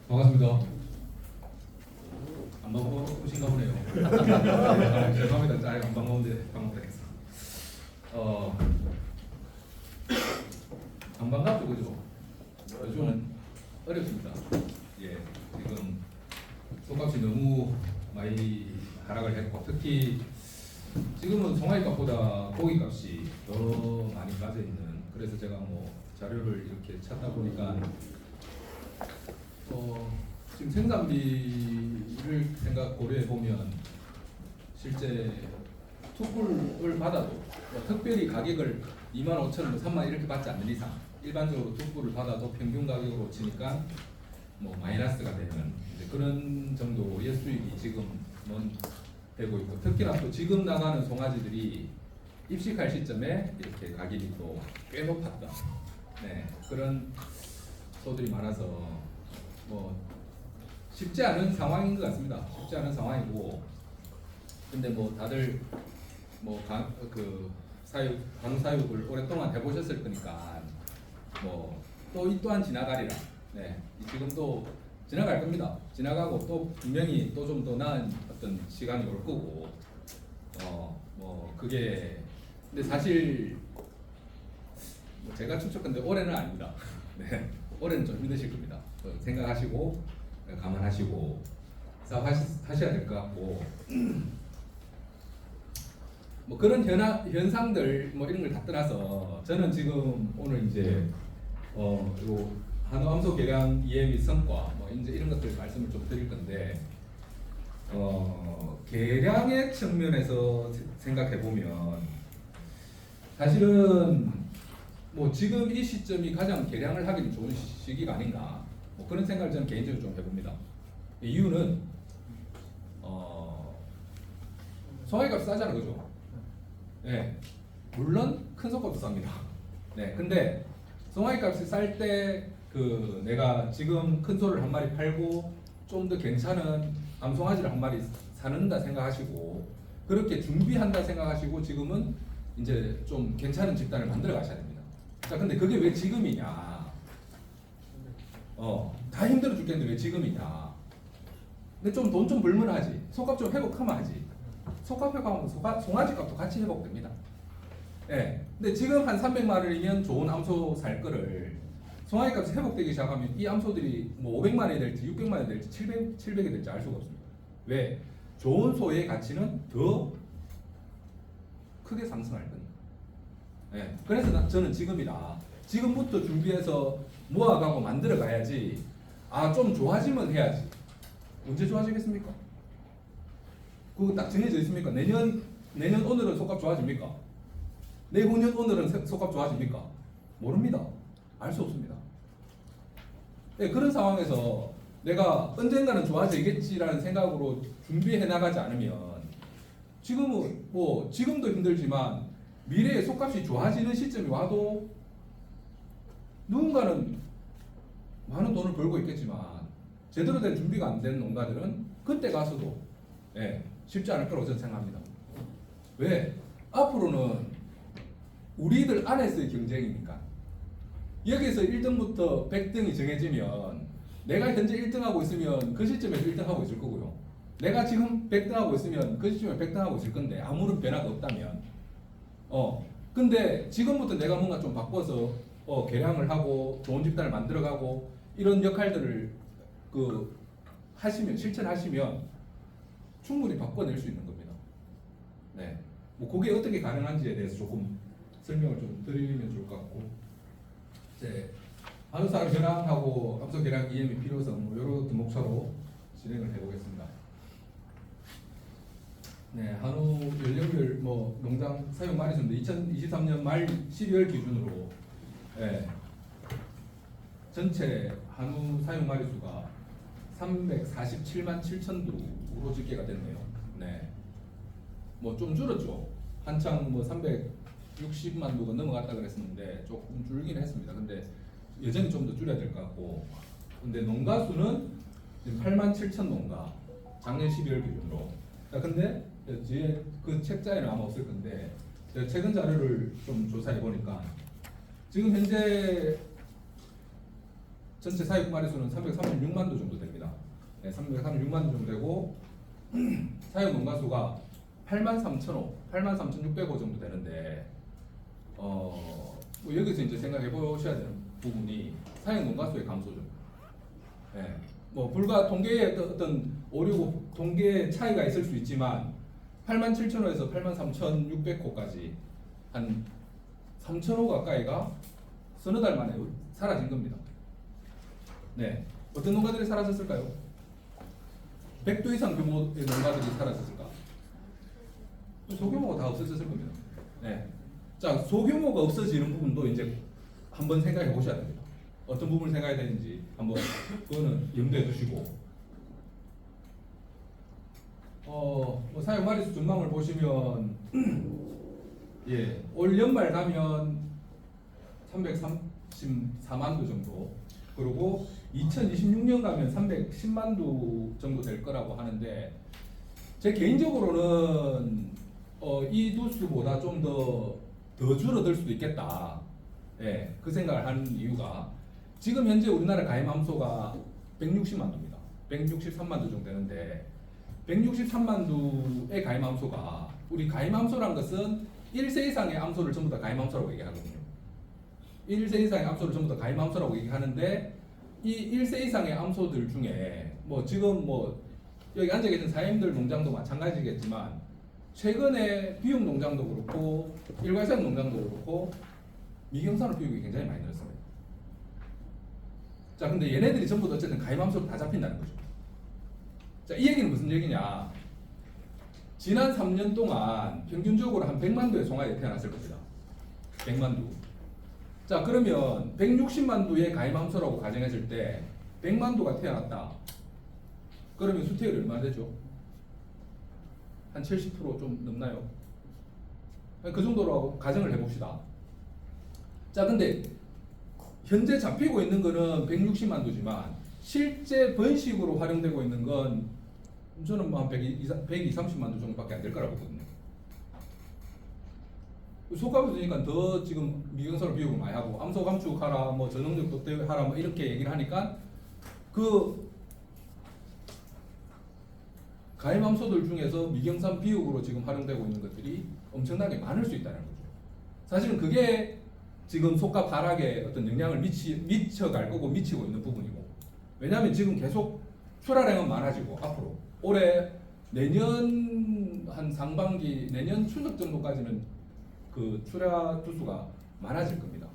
반갑습니다. 안 반가우신가 보네요. 죄송합니다. 잘 안 반가운데 반갑다 했어. 안 반갑죠, 그죠? 요즘 어렵습니다. 예, 지금 손값이 너무 많이 하락을 했고, 특히 지금은 송아지값보다 고기값이 더 많이 빠져 있는. 그래서 제가 뭐 자료를 이렇게 찾다 보니까 지금 생산비를 고려해 보면 실제 투뿔을 받아도 특별히 가격을 25,000원, 3만 이렇게 받지 않는 이상 일반적으로 투뿔을 받아도 평균 가격으로 치니까 뭐 마이너스가 되는 이제 그런 정도의 수익이 지금은 되고 있고, 특히나 또 지금 나가는 송아지들이 입식할 시점에 이렇게 가격이 또 꽤 높았다. 네, 그런 소들이 많아서 뭐 쉽지 않은 상황인 것 같습니다. 쉽지 않은 상황이고, 근데 뭐 다들 뭐 간호 사육을 오랫동안 해보셨을 거니까 뭐 또 이 또한 지나가리라. 네, 지금 또 지나갈 겁니다. 지나가고 또 분명히 또 좀 더 나은 어떤 시간이 올 거고, 뭐 그게 근데 사실 뭐 제가 추측컨대 올해는 아닙니다. 네, 올해는 좀 힘드실 겁니다. 생각하시고 감안하시고 사업하셔야 될 것 같고, 뭐 그런 현상들 뭐 이런 걸 다 떠나서 저는 지금 오늘 이제 요 한우 암소 개량 EME 성과 뭐 이제 이런 것들 말씀을 좀 드릴 건데, 개량의 측면에서 생각해 보면 사실은 뭐 지금 이 시점이 가장 개량을 하기는 좋은 시기가 아닌가, 뭐 그런 생각을 저는 개인적으로 좀 해봅니다. 이유는 송아지값이 싸잖아요, 그죠? 네, 물론 큰 소값도 쌉니다. 네, 근데 송아지값이 쌀 때 내가 지금 큰 소를 한 마리 팔고 좀 더 괜찮은 암송아지를 한 마리 사는다 생각하시고 그렇게 준비한다 생각하시고 지금은 이제 좀 괜찮은 집단을 만들어 가셔야 됩니다. 자, 근데 그게 왜 지금이냐? 다 힘들어 죽겠는데 왜 지금이냐? 근데 좀 돈 좀 벌면 하지. 소값 좀 회복하면 하지. 소값 회복하면 송아지 값도 같이 회복됩니다. 예. 근데 지금 한 300마리면 좋은 암소 살 거를 송아지 값이 회복되기 시작하면 이 암소들이 뭐 500만원이 될지 600만원이 될지 700이 될지 알 수가 없습니다. 왜? 좋은 소의 가치는 더 크게 상승할 거니까. 예. 그래서 저는 지금이다. 지금부터 준비해서 모아가고 만들어 가야지. 좀 좋아지면 해야지. 언제 좋아지겠습니까? 그거 딱 정해져 있습니까? 내년 오늘은 속값 좋아집니까? 내후년 오늘은 속값 좋아집니까? 모릅니다. 알 수 없습니다. 네, 그런 상황에서 내가 언젠가는 좋아지겠지라는 생각으로 준비해 나가지 않으면 지금은 뭐 지금도 힘들지만 미래에 속값이 좋아지는 시점이 와도 누군가는 많은 돈을 벌고 있겠지만 제대로 된 준비가 안 된 농가들은 그때 가서도 쉽지 않을 거라고 저는 생각합니다. 왜? 앞으로는 우리들 안에서의 경쟁이니까. 여기서 1등부터 100등이 정해지면 내가 현재 1등하고 있으면 그 시점에서 1등하고 있을 거고요. 내가 지금 100등하고 있으면 그 시점에 100등하고 있을 건데 아무런 변화가 없다면 근데 지금부터 내가 뭔가 좀 바꿔서 개량을 하고 좋은 집단을 만들어가고 이런 역할들을 실천하시면 충분히 바꿔낼 수 있는 겁니다. 네, 뭐 그게 어떻게 가능한지에 대해서 조금 설명을 좀 드리면 좋을 것 같고, 이제 한우살 개량하고 암소 개량 EM이 필요성 뭐 여러 목차로 진행을 해보겠습니다. 네, 한우 연령별 뭐 농장 사용 마리수인데 2023년 말 12월 기준으로 전체 한우 사용 마리수가 347만 7천 두로 집계가 됐네요. 네, 뭐 좀 줄었죠. 한창 뭐 360만 두가 넘어갔다 그랬었는데 조금 줄긴 했습니다. 근데 여전히 좀 더 줄여야 될 것 같고, 근데 농가 수는 지금 8만 7천 농가, 작년 12월 기준으로. 근데 뒤에 그 책자에는 아마 없을 건데 제가 최근 자료를 좀 조사해 보니까 지금 현재 전체 사육 마리수는 336만 두 정도 됩니다. 네, 336만 두 정도 되고 사육 농가 수가 83,600호 정도 되는데 뭐 여기서 이제 생각해 보셔야 되는 부분이 사육 농가 수의 감소죠. 네, 뭐 불과 통계의 어떤 오류 통계 차이가 있을 수 있지만 87,000호에서 83,600호까지 한 3,000호 가까이가 서너 달 만에 사라진 겁니다. 네, 어떤 농가들이 사라졌을까요? 100도 이상 규모의 농가들이 사라졌을까? 소규모가 다 없어졌을 겁니다. 네, 자, 소규모가 없어지는 부분도 이제 한번 생각해 보셔야 됩니다. 어떤 부분을 생각해야 되는지 한번 그거는 염두에 두시고 뭐 사육 마리수 전망을 보시면 예, 올 연말 가면 334만 두 정도, 그리고 2026년 가면 310만 두 정도 될 거라고 하는데 제 개인적으로는 이 두수보다 좀 더 줄어들 수도 있겠다. 예, 그 생각을 하는 이유가 지금 현재 우리나라 가임 암소가 160만 두입니다. 163만 두 정도 되는데 163만 두의 가임 암소가, 우리 가임 암소란 것은 1세 이상의 암소를 전부 다 가임 암소라고 얘기하거든요. 1세 이상의 암소를 전부 다 가임 암소라고 얘기하는데 이 1세 이상의 암소들 중에 뭐 지금 뭐 여기 앉아 계신 사장님들 농장도 마찬가지겠지만 최근에 비육 농장도 그렇고 일괄사육 농장도 그렇고 미경산업 비육이 굉장히 많이 늘었습니다. 자, 근데 얘네들이 전부 다 어쨌든 가임 암소로 다 잡힌다는 거죠. 자, 이 얘기는 무슨 얘기냐? 지난 3년 동안 평균적으로 한 100만 두의 송아지가 태어났을 겁니다. 100만 두. 자, 그러면 160만 두의 가임 암소라고 가정했을 때 100만 두가 태어났다. 그러면 수태율이 얼마나 되죠? 한 70% 좀 넘나요? 그 정도로 가정을 해봅시다. 자, 근데 현재 잡히고 있는 거는 160만 두지만 실제 번식으로 활용되고 있는 건 저는 뭐 한 120, 30만 두 정도밖에 안 될 거라고 보거든요. 속값을 주니까 더 지금 미경사로 비용을 많이 하고 암소 감축하라, 뭐 전용력 돋대하라, 뭐 이렇게 얘기를 하니까 그 가임 암소들 중에서 미경산 비육으로 지금 활용되고 있는 것들이 엄청나게 많을 수 있다는 거죠. 사실은 그게 지금 속값 하락에 어떤 영향을 미쳐갈 거고 미치고 있는 부분이고, 왜냐하면 지금 계속 출하량은 많아지고 앞으로 올해 내년 한 상반기 내년 추석 정도까지는 그 출하 두수가 많아질 겁니다.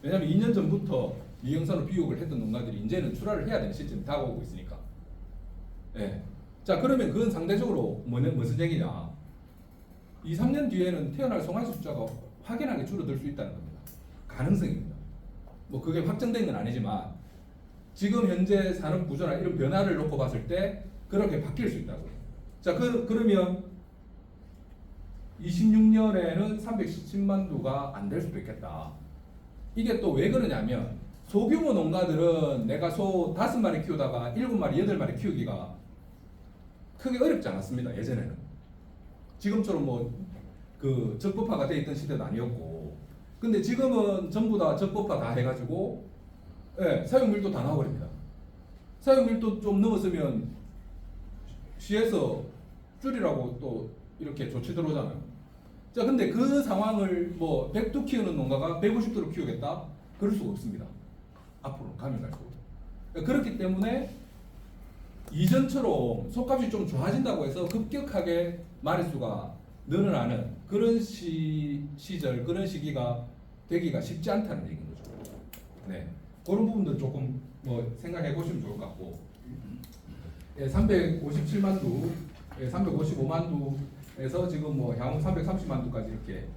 왜냐하면 2년 전부터 미경산으로 비육을 했던 농가들이 이제는 출하를 해야 되는 시점이 다가오고 있으니까. 네. 자, 그러면 그건 상대적으로 무슨 얘기냐? 2, 3년 뒤에는 태어날 송아지 숫자가 확연하게 줄어들 수 있다는 겁니다. 가능성입니다. 뭐 그게 확정된 건 아니지만 지금 현재 산업 구조나 이런 변화를 놓고 봤을 때 그렇게 바뀔 수 있다고요. 자, 그러면 26년에는 317만 두가 안 될 수도 있겠다. 이게 또 왜 그러냐면 소규모 농가들은 내가 소 5마리 키우다가 7마리, 8마리 키우기가 크게 어렵지 않았습니다. 예전에는. 지금처럼 뭐 그 적법화가 돼 있던 시대도 아니었고, 근데 지금은 전부 다 적법화 다 해가지고 예, 사육밀도 다 나와버립니다. 사육밀도 좀 넘었으면 시에서 줄이라고 또 이렇게 조치 들어오잖아요. 자, 근데 그 상황을 뭐 100두 키우는 농가가 150두로 키우겠다? 그럴 수가 없습니다. 앞으로 가면 갈수록. 그렇기 때문에 이전처럼 속값이 좀 좋아진다고 해서 급격하게 마리수가 늘어나는 그런 시절, 그런 시기가 되기가 쉽지 않다는 얘기인 거죠. 네, 그런 부분들 조금 뭐 생각해 보시면 좋을 것 같고, 예, 357만 두, 예, 355만 두에서 지금 뭐 향후 330만 두까지 이렇게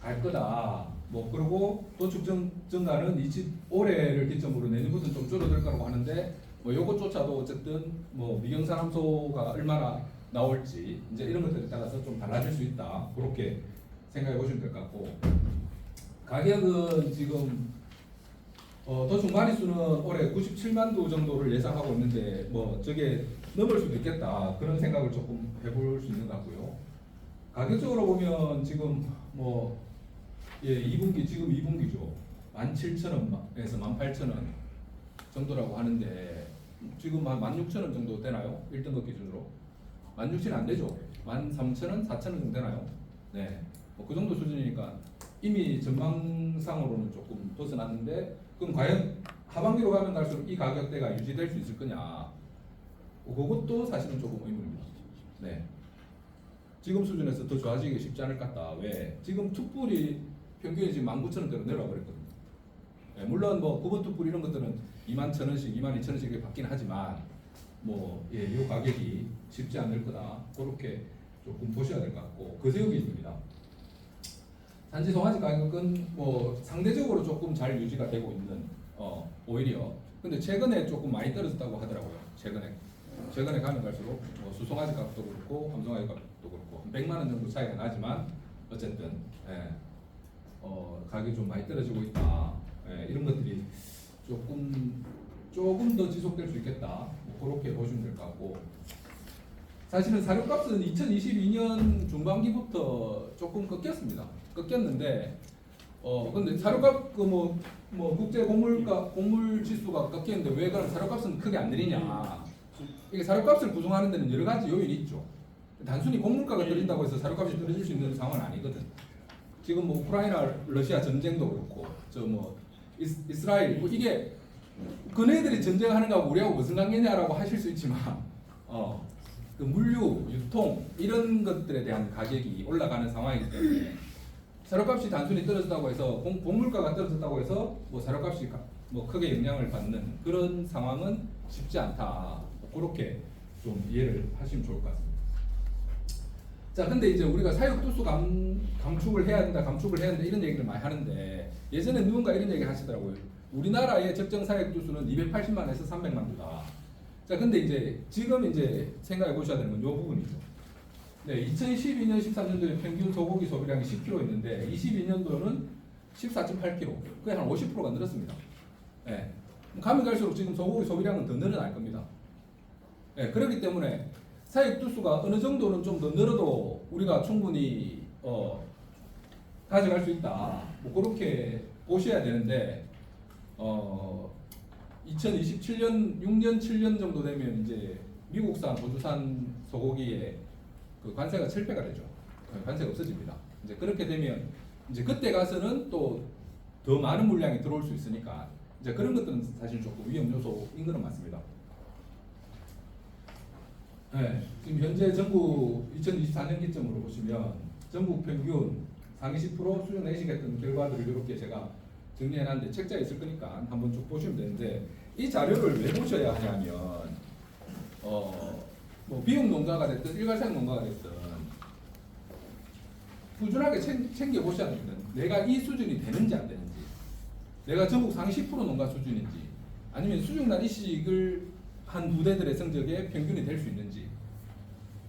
갈 거다. 뭐 그리고 도축 증가는 올해를 기점으로 내년부터는 좀 줄어들 거라고 하는데, 뭐 요것조차도 어쨌든 뭐 미경산 암소가 얼마나 나올지 이제 이런 것들에 따라서 좀 달라질 수 있다. 그렇게 생각해 보시면 될 것 같고, 가격은 지금 도축 마리수는 올해 97만 두 정도를 예상하고 있는데 뭐 저게 넘을 수도 있겠다. 그런 생각을 조금 해볼 수 있는 것 같고요. 가격적으로 보면 지금 뭐 예, 2분기 지금 2분기죠. 17,000원에서 18,000원. 정도라고 하는데 지금 한 16,000원 정도 되나요? 1등급 기준으로 16,000원 안 되죠. 13,000원, 4,000원 정도 되나요? 네, 뭐그 정도 수준이니까 이미 전망상으로는 조금 벗어났는데 그럼 과연 하반기로 가면 갈수록 이 가격대가 유지될 수 있을 거냐? 그것도 사실은 조금 의문입니다. 네. 지금 수준에서 더 좋아지기 쉽지 않을 것 같다. 왜? 지금 툭불이 평균이 지금 19,000원대로 내려가 버렸거든요. 네, 물론 뭐 9번 툭불 이런 것들은 21,000원씩, 22,000원씩 이렇게 받긴 하지만 뭐 예, 이 가격이 쉽지 않을 거다. 그렇게 조금 보셔야 될 것 같고 거세우기 있습니다. 단지 송아지 가격은 뭐 상대적으로 조금 잘 유지가 되고 있는 오히려 근데 최근에 조금 많이 떨어졌다고 하더라고요. 최근에 가면 갈수록 뭐 수송아지 값도 그렇고 함송아지 값도 그렇고 100만 원 정도 차이가 나지만 어쨌든 예, 가격이 좀 많이 떨어지고 있다. 예, 이런 것들이 조금 더 지속될 수 있겠다. 뭐 그렇게 보시면 될 것 같고 사실은 사료값은 2022년 중반기부터 조금 꺾였는데 근데 사료값 뭐 국제 곡물 지수가 꺾이는데 왜 그럼 사료값은 크게 안 내리냐? 이게 사료값을 구성하는 데는 여러 가지 요인이 있죠. 단순히 곡물가가 떨어진다고 해서 사료값이 떨어질 수 있는 상황은 아니거든. 지금 뭐 우크라이나 러시아 전쟁도 그렇고 뭐 이스라엘 뭐 이게 그네들이 전쟁하는 거하고 우리하고 무슨 관계냐라고 하실 수 있지만 그 물류, 유통 이런 것들에 대한 가격이 올라가는 상황이기 때문에 사료값이 단순히 떨어졌다고 해서 곡물가가 떨어졌다고 해서 뭐 사료값이 뭐 크게 영향을 받는 그런 상황은 쉽지 않다. 그렇게 좀 이해를 하시면 좋을 것 같습니다. 자, 근데 이제 우리가 사육 두수 감축을 해야 된다 이런 얘기를 많이 하는데 예전에 누군가 이런 얘기 하시더라고요. 우리나라의 적정 사육 두수는 280만에서 300만 두다. 자, 근데 이제 지금 이제 생각해 보셔야 되는 건 이 부분이죠. 네, 2012년, 13년도에 평균 소고기 소비량이 10kg였는데 22년도는 14.8kg. 그게 한 50%가 늘었습니다. 네. 가면 갈수록 지금 소고기 소비량은 더 늘어날 겁니다. 네, 그렇기 때문에 사육 두수가 어느 정도는 좀 더 늘어도 우리가 충분히 가져갈 수 있다. 뭐 그렇게 보셔야 되는데 2027년 6년 7년 정도 되면 이제 미국산 호주산 소고기에 그 관세가 7배가 되죠. 관세가 없어집니다. 이제 그렇게 되면 이제 그때 가서는 또 더 많은 물량이 들어올 수 있으니까 이제 그런 것들은 사실 조금 위험 요소인 것은 맞습니다. 네, 지금 현재 전국 2024년 기점으로 보시면 전국 평균 상위 10% 수준 내시겠다는 결과들을 이렇게 제가 정리해놨는데 책자에 있을 거니까 한번 쭉 보시면 되는데 이 자료를 왜 보셔야 하냐면 뭐 비육 농가가 됐든 일괄사육 농가가 됐든 꾸준하게 챙겨 보셔야 됩니다. 내가 이 수준이 되는지 안 되는지, 내가 전국 상위 10% 농가 수준인지, 아니면 수중단 이식을 한 부대들의 성적에 평균이 될 수 있는지.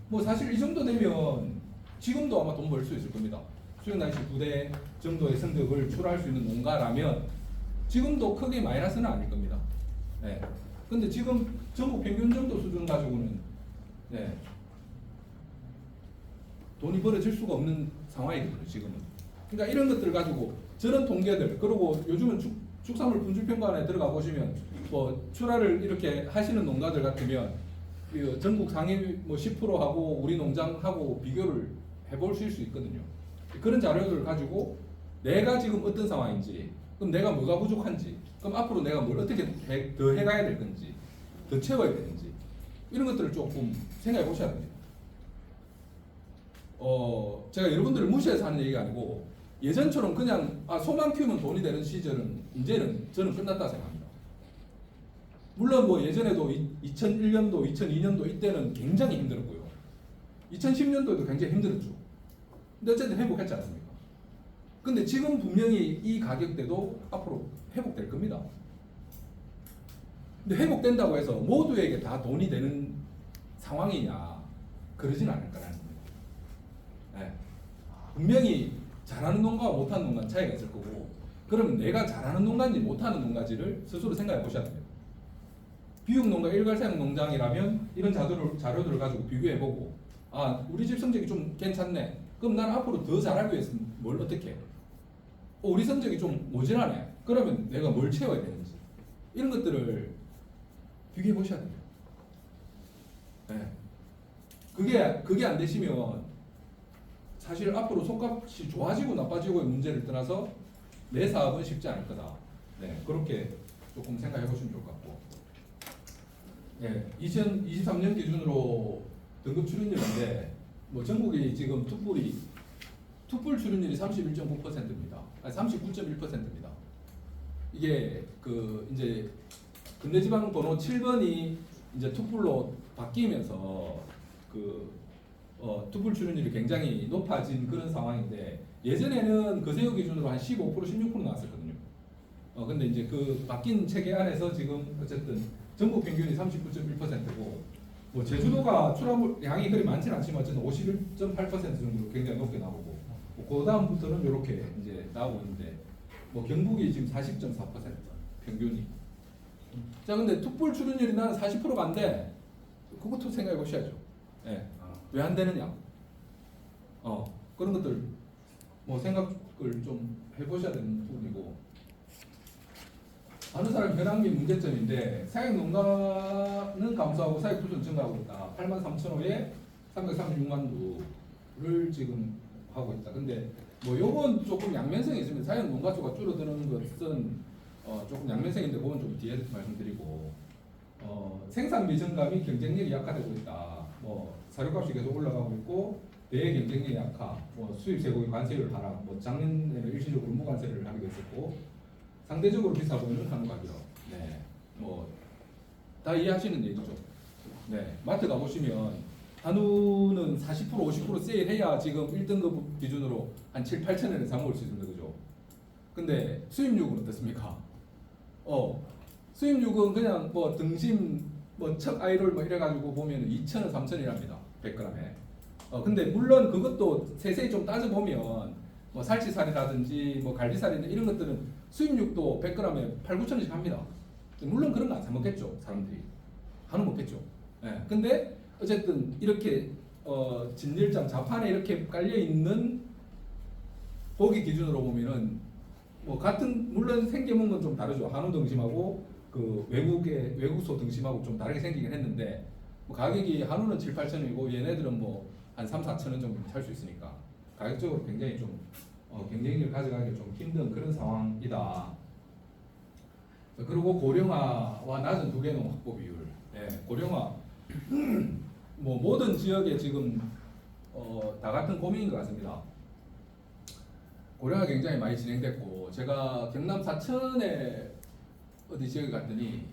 뭐 사실 이 정도 되면 지금도 아마 돈 벌 수 있을 겁니다. 수중단 이식 부대 정도의 성적을 출하할 수 있는 농가라면 지금도 크게 마이너스는 아닐 겁니다. 네. 근데 지금 전국 평균 정도 수준 가지고는 네. 돈이 벌어질 수가 없는 상황이거든요, 지금은. 그러니까 이런 것들을 가지고 저런 통계들, 그리고 요즘은 축산물 분출평가원에 들어가 보시면 뭐 출하를 이렇게 하시는 농가들 같으면 전국 상위 뭐 10%하고 우리 농장하고 비교를 해볼 수 있거든요. 그런 자료들을 가지고 내가 지금 어떤 상황인지, 그럼 내가 뭐가 부족한지, 그럼 앞으로 내가 뭘 어떻게 더 해가야 될 건지, 더 채워야 되는지, 이런 것들을 조금 생각해 보셔야 됩니다. 제가 여러분들을 무시해서 하는 얘기가 아니고 예전처럼 그냥 소만 키우면 돈이 되는 시절은 이제는 저는 끝났다 생각합니다. 물론 뭐 예전에도 2001년도, 2002년도 이때는 굉장히 힘들었고요. 2010년도에도 굉장히 힘들었죠. 근데 어쨌든 회복했지 않습니까? 근데 지금 분명히 이 가격대도 앞으로 회복될 겁니다. 근데 회복된다고 해서 모두에게 다 돈이 되는 상황이냐? 그러진 않을 거라는 겁니다. 네. 분명히 잘하는 농가와 못하는 농가는 차이가 있을 거고, 그러면 내가 잘하는 농가인지 못하는 농가지를 스스로 생각해 보셔야 됩니다. 비육농가, 일괄사육 농장이라면 이런 자료들을 가지고 비교해보고, 우리 집 성적이 좀 괜찮네. 그럼 나는 앞으로 더 잘하기 위해서 뭘 어떻게 해? 우리 성적이 좀 모자라네. 그러면 내가 뭘 채워야 되는지, 이런 것들을 비교해 보셔야 돼요. 네. 그게 안 되시면 사실 앞으로 속값이 좋아지고 나빠지고의 문제를 떠나서 내 사업은 쉽지 않을 거다. 네, 그렇게 조금 생각해 보시면 좋을 것 같고. 네, 2023년 기준으로 등급 출연율인데 뭐 전국이 지금 투뿔 출연율이 31.9%입니다. 아니 39.1%입니다. 이게 그 이제 근대지방 번호 7번이 이제 투뿔로 바뀌면서 투뿔 출연율이 굉장히 높아진 그런 상황인데 예전에는 거세요 기준으로 한 15%, 16% 나왔었거든요. 근데 이제 그 바뀐 체계 안에서 지금 어쨌든 전국 평균이 39.1%고 뭐 제주도가 출하량이 그리 많지는 않지만 어쨌든 51.8% 정도로 굉장히 높게 나오고 그 다음부터는 이렇게 이제 나오고 있는데 뭐 경북이 지금 40.4% 평균이. 자 근데 투뿔 출연율이 나는 40%가 안 돼. 그것도 생각해 보셔야죠. 예. 왜 안 되느냐? 그런 것들 뭐 생각을 좀 해보셔야 되는 부분이고. 어느 사람 현황 및 문제점인데 사육 농가는 감소하고 사육 투자는 증가하고 있다. 83,000호에 336만 두를 지금 하고 있다. 근데 뭐 요건 조금 양면성이 있습니다. 사육 농가 수가 줄어드는 것은 조금 양면성인데 그건 좀 뒤에 말씀드리고 생산비 증감이 경쟁력이 약화되고 있다. 뭐 사료값이 계속 올라가고 있고 대외 경쟁력이 약화, 뭐 수입 제국의 관세율 하락, 뭐 작년에는 일시적으로 무관세를 하기도 했었고 상대적으로 비싸 보이는 한우 가격. 네, 뭐 다 이해하시는 얘기죠. 네, 마트 가 보시면 한우는 40% 50% 세일해야 지금 1등급 기준으로 한 7, 8천 원에 사 먹을 수 있습니다, 그죠? 근데 수입육은 어떻습니까? 수입육은 그냥 뭐 등심, 뭐 척 아이롤 뭐 이래가지고 보면 2,000원, 3,000원이랍니다, 100g에. 근데 물론 그것도 세세히 좀 따져보면 뭐 살치살이라든지 뭐 갈비살이나 이런 것들은 수입육도 100g에 8, 9천원씩 합니다. 물론 그런 거 안 사 먹겠죠, 사람들이. 한우 먹겠죠. 예. 근데 어쨌든 이렇게 진열장 자판에 이렇게 깔려 있는 고기 기준으로 보면은 뭐 같은 물론 생겨먹은 건 좀 다르죠. 한우 등심하고 그 외국소 등심하고 좀 다르게 생기긴 했는데 뭐 가격이 한우는 7, 8천원이고 얘네들은 뭐 한 3, 4천원 정도 살 수 있으니까 가격적으로 굉장히 좀 경쟁력을 가져가기 좀 힘든 그런 상황이다. 그리고 고령화와 낮은 두개농 확보 비율. 네, 고령화 뭐 모든 지역에 지금 다 같은 고민인 것 같습니다. 고령화 굉장히 많이 진행됐고 제가 경남 사천에 어디 지역에 갔더니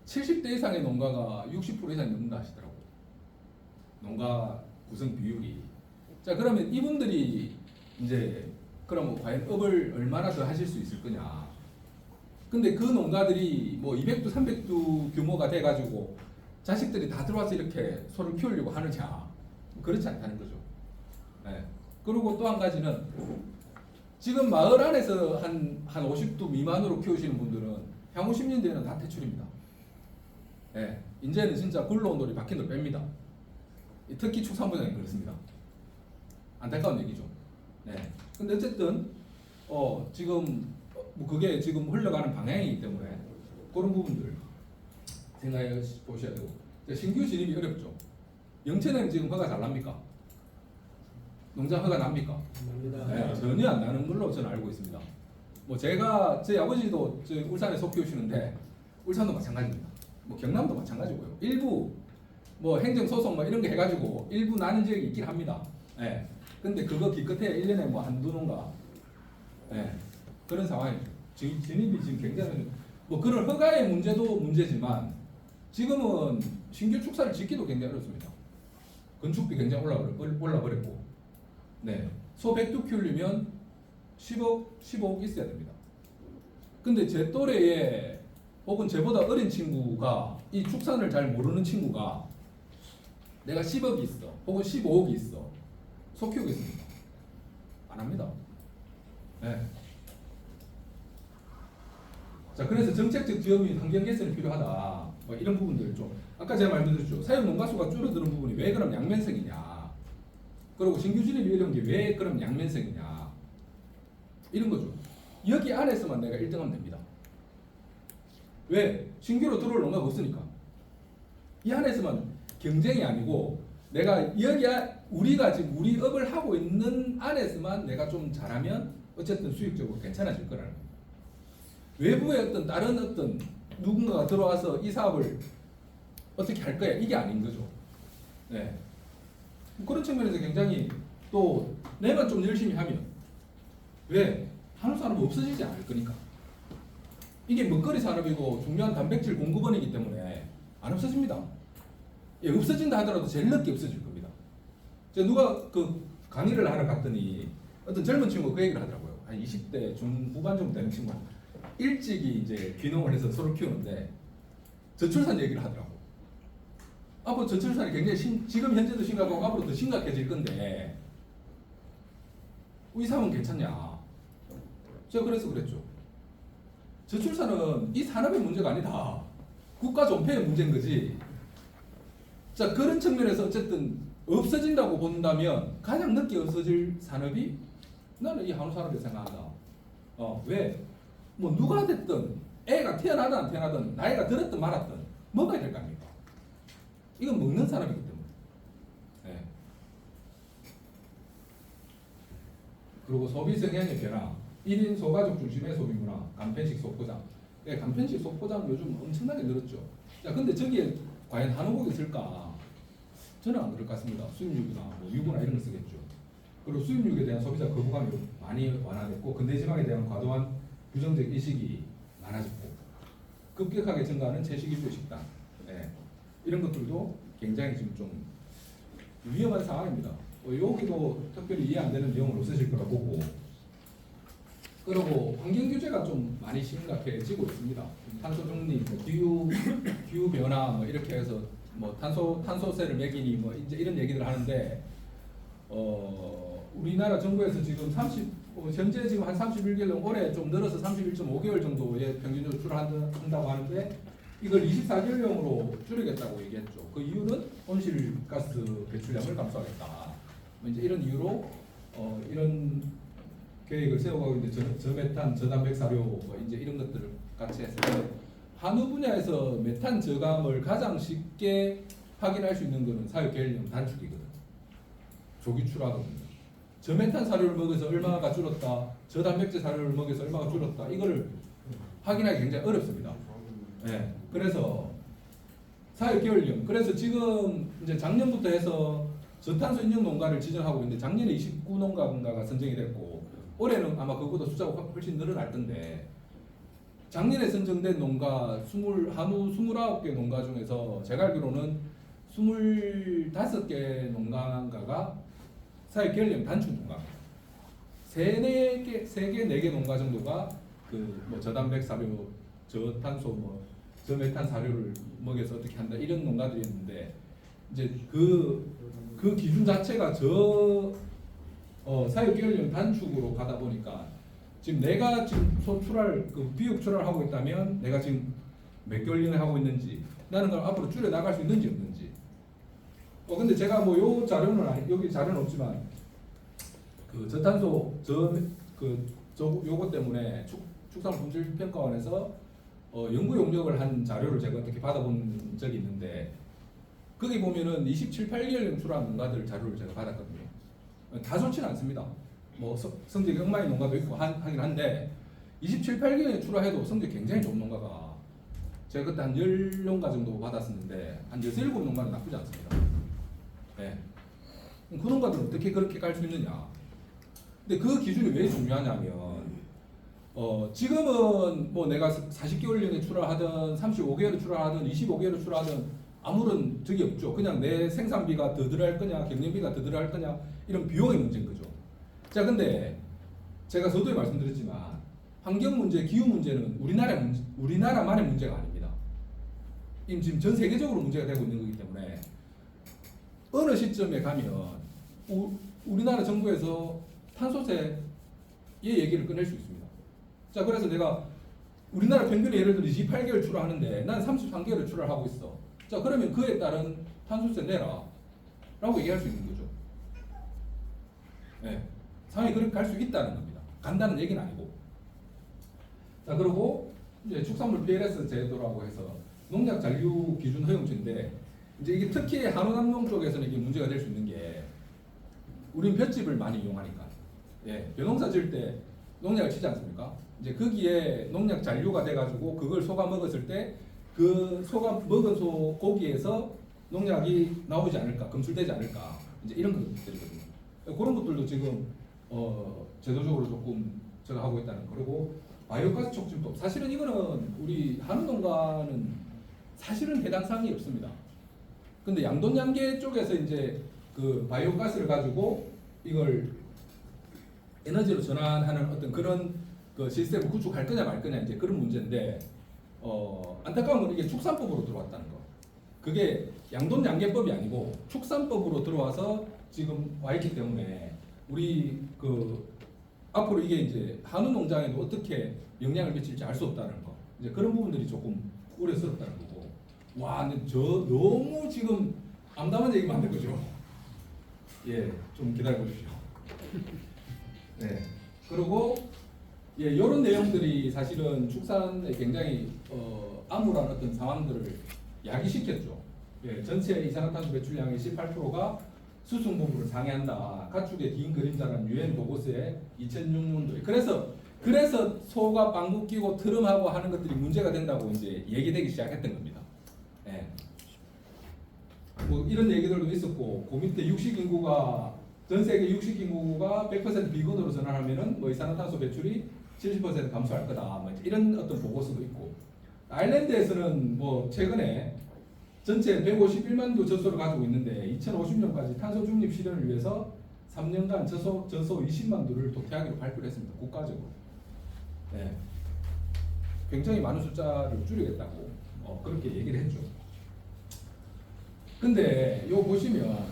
70대 이상의 농가가 60% 이상이 넘는다 하시더라고요. 농가 구성 비율이. 자 그러면 이분들이 이제 그럼 과연 업을 얼마나 더 하실 수 있을 거냐. 근데 그 농가들이 뭐 200두 300두 규모가 돼가지고 자식들이 다 들어와서 이렇게 소를 키우려고 하느냐. 그렇지 않다는 거죠. 네. 그리고 또 한 가지는 지금 마을 안에서 한 50두 미만으로 키우시는 분들은 향후 10년 뒤에는 다 퇴출입니다. 네. 이제는 진짜 굴러온 돌이 박힌 돌 뺍니다. 특히 축산부장이 그렇습니다. 안타까운 얘기죠. 네. 근데 어쨌든 지금 뭐 그게 지금 흘러가는 방향이기 때문에 그런 부분들 생각해 보셔야 되고 신규 진입이 어렵죠. 영천에는 지금 허가 잘 납니까? 농장 허가 납니까? 네, 전혀 안 나는 걸로 저는 알고 있습니다. 뭐 제가 제 아버지도 저 울산에 소 키우시는데 울산도 마찬가지입니다. 뭐 경남도 마찬가지고요. 일부 뭐 행정소송 뭐 이런 게 해가지고 일부 나는 지역이 있긴 합니다. 네. 근데 그거 기껏해야 1년에 뭐 한두 농가. 네. 그런 상황이죠. 진입이 지금 굉장히 뭐 그런 허가의 문제도 문제지만 지금은 신규 축사를 짓기도 굉장히 어렵습니다. 건축비 굉장히 올라버렸고, 네. 소 100두 키우려면 10억, 15억 있어야 됩니다. 근데 제 또래에 혹은 저보다 어린 친구가 이 축산을 잘 모르는 친구가 내가 10억이 있어, 혹은 15억이 있어, 소 키우겠습니까? 안 합니다. 네. 자, 그래서 정책적 지원 및 환경 개선이 필요하다. 뭐 이런 부분들 좀 아까 제가 말씀드렸죠. 사육 농가 수가 줄어드는 부분이 왜 그럼 양면성이냐. 그리고 신규 진입이 이런 게 왜 그럼 양면성이냐. 이런 거죠. 여기 안에서만 내가 1등하면 됩니다. 왜? 신규로 들어올 농가가 없으니까. 이 안에서만 경쟁이 아니고 내가 여기야 우리가 지금 우리 업을 하고 있는 안에서만 내가 좀 잘하면 어쨌든 수익적으로 괜찮아질 거라는 거예요. 외부의 어떤 다른 어떤 누군가가 들어와서 이 사업을 어떻게 할 거야 이게 아닌 거죠. 네. 그런 측면에서 굉장히 또 내가 좀 열심히 하면 왜? 한우 산업은 없어지지 않을 거니까. 이게 먹거리 산업이고 중요한 단백질 공급원이기 때문에 안 없어집니다. 예, 없어진다 하더라도 제일 늦게 없어질 겁니다. 제가 누가 그 강의를 하러 갔더니 어떤 젊은 친구가 그 얘기를 하더라고요. 한 20대 중후반 정도 되는 친구 일찍이 이제 귀농을 해서 소를 키우는데 저출산 얘기를 하더라고. 앞으로 저출산이 굉장히 지금 현재도 심각하고 앞으로 더 심각해질 건데 이 사업은 괜찮냐? 제가 그래서 그랬죠. 저출산은 이 산업의 문제가 아니다. 국가 존폐의 문제인 거지. 자, 그런 측면에서 어쨌든 없어진다고 본다면 가장 늦게 없어질 산업이 나는 이 한우 산업이라고 생각한다. 왜? 뭐 누가 됐든 애가 태어나든 안 태어나든 나이가 들었든 말았든 먹어야 될 거 아닙니까? 이건 먹는 산업이기 때문에. 네. 그리고 소비 성향의 변화, 1인 소가족 중심의 소비 문화, 간편식 소포장. 네, 간편식 소포장 요즘 엄청나게 늘었죠. 자, 근데 저기에 과연 한우고기 쓸까? 저는 안 그럴 것 같습니다. 수입육이나 뭐 유부나 이런 거 쓰겠죠. 그리고 수입육에 대한 소비자 거부감이 많이 완화됐고 근대지방에 대한 과도한 부정적 인식이 많아졌고 급격하게 증가하는 채식 위주 식단. 네. 이런 것들도 굉장히 지금 좀 위험한 상황입니다. 여기도 특별히 이해 안 되는 내용은 없으실 거라 보고 그리고 환경 규제가 좀 많이 심각해지고 있습니다. 탄소 중립, 기후 변화 뭐 이렇게 해서 뭐 탄소세를 매기니 뭐 이제 이런 얘기들 하는데 우리나라 정부에서 지금 현재 지금 한 31개월 올해 좀 늘어서 31.5개월 정도의 평균적으로 출하한다고 하는데 이걸 24개월용으로 줄이겠다고 얘기했죠. 그 이유는 온실가스 배출량을 감소하겠다. 뭐 이제 이런 이유로 이런 계획을 세워가고 있는데 저메탄, 저단백 사료 뭐 이제 이런 것들을 같이 해서 한우 분야에서 메탄 저감을 가장 쉽게 확인할 수 있는 것은 사육 계획령 단축이거든. 조기 출하거든요. 저메탄 사료를 먹여서 얼마가 줄었다, 저단백질 사료를 먹여서 얼마가 줄었다, 이거를 확인하기 굉장히 어렵습니다. 네. 그래서 사육 계획령. 그래서 지금 이제 작년부터 해서 저탄소 인증 농가를 지정하고 있는데 작년에 29농가가 선정이 됐고 올해는 아마 그보다 숫자가 훨씬 늘어날 건데 작년에 선정된 농가 한우 29개 농가 중에서 제가 알기로는 25개 농가가 사육 계획령 단축 농가입니다. 3개, 4개 농가 정도가 그 뭐 저단백 사료, 저탄소 뭐 저메탄 사료를 먹여서 어떻게 한다 이런 농가들이 있는데 이제 그 기준 자체가 사육 계획령 단축으로 가다 보니까 지금 내가 지금 비육 출하를 하고 있다면 내가 지금 몇 개월 이내 하고 있는지 나는 그걸 앞으로 줄여 나갈 수 있는지 없는지. 근데 제가 뭐 요 자료는 여기 자료는 없지만 그 저탄소 요거 때문에 축산물 품질 평가원에서 연구 용역을 한 자료를 제가 어떻게 받아본 적이 있는데 거기 보면은 27, 8개월 출하한 농가들 자료를 제가 받았거든요. 다 좋지는 않습니다. 뭐 성적이 엉망인 농가도 있고 하긴 한데 27, 8개월에 출하해도 성적이 굉장히 좋은 농가가 제가 그때 한 10농가 정도 받았었는데 한 6, 7농가는 나쁘지 않습니다. 네. 그 농가들은 어떻게 그렇게 갈 수 있느냐. 근데 그 기준이 왜 중요하냐면 지금은 뭐 내가 40개월년에 출하하든 35개월에 출하하든 25개월에 출하하든 아무런 적이 없죠. 그냥 내 생산비가 더 들어갈 거냐 경영비가 더 들어갈 거냐 이런 비용의 문제인 거죠. 자, 근데 제가 서두에 말씀드렸지만 환경 문제, 기후 문제는 우리나라만의 문제가 아닙니다. 지금 전 세계적으로 문제가 되고 있는 거기 때문에 어느 시점에 가면 우리나라 정부에서 탄소세의 얘기를 꺼낼 수 있습니다. 자, 그래서 내가 우리나라 평균에 예를 들어 28개월 출하하는데 난 33개월을 출하하고 있어. 자, 그러면 그에 따른 탄소세 내라 라고 얘기할 수 있는 거죠. 네. 상황이 그렇게 갈 수 있다는 겁니다. 간다는 얘기는 아니고. 자, 그리고 이제 축산물 PLS 제도라고 해서 농약 잔류 기준 허용주인데 이제 이게 특히 한우남농 쪽에서는 이게 문제가 될 수 있는 게 우린 볏짚을 많이 이용하니까 벼농사 지을 때 농약을 치지 않습니까? 이제 거기에 농약 잔류가 돼가지고 그걸 소가 먹었을 때 그 소가 먹은 소 고기에서 농약이 나오지 않을까, 검출되지 않을까 이제 이런 것들이거든요. 그런 것들도 지금 제도적으로 조금 제가 하고 있다는 거. 그리고 바이오가스 촉진법 사실은 이거는 우리 한우 농가는 사실은 해당 사항이 없습니다. 근데 양돈 양계 쪽에서 이제 그 바이오가스를 가지고 이걸 에너지로 전환하는 어떤 그런 그 시스템을 구축할 거냐 말 거냐 이제 그런 문제인데 안타까운 건 이게 축산법으로 들어왔다는 거. 그게 양돈 양계법이 아니고 축산법으로 들어와서 지금 와 있기 때문에 우리 그 앞으로 이게 이제 한우 농장에도 어떻게 영향을 미칠지 알 수 없다는 거. 이제 그런 부분들이 조금 우려스럽다는 거고. 와, 근데 저 너무 지금 암담한 얘기 만든 거죠. 예, 좀 기다려 보십시오. 네. 그리고 이런 내용들이 사실은 축산에 굉장히 암울한 어떤 상황들을 야기시켰죠. 전체 이산화탄소 배출량의 18%가 수송 분포를 상회한다. 가축의 긴 그림자라는 유엔 보고서에 2006년도에 그래서 소가 방구 끼고 트름하고 하는 것들이 문제가 된다고 이제 얘기되기 시작했던 겁니다. 뭐 이런 얘기들도 있었고 그 밑에 전 세계 육식 인구가 100% 비건으로 전환하면은 뭐 이산화탄소 배출이 70% 감소할 거다. 뭐 이런 어떤 보고서도 있고 아일랜드에서는 뭐 최근에 전체 151만 도 젖소를 가지고 있는데 2050년까지 탄소 중립 실현을 위해서 3년간 젖소 20만 도를 도태하기로 발표를 했습니다. 국가적으로. 굉장히 많은 숫자를 줄이겠다고 그렇게 얘기를 했죠. 근데 이거 보시면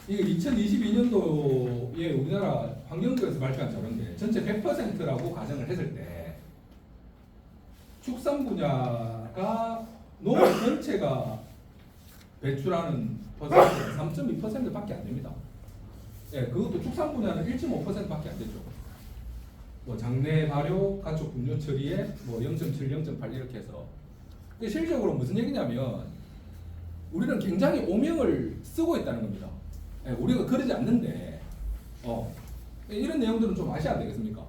이게 2022년도에 우리나라 환경부에서 발표한 자료인데 전체 100%라고 가정을 했을 때 축산 분야가 농업 전체가 배출하는 퍼센트가 3.2%밖에 안 됩니다. 그것도 축산 분야는 1.5%밖에 안 되죠. 뭐 장내 발효, 가축 분뇨 처리에 뭐 0.7, 0.8 이렇게 해서 실질적으로 무슨 얘기냐면 우리는 굉장히 오명을 쓰고 있다는 겁니다. 우리가 그러지 않는데 이런 내용들은 좀 아셔야 되겠습니까?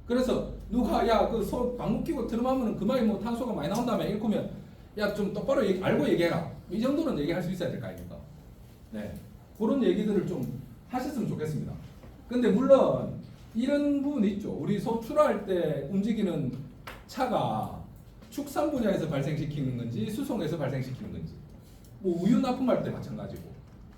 그래서 누가 그 소 방구 끼고 트름하면 그만이 뭐 탄소가 많이 나온다며 이러면 좀 똑바로 알고 얘기해라. 이 정도는 얘기할 수 있어야 될 거 아닙니까? 그런 얘기들을 좀 하셨으면 좋겠습니다. 근데 물론 이런 부분이 있죠. 우리 소 출하할 때 움직이는 차가 축산 분야에서 발생시키는 건지 수송에서 발생시키는 건지 뭐 우유 납품할 때 마찬가지고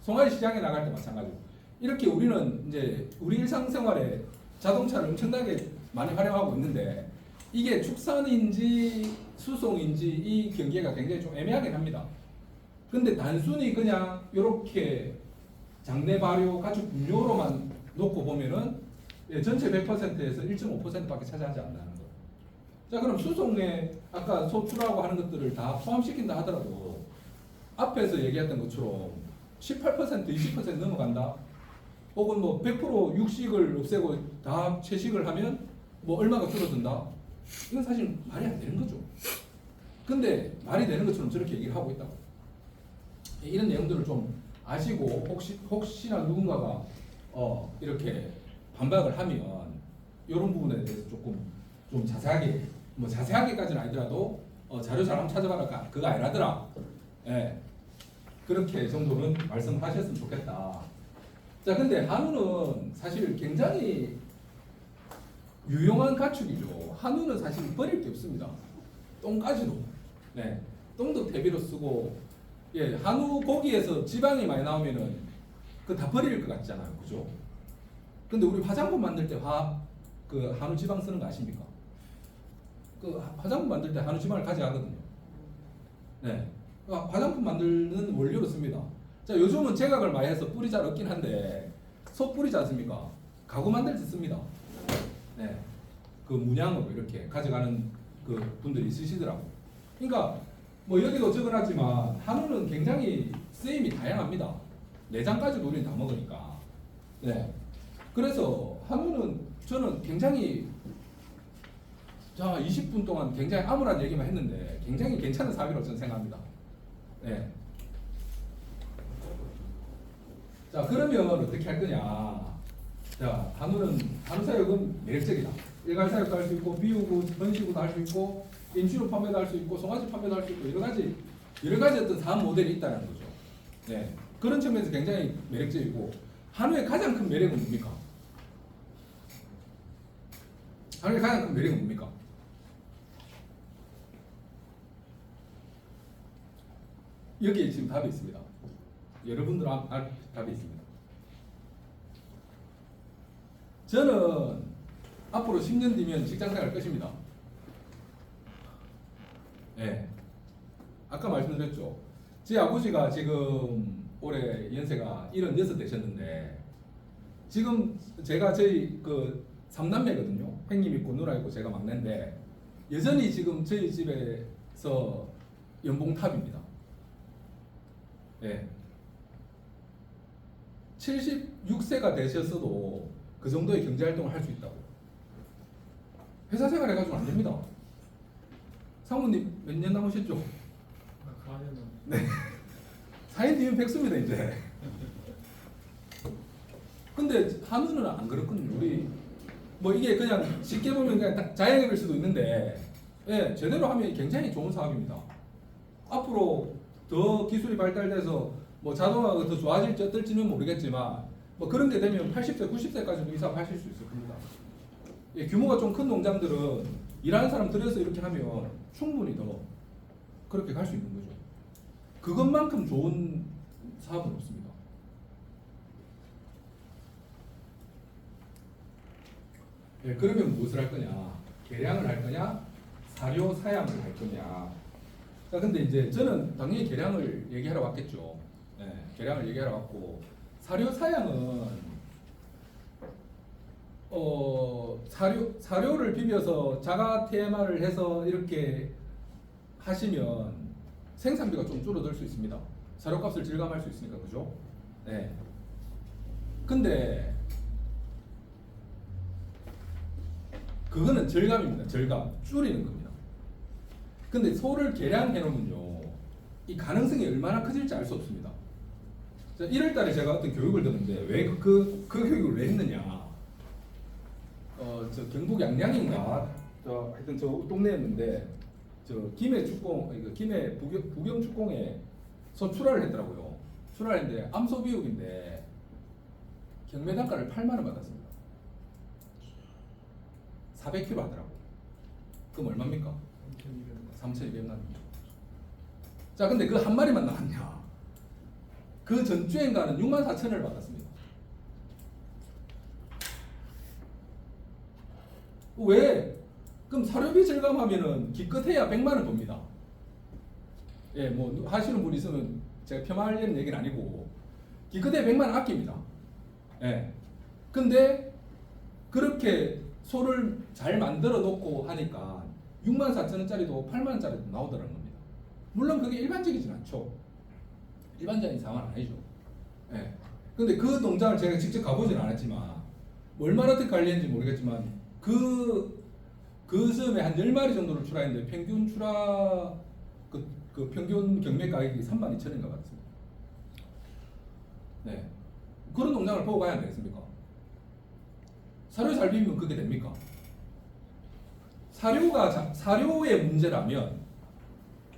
송아지 시장에 나갈 때 마찬가지고 이렇게 우리는 이제 우리 일상생활에 자동차를 엄청나게 많이 활용하고 있는데 이게 축산인지 수송인지 이 경계가 굉장히 좀 애매하긴 합니다. 근데 단순히 그냥 이렇게 장내 발효 가축 분뇨로만 놓고 보면은 전체 100%에서 1.5%밖에 차지하지 않는다는 거. 자, 그럼 수송에 아까 소출하고 하는 것들을 다 포함시킨다 하더라도 앞에서 얘기했던 것처럼 18% 20% 넘어간다. 혹은 뭐 100% 육식을 없애고 다 채식을 하면 뭐 얼마가 줄어든다. 이건 사실 말이 안 되는 거죠. 근데 말이 되는 것처럼 저렇게 얘기를 하고 있다고. 이런 내용들을 좀 아시고 혹시나 누군가가 이렇게 반박을 하면 이런 부분에 대해서 조금 좀 자세하게 뭐 자세하게까지는 아니더라도 자료 잘 한번 찾아봐라 그거 아니라더라. 그렇게 정도는 말씀하셨으면 좋겠다. 자, 근데 한우는 사실 굉장히 유용한 가축이죠. 한우는 사실 버릴 게 없습니다. 똥까지도. 똥도 퇴비로 쓰고, 한우 고기에서 지방이 많이 나오면은 그 다 버릴 것 같잖아요, 그죠? 근데 우리 화장품 만들 때 그 한우 지방 쓰는 거 아십니까? 그 화장품 만들 때 한우 지방을 가져가거든요. 화장품 만드는 원료로 씁니다. 자, 요즘은 제각을 많이 해서 뿌리 잘 없긴 한데 소 뿌리지 않습니까? 가구 만들 때 씁니다. 그 문양으로 이렇게 가져가는 그 분들이 있으시더라고. 그러니까 뭐 여기도 적어놨지만 한우는 굉장히 쓰임이 다양합니다. 내장까지도 우리는 다 먹으니까. 그래서 한우는 저는 굉장히 자, 20분 동안 굉장히 암울한 얘기만 했는데 굉장히 괜찮은 사업이라고 저는 생각합니다. 네. 자, 그러면 어떻게 할 거냐? 자, 한우 사육은 매력적이다. 일괄 사육도 할 수 있고, 비우고, 번식도 할 수 있고, 임시로 판매도 할 수 있고, 송아지 판매도 할 수 있고, 여러 가지 어떤 사업 모델이 있다는 거죠. 네. 그런 측면에서 굉장히 매력적이고, 한우의 가장 큰 매력은 뭡니까? 한우의 가장 큰 매력은 뭡니까? 여기에 지금 답이 있습니다. 여러분들 답이 있습니다. 저는 앞으로 10년 뒤면 직장생활 할 것입니다. 예. 아까 말씀드렸죠. 제 아버지가 지금 올해 연세가 76 되셨는데, 지금 제가 저희 그 3남매거든요. 형님 있고 누나 있고 제가 막내인데, 여전히 지금 저희 집에서 연봉탑입니다. 예. 76세가 되셨어도 그 정도의 경제활동을 할 수 있다고. 회사 생활 해가지고 안 됩니다. 사모님 몇 년 남으셨죠? 4년은. 네. 4년 뒤면 백수입니다 이제. 근데 한우는 안 그렇거든요. 우리 뭐 이게 그냥 쉽게 보면 그냥 자영업일 수도 있는데, 예, 제대로 하면 굉장히 좋은 사업입니다. 앞으로 더 기술이 발달돼서 뭐 자동화가 더 좋아질지 어떨지는 모르겠지만, 뭐 그런 게 되면 80세, 90세까지도 이 사업 하실 수 있을 겁니다. 예, 규모가 좀 큰 농장들은 일하는 사람 들여서 이렇게 하면 충분히 더 그렇게 갈 수 있는 거죠. 그것만큼 좋은 사업은 없습니다. 예, 그러면 무엇을 할 거냐? 개량을 할 거냐? 사료 사양을 할 거냐? 자, 근데 이제 저는 당연히 개량을 얘기하러 왔겠죠. 예, 개량을 얘기하러 왔고, 사료 사양은 사료를 비벼서 자가 TMR을 해서 이렇게 하시면 생산비가 좀 줄어들 수 있습니다. 사료값을 절감할 수 있으니까, 그죠? 네. 근데 그거는 절감입니다. 절감, 줄이는 겁니다. 근데 소를 개량해 놓으면요, 이 가능성이 얼마나 커질지 알 수 없습니다. 1월달에 제가 어떤 교육을 듣는데, 왜 그 교육을 왜 했느냐? 저 경북 양양인가, 하여튼 저 동네였는데, 저 김해 축공, 김해 부경 축공에 소 출하를 했더라고요. 출하를 했는데 암소 비육인데 경매 단가를 8만 원 받았습니다. 400kg 하더라고. 그럼 얼마입니까? 3,200만 원. 자, 근데 그 한 마리만 나왔냐? 그 전주행가는 6만 4천 원을 받았습니다. 왜? 그럼 사료비 절감하면은 기껏해야 100만 원 법니다. 예, 뭐 하시는 분 있으면 제가 폄하하려는 얘기는 아니고 기껏해야 100만 원 아낍니다. 예. 근데 그렇게 소를 잘 만들어 놓고 하니까 6만 4천 원짜리도 8만 원짜리도 나오더라는 겁니다. 물론 그게 일반적이진 않죠. 일반적인 상황은 아니죠. 예. 근데 그 농장을 제가 직접 가보진 않았지만, 뭐 얼마나 어떻게 관리했는지 모르겠지만, 그 섬에 한 10마리 정도를 출하했는데 평균 출하 그 평균 경매 가격이 32,000원인가 받았습니다. 네. 그런 농장을 보고 가야 안 되겠습니까? 사료 잘 비비면 그게 됩니까? 사료의 문제라면,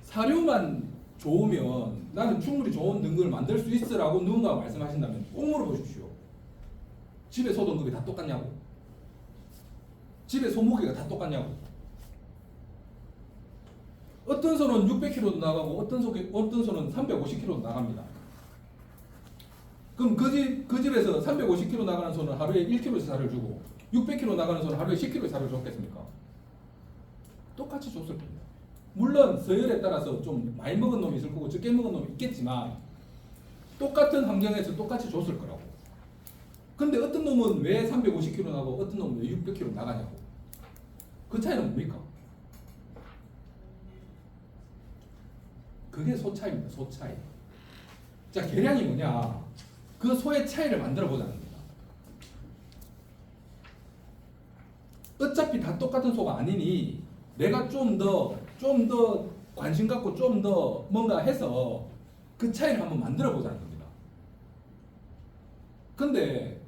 사료만 좋으면 나는 충분히 좋은 등급을 만들 수 있으라고 누군가가 말씀하신다면 꼭 물어보십시오. 집에 소 등급이 다 똑같냐고. 집에 소 무게가 다 똑같냐고. 어떤 소는 600kg도 나가고 어떤 소는 350kg도 나갑니다. 그럼 그 집에서 350kg 나가는 소는 하루에 1kg씩 살을 주고 600kg 나가는 소는 하루에 10kg 살을 줬겠습니까? 똑같이 줬을 겁니다. 물론 서열에 따라서 좀 많이 먹은 놈이 있을 거고 적게 먹은 놈이 있겠지만 똑같은 환경에서 똑같이 줬을 거라고. 근데 어떤 놈은 왜 350kg 나가고 어떤 놈은 왜 600kg 나가냐고. 그 차이는 뭡니까? 그게 소 차이입니다. 소 차이. 자, 계량이 뭐냐? 그 소의 차이를 만들어 보자는 겁니다. 어차피 다 똑같은 소가 아니니 내가 좀 더 관심 갖고 좀 더 뭔가 해서 그 차이를 한번 만들어 보자는 겁니다. 근데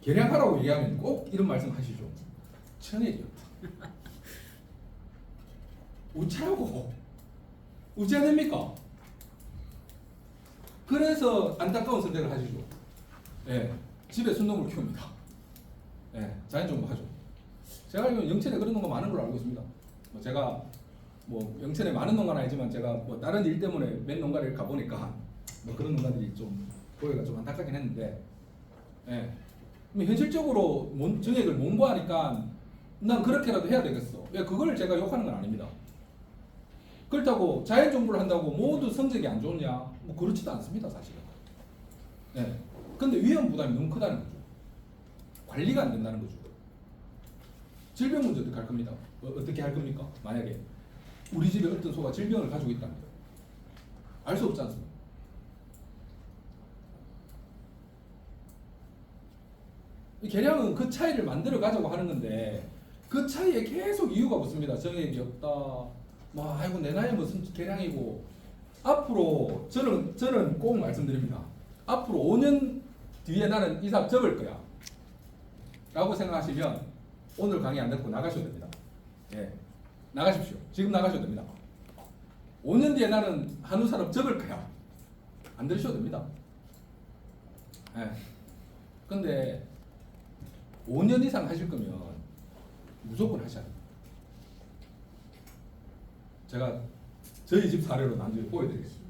계량하라고 얘기하면 꼭 이런 말씀 하시죠. 천일이었다. 우차라고. 우째야 됩니까? 그래서 안타까운 선택을 하시죠. 예, 집에 순놈을 키웁니다. 예, 자연종로 하죠. 제가 알기로는 영천에 그런 농가 많은 걸로 알고 있습니다. 뭐 제가 뭐 영천에 많은 농가는 아니지만 제가 뭐 다른 일 때문에 맨 농가를 가보니까 뭐 그런 농가들이 좀 보기가 좀 안타깝긴 했는데, 예, 현실적으로 정액을 몽고하니까 난 그렇게라도 해야 되겠어. 왜 그걸 제가 욕하는 건 아닙니다. 그렇다고 자연정보를 한다고 모두 성적이 안 좋냐? 뭐 그렇지도 않습니다, 사실은. 네. 근데 위험 부담이 너무 크다는 거죠. 관리가 안 된다는 거죠. 질병 문제 어떻게 할 겁니다? 어떻게 할 겁니까? 만약에 우리 집에 어떤 소가 질병을 가지고 있다면 알 수 없지 않습니까? 이 계량은 그 차이를 만들어 가자고 하는 건데 그 차이에 계속 이유가 붙습니다. 정액이 없다. 뭐 아이고 내 나이에 무슨 계량이고. 앞으로 저는 꼭 말씀드립니다. 앞으로 5년 뒤에 나는 이 사업 접을 거야 라고 생각하시면 오늘 강의 안 듣고 나가셔도 됩니다. 예, 나가십시오. 지금 나가셔도 됩니다. 5년 뒤에 나는 한우 산업 접을 거야. 안 들으셔도 됩니다. 예. 근데 5년 이상 하실 거면 무조건 하셔야 돼요. 제가 저희 집 사례로 나중에 보여드리겠습니다.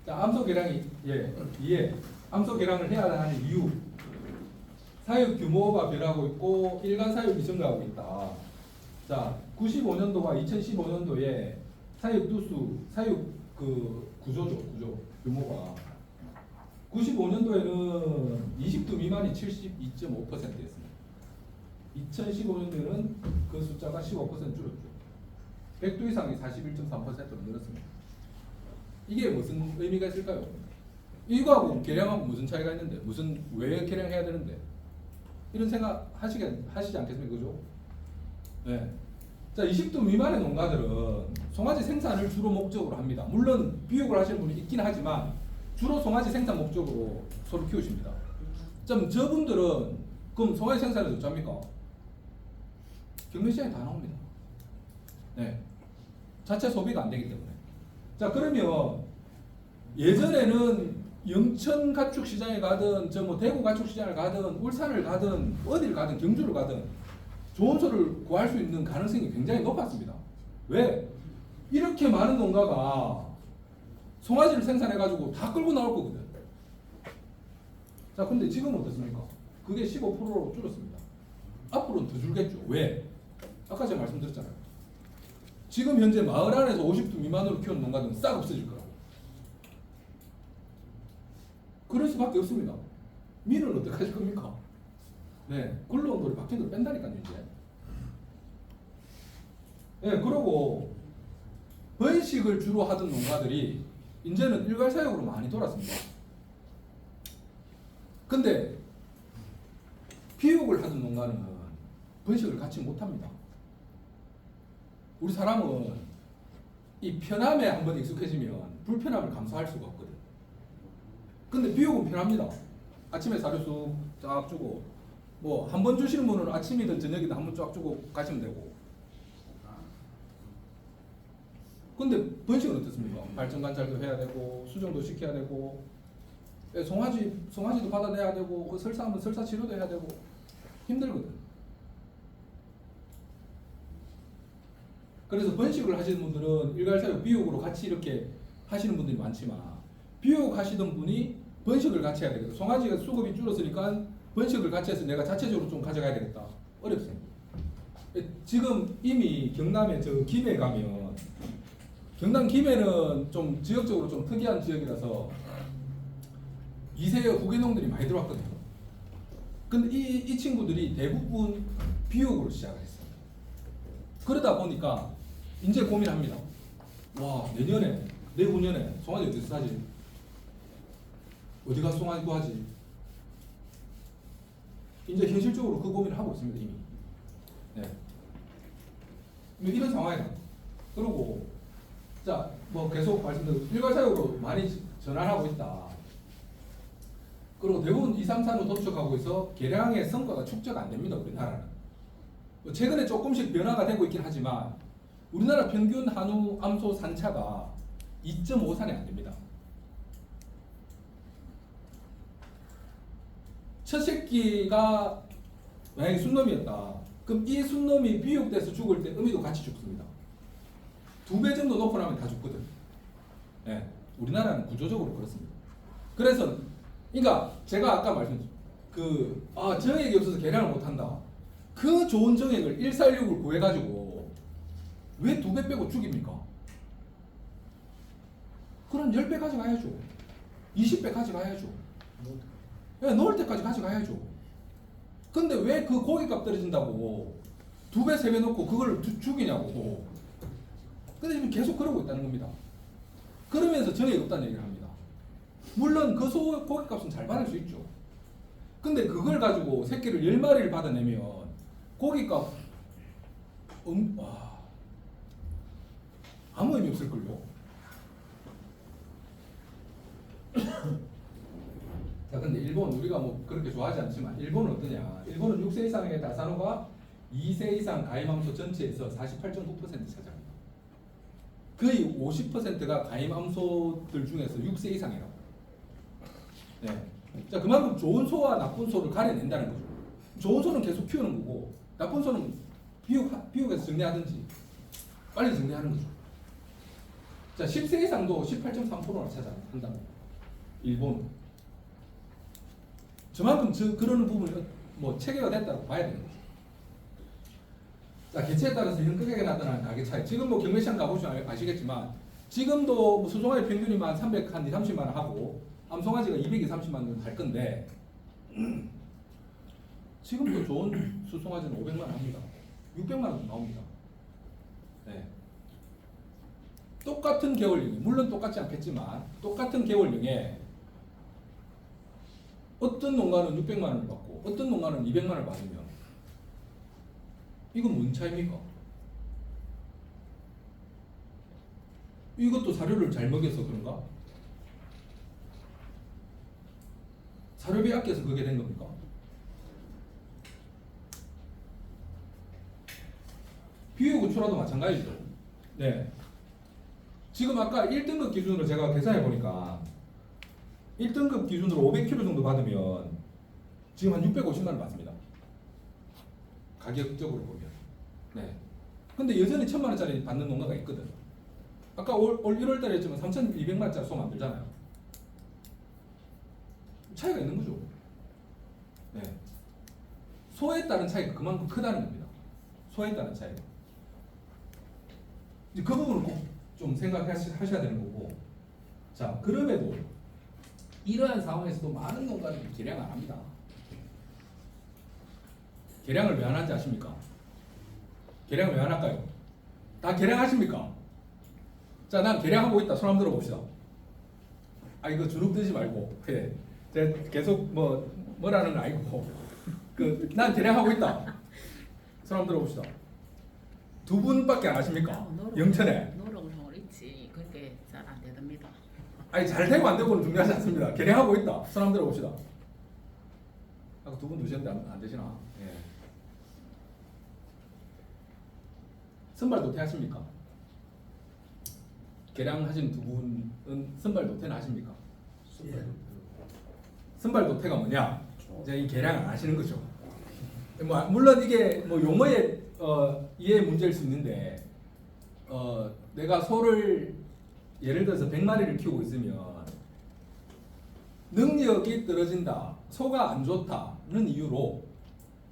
자, 암소 계량이 암소 계량을 해야 하는 이유. 사육 규모가 변하고 있고 일간 사육이 증가하고 있다. 자, 95년도와 2015년도에 사육 두수, 사육 그 구조 규모가 95년도에는 20두 미만이 72.5%였습니다. 2015년도에는 그 숫자가 15% 줄었죠. 100두 이상이 41.3%로 늘었습니다. 이게 무슨 의미가 있을까요? 이거하고 계량하고 무슨 차이가 있는데, 왜 계량해야 되는데? 이런 생각 하시지 않겠습니까? 그죠? 네. 자, 20두 미만의 농가들은 송아지 생산을 주로 목적으로 합니다. 물론 비육을 하시는 분이 있긴 하지만 주로 송아지 생산 목적으로 소를 키우십니다. 저분들은 그럼 송아지 생산을 어쩝니까? 경매시장에 다 나옵니다. 네. 자체 소비가 안 되기 때문에. 자, 그러면 예전에는 영천 가축 시장에 가든 뭐 대구 가축 시장을 가든 울산을 가든 어디를 가든 경주를 가든 좋은 소를 구할 수 있는 가능성이 굉장히 높았습니다. 왜? 이렇게 많은 농가가 송아지를 생산해 가지고 다 끌고 나올 거거든. 자, 근데 지금은 어떻습니까? 그게 15%로 줄었습니다. 앞으로는 더 줄겠죠. 왜? 아까 제가 말씀드렸잖아요. 지금 현재 마을 안에서 50두 미만으로 키우는 농가들은 싹 없어질 거라고. 그럴 수밖에 없습니다. 민은 어떻게 하실 겁니까? 네, 근로원들이 바뀐 대로 뺀다니까요, 이제. 네, 그리고 번식을 주로 하던 농가들이 이제는 일괄사육으로 많이 돌았습니다. 근데 피육을 하던 농가는 번식을 같이 못합니다. 우리 사람은 이 편함에 한번 익숙해지면 불편함을 감수할 수가 없거든. 근데 비육은 편합니다. 아침에 사료수 쫙 주고 뭐 한 번 주시는 분은 아침이든 저녁이든 한 번 쫙 주고 가시면 되고. 근데 번식은 어떻습니까? 발전 관찰도 해야 되고 수정도 시켜야 되고 송아지도 받아내야 되고 그 설사하면 설사 치료도 해야 되고 힘들거든. 그래서 번식을 하시는 분들은 일괄사육 비육으로 같이 이렇게 하시는 분들이 많지만 비육 하시던 분이 번식을 같이 해야 되겠다. 송아지가 수급이 줄었으니까 번식을 같이 해서 내가 자체적으로 좀 가져가야 되겠다. 어렵습니다. 지금 이미 경남에 저 김해 가면 경남 김해는 좀 지역적으로 좀 특이한 지역이라서 2세 후계농들이 많이 들어왔거든요. 근데 이 친구들이 대부분 비육으로 시작을 했어요. 그러다 보니까 이제 고민합니다. 와, 내년에, 내후년에 송아지 어디서 사지? 어디 가서 송아지 구하지? 이제 현실적으로 그 고민을 하고 있습니다, 이미. 네. 뭐 이런 상황이다. 그리고 자, 뭐 계속 말씀드린 일괄사육으로 많이 전환하고 있다. 그리고 대부분 2, 3, 4로 도축하고 있어 개량의 성과가 축제가 안 됩니다. 우리나라는. 뭐 최근에 조금씩 변화가 되고 있긴 하지만 우리나라 평균 한우 암소 산차가 2.5산이 안 됩니다. 첫 새끼가 만약에 순놈이었다. 그럼 이 순놈이 비육돼서 죽을 때 어미도 같이 죽습니다. 2배 정도 놓고 나면 다 죽거든. 예, 우리나라는 구조적으로 그렇습니다. 그래서, 그러니까 제가 아까 말씀드린 정액이 없어서 개량을 못한다. 그 좋은 정액을 146을 구해가지고 왜 2배 빼고 죽입니까? 그럼 10배 가져가야죠. 20배 가져가야죠. 예, 넣을 때까지 가져가야죠. 근데 왜 그 고기값 떨어진다고 2배, 3배 넣고 그걸 죽이냐고. 근데 지금 계속 그러고 있다는 겁니다. 그러면서 정액이 없다는 얘기를 합니다. 물론 그 소 고기값은 잘 받을 수 있죠. 근데 그걸 가지고 새끼를 10마리를 받아내면 고기값 아무 의미 없을걸요. 자, 근데 일본 우리가 뭐 그렇게 좋아하지 않지만 일본은 어떠냐? 일본은 6세 이상의 다산호가 2세 이상 가임암소 전체에서 48.9% 차지합니다. 거의 50%가 가임암소들 중에서 6세 이상이라고. 네. 자, 그만큼 좋은 소와 나쁜 소를 가려낸다는 거죠. 좋은 소는 계속 키우는 거고 나쁜 소는 비육에서 정리하든지 빨리 정리하는 거죠. 자, 10세 이상도 18.3%나 차지한다고. 일본. 저만큼 그런 부분이 뭐 체계가 됐다고 봐야 되는 거죠. 자, 개체에 따라서 현격하게 나타나는 가격 차이. 지금 뭐 경매시장 가보시면 아시겠지만 지금도 뭐 수송아지 평균이 한 330만 원 하고 암송아지가 230만 원 할 건데 지금도 좋은 수송아지는 500만 원 합니다. 600만 원 나옵니다. 네. 똑같은 개월령에 물론 똑같지 않겠지만 똑같은 개월령에 어떤 농가는 600만 원을 받고 어떤 농가는 200만 원을 받으면 이건 뭔 차이입니까? 이것도 사료를 잘 먹여서 그런가? 사료비 아껴서 그게 된 겁니까? 비효구출하도 마찬가지죠. 네. 지금 아까 1등급 기준으로 제가 계산해 보니까 1등급 기준으로 500kg 정도 받으면 지금 한 650만 원 받습니다. 가격적으로 보면. 네. 근데 여전히 1000만 원짜리 받는 농가가 있거든. 아까 올 1월 달에 했지만 3200만 원짜리 소 만들잖아요. 차이가 있는 거죠. 네. 소에 따른 차이가 그만큼 크다는 겁니다. 소에 따른 차이가. 이제 그 부분은 꼭 좀 생각하셔야 되는 거고. 자, 그럼에도 이러한 상황에서도 많은 농가들이 개량 안 합니다. 개량을 왜 안 하는지 아십니까? 개량을 왜 안 할까요? 다 개량하십니까? 자, 난 개량하고 있다. 손 한번 들어봅시다. 이거 주눅 들지 말고. 예. 제가 계속 뭐라는 건 아니고 난 개량하고 있다. 손 한번 들어봅시다. 2분밖에 안 하십니까? 영천에. 노력을 하고 있지. 그렇게 잘 안 되답니다. 잘 되고 안 되고는 중요하지 않습니다. 개량하고 있다. 손 한번 들어봅시다. 아까 2분 두셨는데 안 되시나? 예. 선발 도태 하십니까? 개량하신 2분은 선발 도태는 하십니까? 선발 도태가 뭐냐? 이제 이 개량을 안 하시는 거죠. 물론 이게 용어의 이해 문제일 수 있는데 내가 소를 예를 들어서 100마리를 키우고 있으면 능력이 떨어진다, 소가 안 좋다는 이유로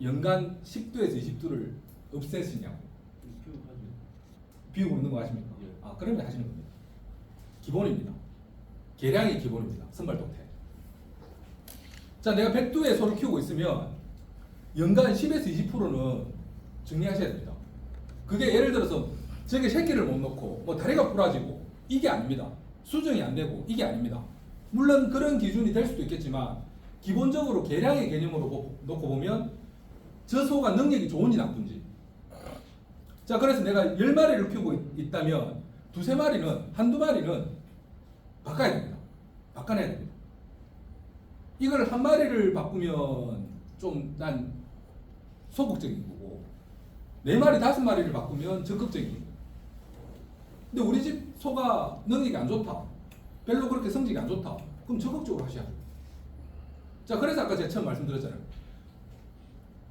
연간 10두에서 20두를 없애시냐고. 비우고 있는 거 아십니까? 그러면 하시는 겁니다. 기본입니다. 개량이 기본입니다. 선발 도태. 자, 내가 100두의 소를 키우고 있으면 연간 10에서 20%는 정리하셔야 됩니다. 그게 예를 들어서 저게 새끼를 못 넣고 다리가 부러지고 이게 아닙니다. 수정이 안 되고 이게 아닙니다. 물론 그런 기준이 될 수도 있겠지만 기본적으로 개량의 개념으로 놓고 보면 저 소가 능력이 좋은지 나쁜지 자, 그래서 내가 10마리를 키우고 있다면 두세 마리는, 한두 마리는 바꿔야 됩니다. 바꿔내야 됩니다. 이걸 한 마리를 바꾸면 좀 난 소극적인 거고, 4마리, 5마리를 바꾸면 적극적인 거고. 근데 우리 집 소가 능력이 안 좋다. 별로 그렇게 성질이 안 좋다. 그럼 적극적으로 하셔야 돼요. 자, 그래서 아까 제가 처음 말씀드렸잖아요.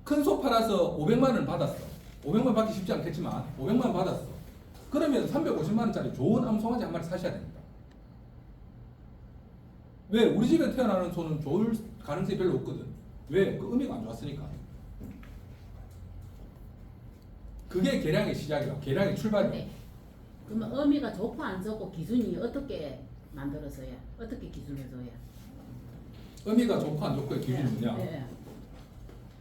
큰 소 팔아서 500만 원을 받았어. 500만 원 받기 쉽지 않겠지만 500만 원 받았어. 그러면 350만 원짜리 좋은 암송아지 한 마리 사셔야 됩니다. 왜? 우리 집에 태어나는 소는 좋을 가능성이 별로 없거든. 왜? 그 의미가 안 좋았으니까. 그게 개량의 시작이야. 개량의 출발이야. 네. 그러면 의미가 좋고 안 좋고 기준이 어떻게 만들어서야? 어떻게 기준해서야? 의미가 좋고 안 좋고의 기준이 뭐냐? 네.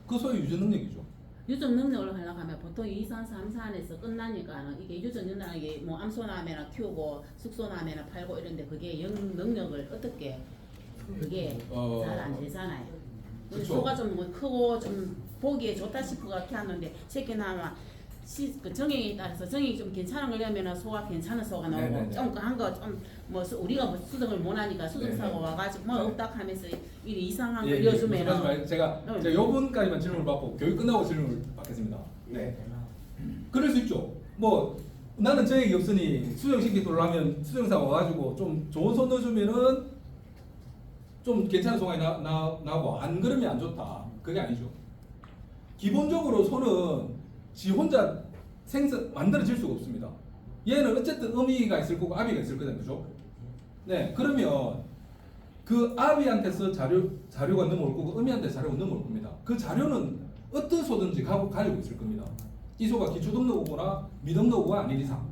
그 소의 유전 능력이죠. 유전 능력을 하려고 하면 보통 2, 3, 3, 4안에서 끝나니까 이게 유전 능력이 이게 뭐 암소나매나 키우고 숙소나매나 팔고 이런데 그게 능력을 어떻게 그게 잘 안 되잖아요. 그쵸. 소가 좀 뭐 크고 좀 보기에 좋다 싶어 그렇게 하는데 새끼 나면 그 정액에 따라서 정액이 좀 괜찮은 거려면 소가 괜찮은 소가 나오고 네네네. 좀 한 거 좀 뭐 우리가 뭐 수정을 못 하니까 수정사고 네네. 와가지고 뭐 네. 없다 하면서 이 이상한 거 예, 이어주면 무슨 말씀 제가 요 분까지만 질문을 받고 교육 끝나고 질문을 받겠습니다. 네. 그럴 수 있죠. 뭐 나는 정액이 없으니 수정시키도록 하면 수정사가 와가지고 좀 좋은 소 넣어주면은 좀 괜찮은 소가 나고 안 그러면 안 좋다. 그게 아니죠. 기본적으로 소는 지 혼자 만들어질 수가 없습니다. 얘는 어쨌든 어미가 있을 거고 아비가 있을 거잖아요. 그죠? 네, 그러면 그 아비한테서 자료가 넘어올 거고 어미한테 자료가 넘어올 겁니다. 그 자료는 어떤 소든지 가지고 있을 겁니다. 이 소가 기초등록어나 미등록어가 아닌 이상.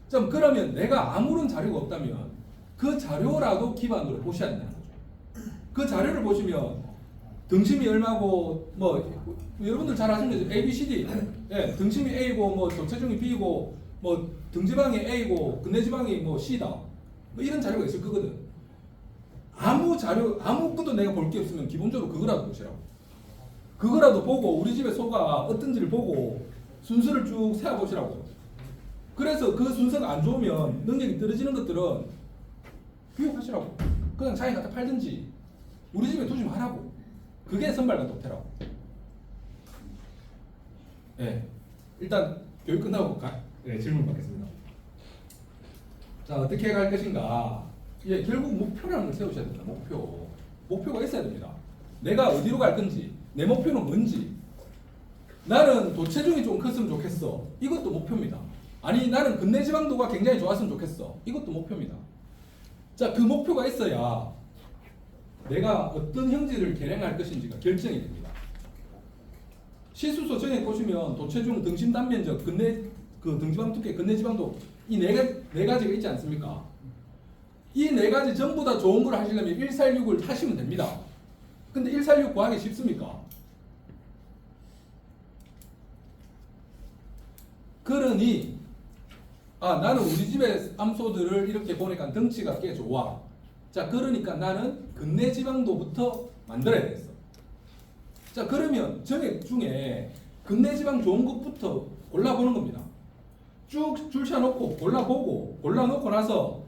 좀 그러면 내가 아무런 자료가 없다면 그 자료라도 기반으로 보셔야 된다는 거죠. 그 자료를 보시면 등심이 얼마고 뭐 여러분들 잘 아시는 거죠. A, B, C, D. 예, 등심이 A고 뭐 도체중이 B고 뭐 등지방이 A고 근내지방이 뭐 C다. 뭐 이런 자료가 있을 거거든. 아무것도 내가 볼 게 없으면 기본적으로 그거라도 보시라고. 그거라도 보고 우리 집의 소가 어떤지를 보고 순서를 쭉 세워보시라고. 그래서 그 순서가 안 좋으면 능력이 떨어지는 것들은 비용하시라고. 그냥 자기 갖다 팔든지 우리 집에 두지 말라고. 그게 선발과 도태라고. 예. 일단 교육 끝나고 질문 받겠습니다. 자, 어떻게 갈 것인가? 예, 결국 목표라는 걸 세우셔야 됩니다. 목표가 있어야 됩니다. 내가 어디로 갈 건지, 내 목표는 뭔지. 나는 도체중이 좀 컸으면 좋겠어. 이것도 목표입니다. 아니, 나는 근내지방도가 굉장히 좋았으면 좋겠어. 이것도 목표입니다. 자, 그 목표가 있어야 내가 어떤 형질을 개량할 것인지가 결정이 됩니다. 시수소 정에 보시면 도체중, 등심 단면적, 등지방 두께, 근내지방도 이 네 가지가 있지 않습니까? 이 네 가지 전부 다 좋은 걸 하시려면 146을 하시면 됩니다. 근데 146 구하기 쉽습니까? 그러니 나는 우리 집의 암소들을 이렇게 보니까 덩치가 꽤 좋아. 자, 그러니까 나는 근내지방도부터 만들어야 되겠어. 자, 그러면 정액 중에 근내지방 좋은 것부터 골라보는 겁니다. 쭉 줄쳐놓고 골라놓고 나서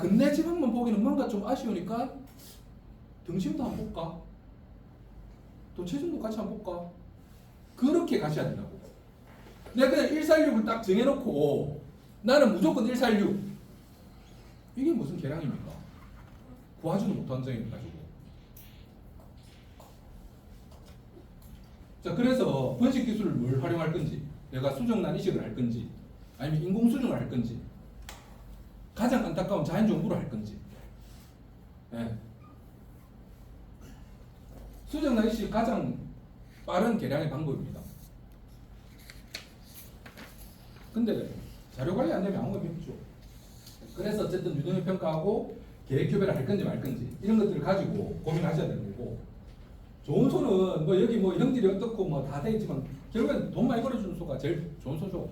근내지방만 보기는 뭔가 좀 아쉬우니까 등심도 한번 볼까? 도체중도 같이 한번 볼까? 그렇게 가셔야 된다고. 내가 그냥 146을 딱 정해놓고 나는 무조건 146. 이게 무슨 계량입니까? 구하지도 못한 정액 가지고. 자, 그래서 번식 기술을 뭘 활용할 건지, 내가 수정란 이식을 할 건지, 아니면 인공 수정을 할 건지, 가장 안타까운 자연 정부를 할 건지. 예. 수정란 이식 가장 빠른 계량의 방법입니다. 근데 자료 관리 안 되면 아무것도 없죠. 그래서 어쨌든 유동력 평가하고 계획 교배를 할 건지 말 건지 이런 것들을 가지고 고민하셔야 되는 거고. 좋은 소는 뭐 여기 뭐 형질이 어떻고 뭐 다 돼 있지만 결국엔 돈 많이 벌어주는 소가 제일 좋은 소죠.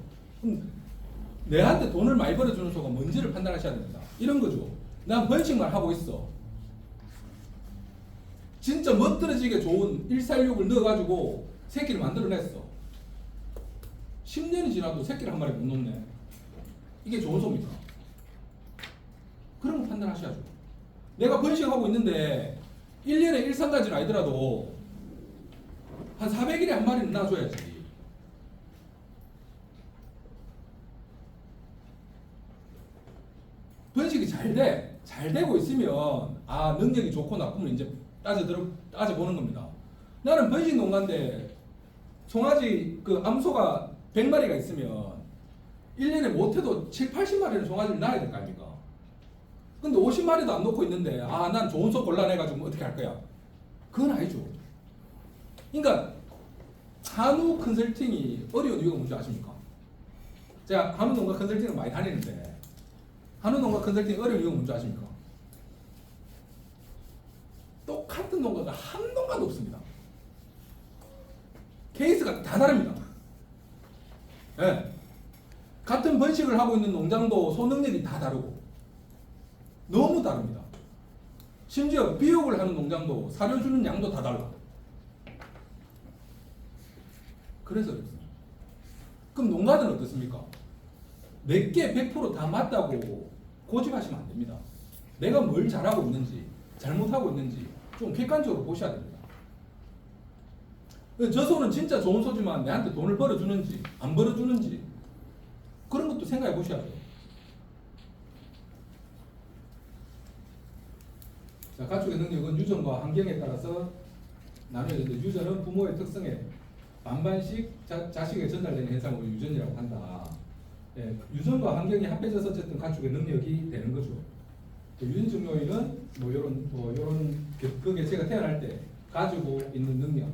내한테 돈을 많이 벌어주는 소가 뭔지를 판단하셔야 됩니다. 이런 거죠. 난 번식만 하고 있어. 진짜 멋들어지게 좋은 146을 넣어가지고 새끼를 만들어냈어. 10년이 지나도 새끼를 한 마리 못 놓네. 이게 좋은 소입니까? 그런 거 판단하셔야죠. 내가 번식하고 있는데 1년에 일산까지는 아니더라도 한 400일에 한 마리는 놔줘야지. 번식이 잘 되고 있으면 능력이 좋고 나쁘면 이제 따져보는 겁니다. 나는 번식 농가인데 송아지 그 암소가 100마리가 있으면 1년에 못해도 7, 80마리는 송아지를 낳아야 될 거 아닙니까? 근데 50마리도 안 놓고 있는데 난 좋은 소 골라내가지고 어떻게 할 거야? 그건 아니죠. 그러니까 한우 컨설팅이 어려운 이유가 뭔지 아십니까? 제가 한우 농가 컨설팅을 많이 다니는데 한우 농가 컨설팅 어려운 이유가 뭔지 아십니까? 똑같은 농가가 한 농가도 없습니다. 케이스가 다 다릅니다. 네. 같은 번식을 하고 있는 농장도 소 능력이 다 다르고 너무 다릅니다. 심지어 비육을 하는 농장도 사료 주는 양도 다 달라. 그래서 그렇습니다. 그럼 농가들은 어떻습니까? 내게 100% 다 맞다고 고집하시면 안 됩니다. 내가 뭘 잘하고 있는지 잘못하고 있는지 좀 객관적으로 보셔야 됩니다. 저 소는 진짜 좋은 소지만 내한테 돈을 벌어주는지 안 벌어주는지 그런 것도 생각해 보셔야죠. 자, 가축의 능력은 유전과 환경에 따라서 나뉘어지는데 유전은 부모의 특성에 반반씩 자식에게 전달되는 현상을 유전이라고 한다. 예, 유전과 환경이 합해져서 어쨌든 가축의 능력이 되는 거죠. 유전적 요인은 요런 그 개체가 태어날 때 가지고 있는 능력.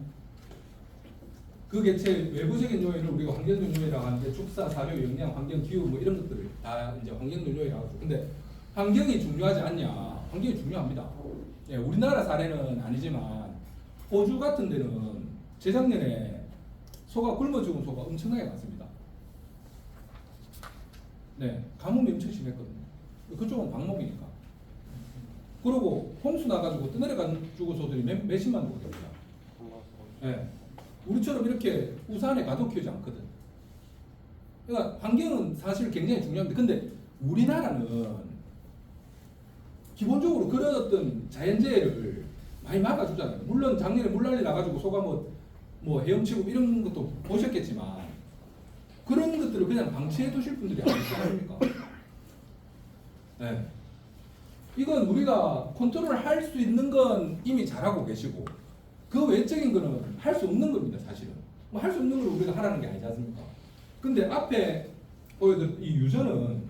그 개체의 외부적인 요인을 우리가 환경적 요인이라고 하는데 축사, 사료, 영양, 환경, 기후 이런 것들을 다 이제 환경적 요인이라고 하죠. 근데 환경이 중요하지 않냐? 환경이 중요합니다. 예, 우리나라 사례는 아니지만 호주 같은 데는 재작년에 소가 굶어 죽은 소가 엄청나게 많습니다. 네, 가뭄이 엄청 심했거든요. 그쪽은 방목이니까. 그리고 홍수 나가지고 떠내려가지고 소들이 몇십만 도 됩니다. 네. 우리처럼 이렇게 우산에 가둬 키우지 않거든. 그러니까 환경은 사실 굉장히 중요합니다. 근데 우리나라는 기본적으로 그런 어떤 자연재해를 많이 막아주잖아요. 물론 작년에 물난리 나가지고 소가 뭐 헤엄치고 이런 것도 보셨겠지만 그런 것들을 그냥 방치해 두실 분들이 아니지 않습니까? 네. 이건 우리가 컨트롤 할 수 있는 건 이미 잘하고 계시고 그 외적인 거는 할 수 없는 겁니다. 사실은 뭐 할 수 없는 걸 우리가 하라는 게 아니지 않습니까? 근데 앞에 보여드린 이 유전은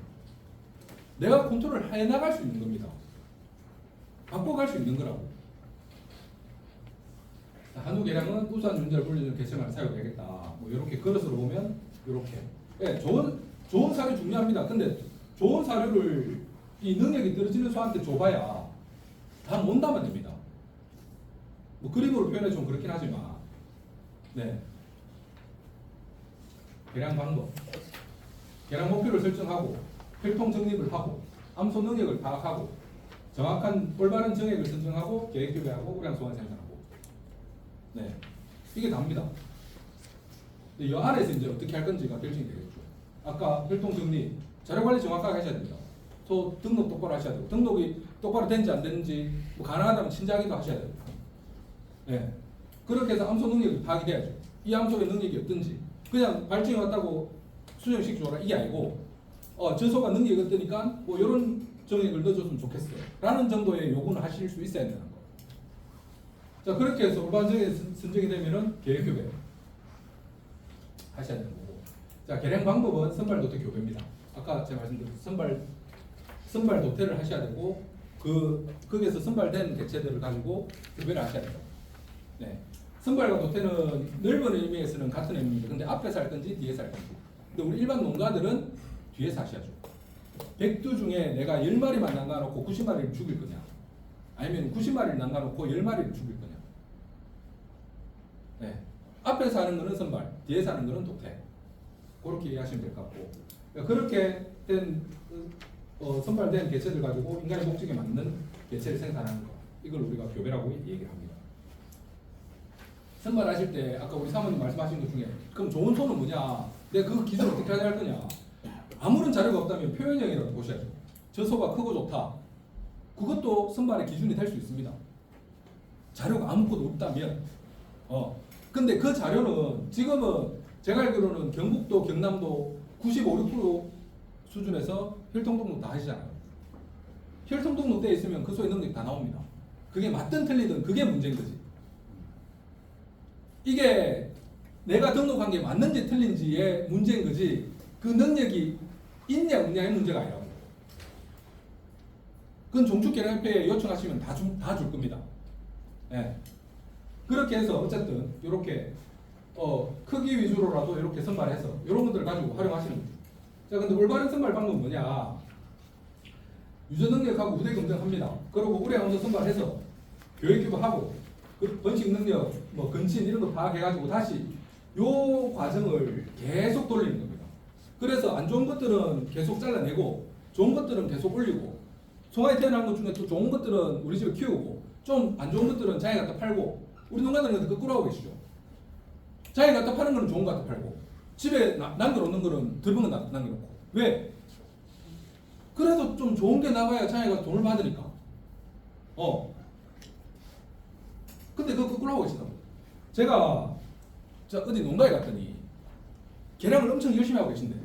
내가 컨트롤 해 나갈 수 있는 겁니다. 바꿔갈 수 있는 거라고. 한우 개량은 우수한 유전자를 불리는 개체만 사용해야겠다. 뭐 이렇게 그릇으로 보면 이렇게. 네, 좋은 사료 중요합니다. 근데 좋은 사료를 이 능력이 떨어지는 소한테 줘봐야 다 못 담아 됩니다. 뭐 그림으로 표현해 좀 그렇긴 하지만, 네. 개량 방법, 개량 목표를 설정하고 혈통 정립을 하고 암소 능력을 파악하고 정확한 올바른 정액을 선정하고 계획 교배하고 우량 소환 생산하고, 네, 이게 답니다. 이 안에서 이제 어떻게 할 건지가 결정이 되겠죠. 아까 혈통 정리, 자료 관리 정확하게 하셔야 됩니다. 또 등록 똑바로 하셔야 되고 등록이 똑바로 된지 안 되는지 뭐 가능하다면 친자기도 하셔야 됩니다. 네. 그렇게 해서 암소 능력이 파악이 돼야죠. 이 암소의 능력이 어떤지 그냥 발정이 왔다고 수정시켜줘라 이게 아니고 저 소가 능력이 어떠니까 뭐 이런 정액을 넣어줬으면 좋겠어요 라는 정도의 요구는 하실 수 있어야 되는 거. 자, 그렇게 해서 올바른 정액이 선정이 되면은 계획교배 하셔야 되는 거고, 자, 개량 방법은 선발 도태 교배입니다. 아까 제가 말씀드린 선발 도태를 하셔야 되고 거기에서 선발된 개체들을 가지고 교배를 하셔야 돼요. 네. 선발과 도태는 넓은 의미에서는 같은 의미입니다. 근데 앞에서 할 건지 뒤에서 할 건지. 근데 우리 일반 농가들은 뒤에서 하셔야죠. 100두 중에 내가 10마리만 남겨놓고 90마리를 죽일 거냐, 아니면 90마리를 남겨놓고 10마리를 죽일 거냐. 네. 앞에서 하는 거는 선발, 뒤에서 하는 거는 도태. 그렇게 이해하시면 될 것 같고, 그렇게 된 선발된 개체들 가지고 인간의 목적에 맞는 개체를 생산하는 거, 이걸 우리가 교배라고 얘기를 합니다. 선발하실 때 아까 우리 사모님 말씀하신 것 중에 그럼 좋은 소는 뭐냐? 내가 그 기준을 어떻게 할 거냐? 아무런 자료가 없다면 표현형이라도 보셔야죠. 저 소가 크고 좋다. 그것도 선발의 기준이 될 수 있습니다. 자료가 아무것도 없다면. 근데 그 자료는 지금은 제가 알기로는 경북도, 경남도 95, 6% 수준에서 혈통 등록 다 하시잖아요. 혈통 등록돼 있으면 그 소의 능력이 다 나옵니다. 그게 맞든 틀리든 그게 문제인 거지. 이게 내가 등록한 게 맞는지 틀린지의 문제인 거지 그 능력이 있냐 없냐의 문제가 아니라고. 그건 종축계량협회에 요청하시면 다 줄 겁니다. 예. 그렇게 해서 어쨌든 이렇게 크기 위주로라도 이렇게 선발해서 이런 것들을 가지고 활용하시는 거죠. 자, 근데 올바른 선발 방법은 뭐냐? 유전 능력하고 후대 검증합니다. 그리고 우리 함수 선발해서 교육교부하고 그 번식 능력, 뭐 근친 이런 거 파악해가지고 다시 요 과정을 계속 돌리는 겁니다. 그래서 안 좋은 것들은 계속 잘라내고 좋은 것들은 계속 올리고 송아지 태어난 것 중에 또 좋은 것들은 우리 집에 키우고 좀 안 좋은 것들은 자기 갖다 팔고 우리 농가들은 거꾸로 하고 계시죠. 자기 갖다 파는 거는 좋은 거 갖다 팔고 집에 남겨놓는 거는 덜은 거 남겨놓고 왜? 그래도 좀 좋은 게 나가야 자기가 돈을 받으니까. 근데 그거 거꾸로 하고 계시다고. 제가 어디 농가에 갔더니 계량을 엄청 열심히 하고 계신데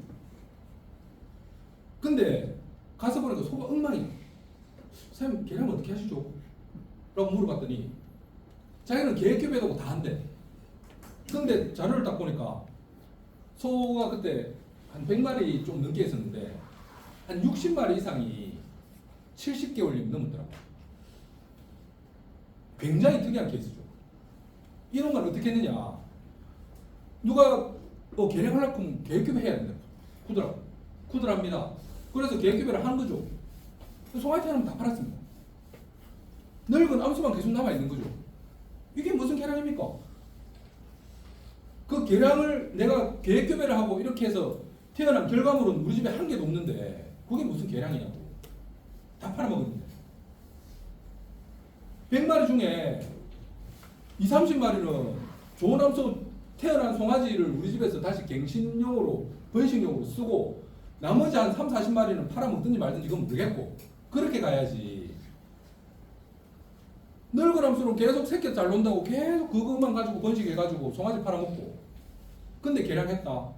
근데 가서 보니까 소가 엉망이에요. 선생님 계량 어떻게 하시죠? 라고 물어봤더니 자기는 계획협회도 다 한대. 근데 자료를 딱 보니까 소가 그때 한 100마리 좀 넘게 있었는데 한 60마리 이상이 70개월이 넘었더라고요. 굉장히 특이한 케이스죠. 이런 걸 어떻게 했느냐. 누가 계량하려고 하면 계획협회 해야 된다. 쿠드랍니다. 그래서 계획협회를 한 거죠. 송아지는 다 팔았습니다. 늙은 암수만 계속 남아있는 거죠. 이게 무슨 계량입니까? 그 계량을 내가 계획교배를 하고 이렇게 해서 태어난 결과물은 우리 집에 한 개도 없는데 그게 무슨 계량이냐고. 다 팔아먹었는데 100마리 중에 20-30마리는 좋은 암수 태어난 송아지를 우리 집에서 다시 갱신용으로 번식용으로 쓰고 나머지 한 30-40마리는 팔아먹든지 말든지 그건 모르겠고 그렇게 가야지. 늙은 암수는 계속 새끼 잘 논다고 계속 그것만 가지고 번식해가지고 송아지 팔아먹고 근데 계량했다.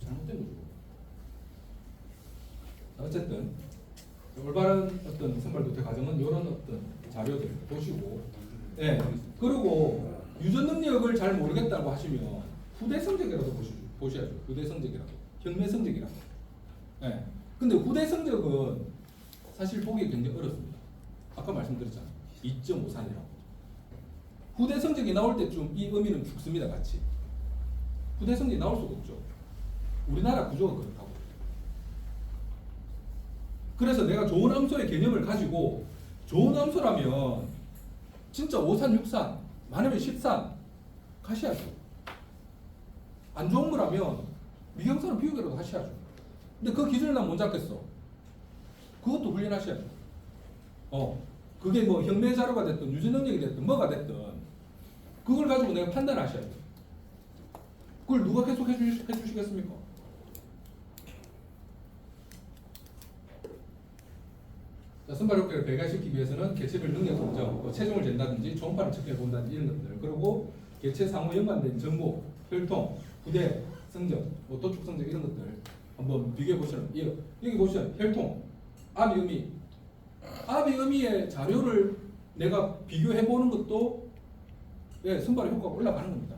잘못된 거죠. 어쨌든 올바른 어떤 선발 도태 과정은 이런 어떤 자료들 보시고 그리고 유전 능력을 잘 모르겠다고 하시면 후대 성적이라도 보셔야죠. 후대 성적이라도 혁매 성적이라도. 근데 후대 성적은 사실 보기 굉장히 어렵습니다. 아까 말씀드렸잖아요. 2.53이라고. 후대 성적이 나올 때쯤 이 의미는 죽습니다. 같이. 후대 성적이 나올 수가 없죠. 우리나라 구조가 그렇다고. 그래서 내가 좋은 함수의 개념을 가지고 좋은 함수라면 진짜 5산, 6산, 많으면 10산 가셔야죠. 안 좋은 거라면 미경산은 비우기라도 하셔야죠. 근데 그 기준을 난 못 잡겠어. 그것도 훈련하셔야죠. 그게 뭐 혁매 자료가 됐든 유전 능력이 됐든 뭐가 됐든 그걸 가지고 내가 판단하셔야 돼요. 그걸 누가 계속 해주시겠습니까? 자, 선발 효과를 배가시키기 위해서는 개체별 능력 검정, 체중을 잰다든지 초음파를 측정해 본다든지 이런 것들, 그리고 개체 상호 연관된 정보, 혈통, 후대 성적, 도축 성적 이런 것들 한번 비교해 보시면 여기 보시면 혈통, 아비 의미, 아비 의미의 자료를 내가 비교해 보는 것도 선발의 효과가 올라가는 겁니다.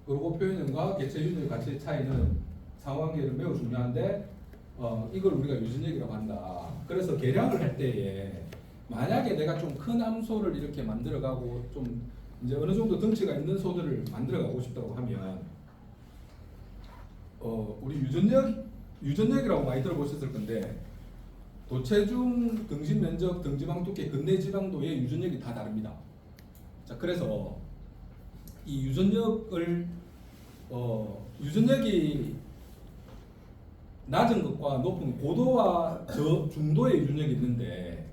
그리고 표현형과 개체 유전의 가치의 차이는 상호관계는 매우 중요한데 이걸 우리가 유전력이라고 한다. 그래서 계량을 할 때에 만약에 내가 좀 큰 암소를 이렇게 만들어가고 좀 이제 어느 정도 덩치가 있는 소들을 만들어가고 싶다고 하면 우리 유전력이라고 많이 들어보셨을 건데 도체중, 등심 면적, 등지방 두께, 근내 지방도의 유전력이 다 다릅니다. 자, 그래서 이 유전력이 낮은 것과 높은 고도와 중도의 유전력이 있는데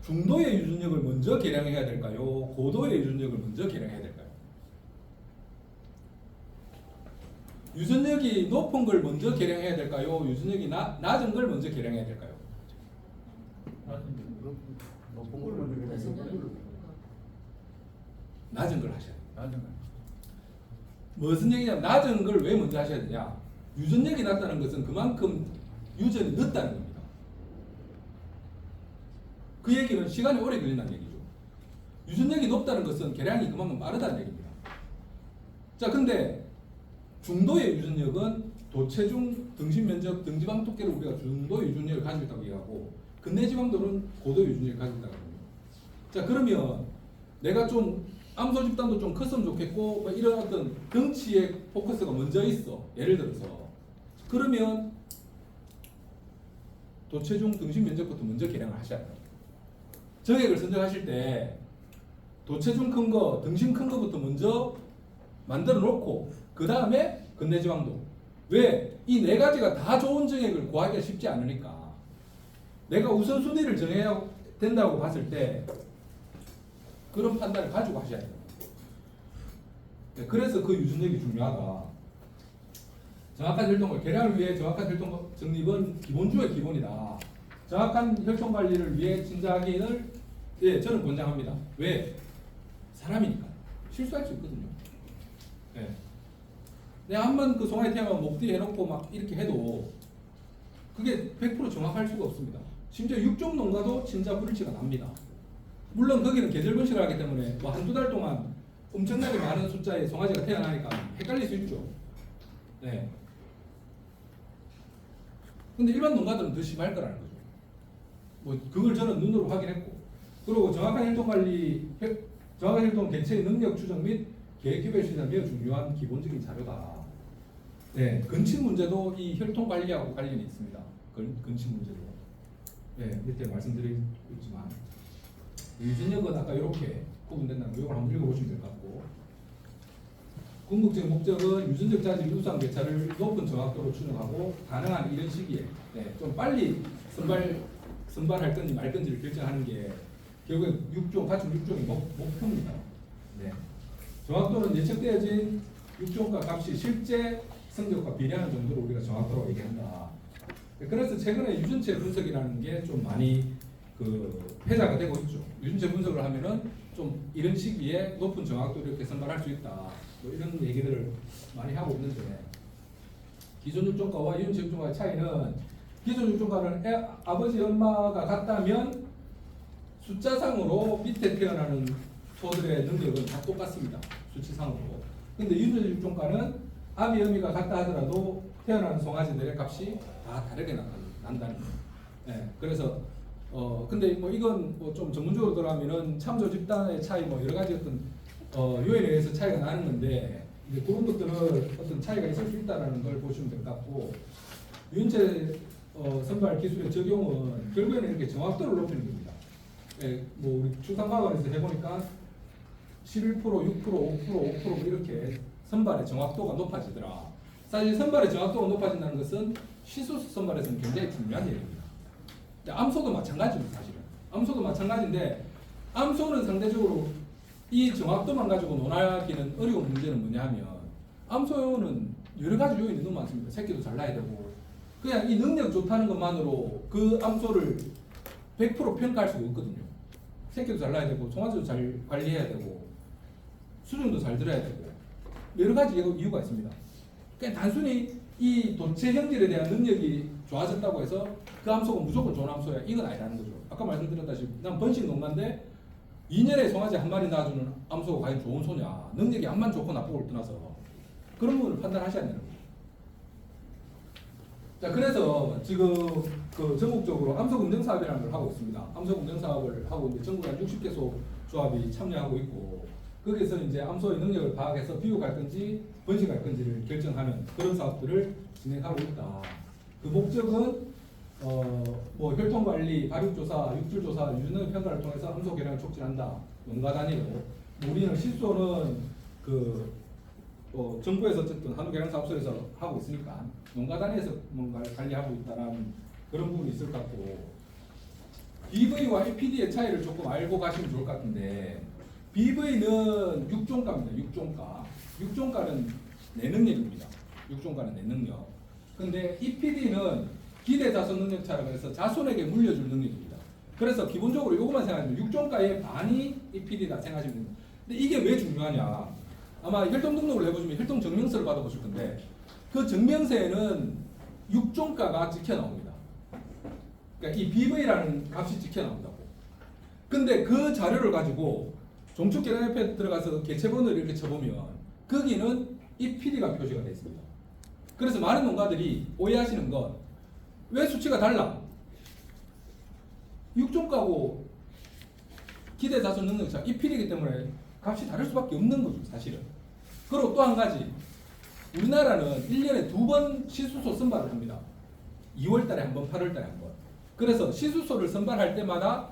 중도의 유전력을 먼저 계량해야 될까요? 고도의 유전력을 먼저 계량해야 될까요? 유전력이 높은 걸 먼저 계량해야 될까요? 유전력이 낮은 걸 먼저 계량해야 될까요? 높은 걸 먼저 낮은 걸 하셔야 돼요. 나중에 무슨 얘기냐면 낮은 걸 왜 먼저 하셔야 되냐? 유전력이 낮다는 것은 그만큼 유전이 늦다는 겁니다. 그 얘기는 시간이 오래 걸린다는 얘기죠. 유전력이 높다는 것은 계량이 그만큼 빠르다는 얘기입니다. 자, 근데 중도의 유전력은 도체중 등심면적 등지방 두께를 우리가 중도의 유전력을 가지고 있다고 얘기하고 근내지방도는 고도의 유전력을 가지고 있다고 합니다. 자, 그러면 내가 좀 암소 집단도 좀 컸으면 좋겠고 뭐 이런 어떤 덩치의 포커스가 먼저 있어. 예를 들어서 그러면 도체중 등심 면적부터 먼저 계량을 하셔야 돼요. 정액을 선정하실 때 도체중 큰 거, 등심 큰 거부터 먼저 만들어 놓고 그 다음에 근내지방도. 왜? 이 네 가지가 다 좋은 정액을 구하기가 쉽지 않으니까 내가 우선순위를 정해야 된다고 봤을 때 그런 판단을 가지고 하셔야 돼요. 네, 그래서 그 유전력이 중요하다. 정확한 혈통을 계량을 위해 정확한 혈통 정립은 기본 중의 기본이다. 정확한 혈통 관리를 위해 친자기인을 저는 권장합니다. 왜? 사람이니까 실수할 수 있거든요. 네. 내가 한번 그 송아지 태어나면 목 뒤에 해놓고 막 이렇게 해도 그게 100% 정확할 수가 없습니다. 심지어 육종 농가도 친자 불일치가 납니다. 물론 거기는 계절 번식을 하기 때문에 뭐 한두 달 동안 엄청나게 많은 숫자의 송아지가 태어나니까 헷갈릴 수 있죠. 네. 근데 일반 농가들은 더 심할 거라는 거죠. 뭐 그걸 저는 눈으로 확인했고, 그리고 정확한 혈통 관리, 정확한 혈통 개체의 능력 추정 및 계획 개별 시장 매우 중요한 기본적인 자료다. 네, 근친 문제도 이 혈통 관리하고 관련이 있습니다. 근친 문제도. 네, 밑에 말씀드리지만. 유전력은 아까 이렇게 구분된다는 거 이걸 한번 읽어보시면 될 것 같고, 궁극적인 목적은 유전적 자질 유사한 개차를 높은 정확도로 추정하고 가능한 이런 시기에 좀 빨리 선발할 건지 말 건지를 결정하는 게 결국에 가축 6종의 목표입니다. 네. 정확도는 예측되어진 6종과 값이 실제 성적과 비례하는 정도로 우리가 정확도라고 얘기한다. 그래서 최근에 유전체 분석이라는 게 좀 많이 회자가 되고 있죠. 유전체 분석을 하면은 좀 이런 시기에 높은 정확도를 이렇게 선발할 수 있다. 뭐 이런 얘기들을 많이 하고 있는데, 기존 육종과와 유전체 육종과의 차이는 기존 육종과는 아버지 엄마가 같다면 숫자상으로 밑에 태어나는 소들의 능력은 다 똑같습니다. 수치상으로. 근데 유전체 육종과는 아비 어미가 같다 하더라도 태어나는 송아지들의 값이 다 다르게 난다는 거예요. 네, 그래서 근데 뭐 이건 뭐 좀 전문적으로 들어가면은 참조 집단의 차이 뭐 여러 가지 어떤 요인에 의해서 차이가 나는 건데, 이제 그런 것들은 어떤 차이가 있을 수 있다는 걸 보시면 될 것 같고, 유전체 선발 기술의 적용은 결국에는 이렇게 정확도를 높이는 겁니다. 예, 뭐 우리 출산과학원에서 해보니까 11%, 6%, 5% 뭐 이렇게 선발의 정확도가 높아지더라. 사실 선발의 정확도가 높아진다는 것은 시소수 선발에서는 굉장히 중요한 얘기입니다. 암소도 마찬가지입니다. 사실은 암소도 마찬가지인데, 암소는 상대적으로 이 정확도만 가지고 논하기는 어려운 문제는 뭐냐 하면, 암소는 여러 가지 요인이 너무 많습니다. 새끼도 잘 낳아야 되고, 그냥 이 능력 좋다는 것만으로 그 암소를 100% 평가할 수가 없거든요. 새끼도 잘 낳아야 되고, 송아지도 잘 관리해야 되고, 수정도 잘 들어야 되고, 여러 가지 이유가 있습니다. 그냥 단순히 이 도체 형질에 대한 능력이 좋아졌다고 해서 그 암소가 무조건 좋은 암소야, 이건 아니라는 거죠. 아까 말씀드렸다시피 난 번식 농가인데 2년에 송아지 한 마리 낳아주는 암소가 과연 좋은 소냐, 능력이 암만 좋고 나쁘고를 떠나서 그런 부분을 판단하셔야 되는 거예요. 자, 그래서 지금 전국적으로 암소 검증 사업이라는 걸 하고 있습니다. 암소 검증 사업을 하고 이제 전국에 한 60개소 조합이 참여하고 있고, 거기서 이제 암소의 능력을 파악해서 비육할 건지 번식할 건지를 결정하는 그런 사업들을 진행하고 있다. 그 목적은 뭐 혈통 관리, 발육 조사, 육질 조사, 유전능 평가를 통해서 암소 개량을 촉진한다. 농가 단위로. 우리는 실소는 정부에서 어쨌든 한우 개량 사업소에서 하고 있으니까 농가 단위에서 뭔가를 관리하고 있다라는 그런 부분이 있을 것 같고, BV와 EPD의 차이를 조금 알고 가시면 좋을 것 같은데 BV는 6종가입니다. 6종가. 6종가는 내능력입니다. 6종가는 내능력. 근데 EPD는 기대 자손 능력차라고 해서 자손에게 물려줄 능력입니다. 그래서 기본적으로 이것만 생각하시면 6종가의 반이 EPD다 생각하시면 됩니다. 근데 이게 왜 중요하냐? 아마 혈통 등록을 해보시면 혈통 증명서를 받아보실 건데 그 증명서에는 6종가가 찍혀 나옵니다. 그러니까 이 BV라는 값이 찍혀 나온다고. 근데 그 자료를 가지고 종축계량협회에 들어가서 개체번호를 이렇게 쳐보면 거기는 EPD가 표시가 되어 있습니다. 그래서 많은 농가들이 오해하시는 건 왜 수치가 달라? 6종가고 기대 자손 능력차 EPD이기 때문에 값이 다를 수밖에 없는 거죠, 사실은. 그리고 또 한 가지, 우리나라는 1년에 2번 시수소 선발을 합니다. 2월달에 한 번, 8월달에 한 번. 그래서 시수소를 선발할 때마다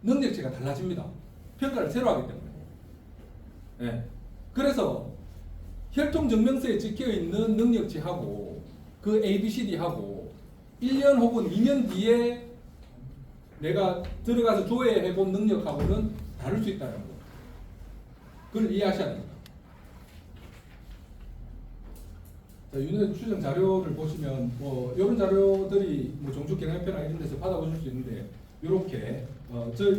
능력치가 달라집니다. 평가를 새로 하기 때문에. 네. 그래서 혈통증명서에 찍혀있는 능력치하고 그 ABCD하고 1년 혹은 2년 뒤에 내가 들어가서 조회해본 능력하고는 다를 수 있다는 거. 그걸 이해하셔야 됩니다. 자, 윤회 추정 자료를 보시면 이런 자료들이 종축계량협회나 이런 데서 받아보실 수 있는데 이렇게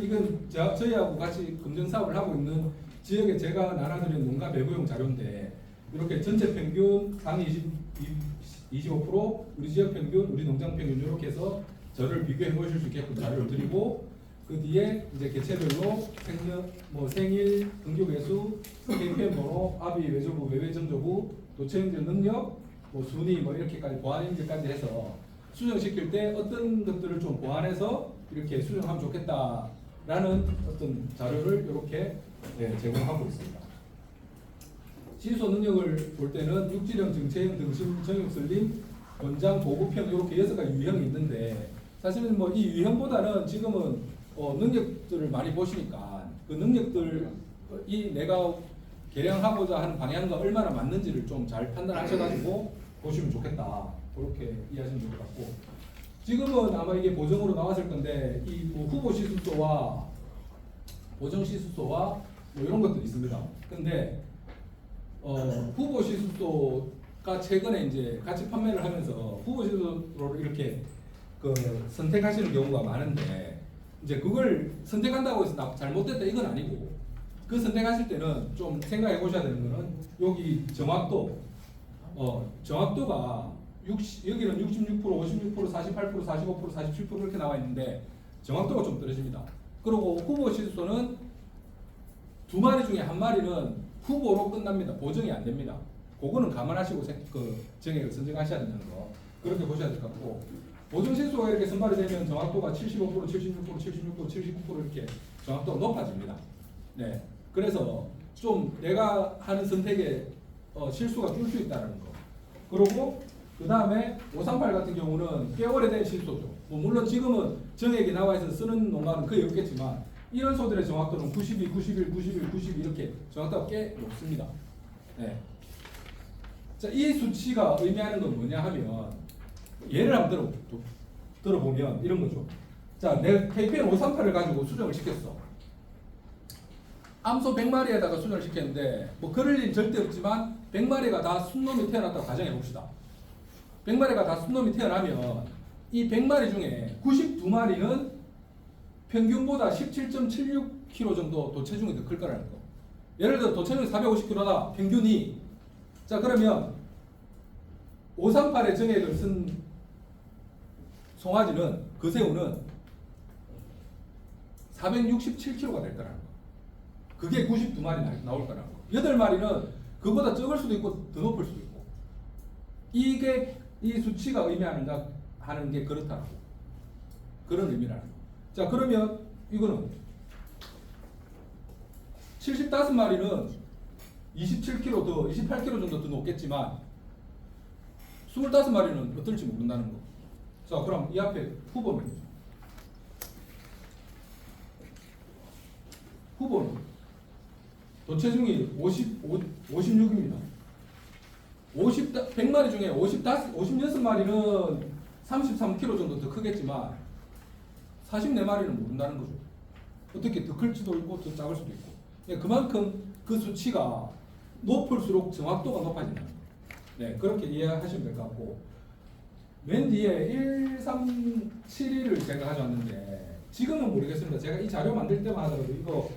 이건 저희하고 같이 검증 사업을 하고 있는 지역에 제가 나눠드린 농가 배부용 자료인데 이렇게 전체 평균 상위 25% 우리 지역 평균, 우리 농장 평균 이렇게 해서 저를 비교해 보실 수 있게끔 자료를 드리고 그 뒤에 이제 개체별로 생일, 등교개수, KPM 번호, 아비 외조부, 외외 정조부, 도체인지 능력, 순위 이렇게까지 보완인지까지 해서 수정시킬 때 어떤 것들을 좀 보완해서 이렇게 수정하면 좋겠다라는 어떤 자료를 이렇게 제공하고 있습니다. 시수소 능력을 볼 때는 육지령, 정체형, 등심, 정육슬림, 권장, 보급형 이렇게 6가지 유형이 있는데 사실은 이 유형보다는 지금은 능력들을 많이 보시니까 그 능력들이 내가 개량하고자 하는 방향과 얼마나 맞는지를 좀 잘 판단하셔가지고 보시면 좋겠다. 그렇게 이해하시면 좋을 것 같고 지금은 아마 이게 보정으로 나왔을 건데 이 후보 시수소와 보정 시수소와 이런 것들이 있습니다. 근데 후보 시수소가 최근에 이제 같이 판매를 하면서 후보 시수소를 이렇게 선택하시는 경우가 많은데 이제 그걸 선택한다고 해서 잘못됐다 이건 아니고 그 선택하실 때는 좀 생각해 보셔야 되는 거는 여기 정확도 정확도가 여기는 66%, 56%, 48%, 45%, 47% 이렇게 나와 있는데 정확도가 좀 떨어집니다. 그리고 후보 시수소는 2마리 중에 1마리는 후보로 끝납니다. 보정이 안 됩니다. 그거는 감안하시고 정액을 선정하셔야 된다는 거 그렇게 보셔야 될 것 같고 보정 시수가 이렇게 선발이 되면 정확도가 75%, 76%, 76%, 79% 이렇게 정확도가 높아집니다. 네, 그래서 좀 내가 하는 선택에 실수가 줄 수 있다는 거. 그리고 그 다음에 538 같은 경우는 꽤 오래된 시수소죠. 물론 지금은 정액이 나와 있어서 쓰는 농가는 거의 없겠지만 이런 소들의 정확도는 92, 91, 91, 92 이렇게 정확도가 꽤 높습니다. 네. 자, 이 수치가 의미하는 건 뭐냐 하면 예를 한번 들어보면 이런 거죠. 자, 내 KPN 538을 가지고 수정을 시켰어. 암소 100마리에다가 수정을 시켰는데 그럴 일 절대 없지만 100마리가 다 순놈이 태어났다고 가정해 봅시다. 100마리가 다 순놈이 태어나면 이 100마리 중에 92마리는 평균보다 17.76kg 정도 도체중이 더 클 거라는 거. 예를 들어 도체중이 450kg다 평균이. 자, 그러면 538의 정액을 쓴 송아지는 그 새우는 467kg가 될 거라는 거. 그게 92마리 나올 거라는 거. 8마리는 그보다 적을 수도 있고 더 높을 수도 있고. 이게 이 수치가 의미하는가 하는 게 그렇다고. 그런 의미라는 거. 자, 그러면 이거는 75마리는 27kg 더 28kg 정도 더 높겠지만 25마리는 어떨지 모른다는 거. 자, 그럼 이 앞에 후보는 도체중이 56입니다. 100마리 중에 56마리는 33kg 정도 더 크겠지만 44마리는 모른다는 거죠. 어떻게 더 클지도 있고 더 작을 수도 있고. 네, 그만큼 그 수치가 높을수록 정확도가 높아지는 거예요. 네, 그렇게 이해하시면 될 것 같고, 맨 뒤에 1372를 제가 가져왔는데 지금은 모르겠습니다. 제가 이 자료 만들 때만 하더라도 이거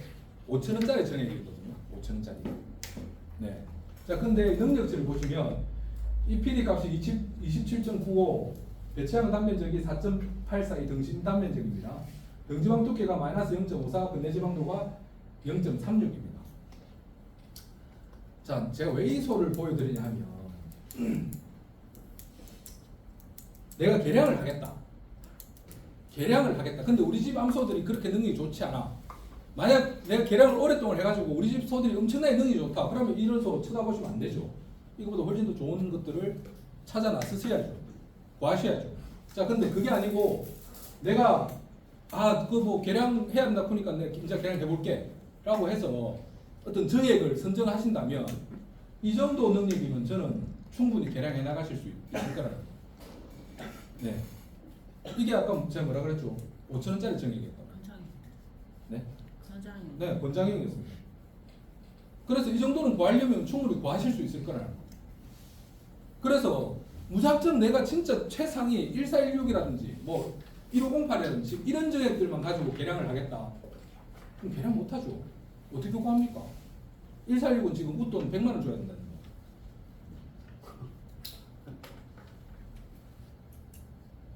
5,000원짜리 전액이거든요. 5,000원짜리. 네. 자, 근데 능력치를 보시면 이 PD 값이 27.95, 배치하는 단면적이 4.84, 이 등심 단면적입니다. 등지방 두께가 마이너스 0.54, 근내지방도가 0.36입니다. 자, 제가 왜 이 소를 보여드리냐 하면 내가 개량을 하겠다. 개량을 하겠다. 근데 우리 집 암소들이 그렇게 능력이 좋지 않아. 만약 내가 개량을 오랫동안 해가지고 우리 집 소들이 엄청나게 능력이 좋다. 그러면 이런 소 쳐다보시면 안 되죠. 이거보다 훨씬 더 좋은 것들을 찾아 나서셔야죠. 구하셔야죠. 자, 근데 그게 아니고 내가 그거 뭐 개량해야 한다 보니까 내가 이제 개량해볼게 라고 해서 어떤 정액을 선정하신다면 이 정도 능력이면 저는 충분히 개량해 나가실 수 있을 거라는 거예요. 네. 이게 아까 제가 뭐라 그랬죠? 5,000원짜리 정액이었다. 네? 네, 권장형이었습니다. 그래서 이 정도는 구하려면 충분히 구하실 수 있을 거라는 거예요. 그래서 무작정 내가 진짜 최상위 1416이라든지 뭐 1508이라든지 이런 정액들만 가지고 개량을 하겠다. 그럼 개량 못하죠. 어떻게 구합니까? 1416은 지금 웃돈 100만 원 줘야 된다는 거예요.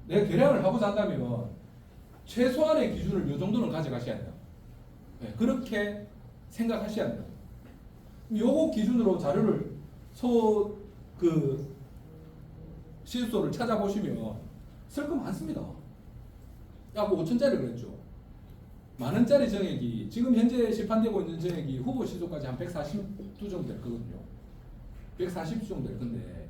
내가 개량을 하고자 한다면 최소한의 기준을 이 정도는 가져가셔야 된다. 네, 그렇게 생각하셔야 된다. 요거 기준으로 자료를 시수소를 찾아보시면 쓸 거 많습니다. 약 5,000짜리 그랬죠. 만원짜리 정액이 지금 현재 시판되고 있는 정액이 후보 시소까지 한 140두 정도 될 거거든요. 140두 정도 될 건데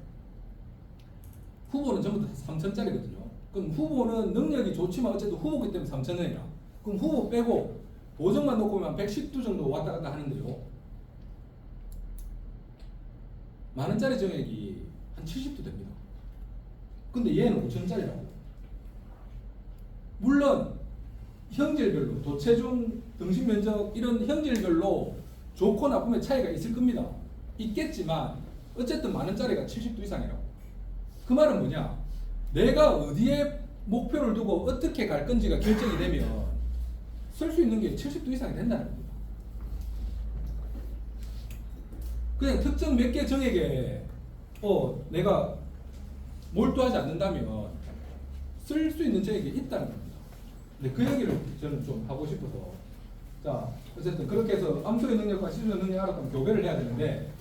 후보는 전부 다 3,000짜리거든요. 그럼 후보는 능력이 좋지만 어쨌든 후보기 때문에 3,000원이라. 그럼 후보 빼고 보정만 놓고 보면 110두 정도 왔다 갔다 하는데요. 만원짜리 정액이 한 70두 됩니다. 근데 얘는 5,000원짜리라고. 물론 형질별로 도체중, 등심 면적 이런 형질별로 좋고 나쁨의 차이가 있을 겁니다. 있겠지만 어쨌든 만원짜리가 70두 이상이라고. 그 말은 뭐냐? 내가 어디에 목표를 두고 어떻게 갈 건지가 결정이 되면 쓸 수 있는 게 70두 이상이 된다는 겁니다. 그냥 특정 몇 개 정액에 내가 몰두하지 않는다면 쓸 수 있는 정액이 있다는 겁니다. 근데 그 얘기를 저는 좀 하고 싶어서, 자, 어쨌든 그렇게 해서 암소의 능력과 시수의 능력을 알았다면 교배를 해야 되는데,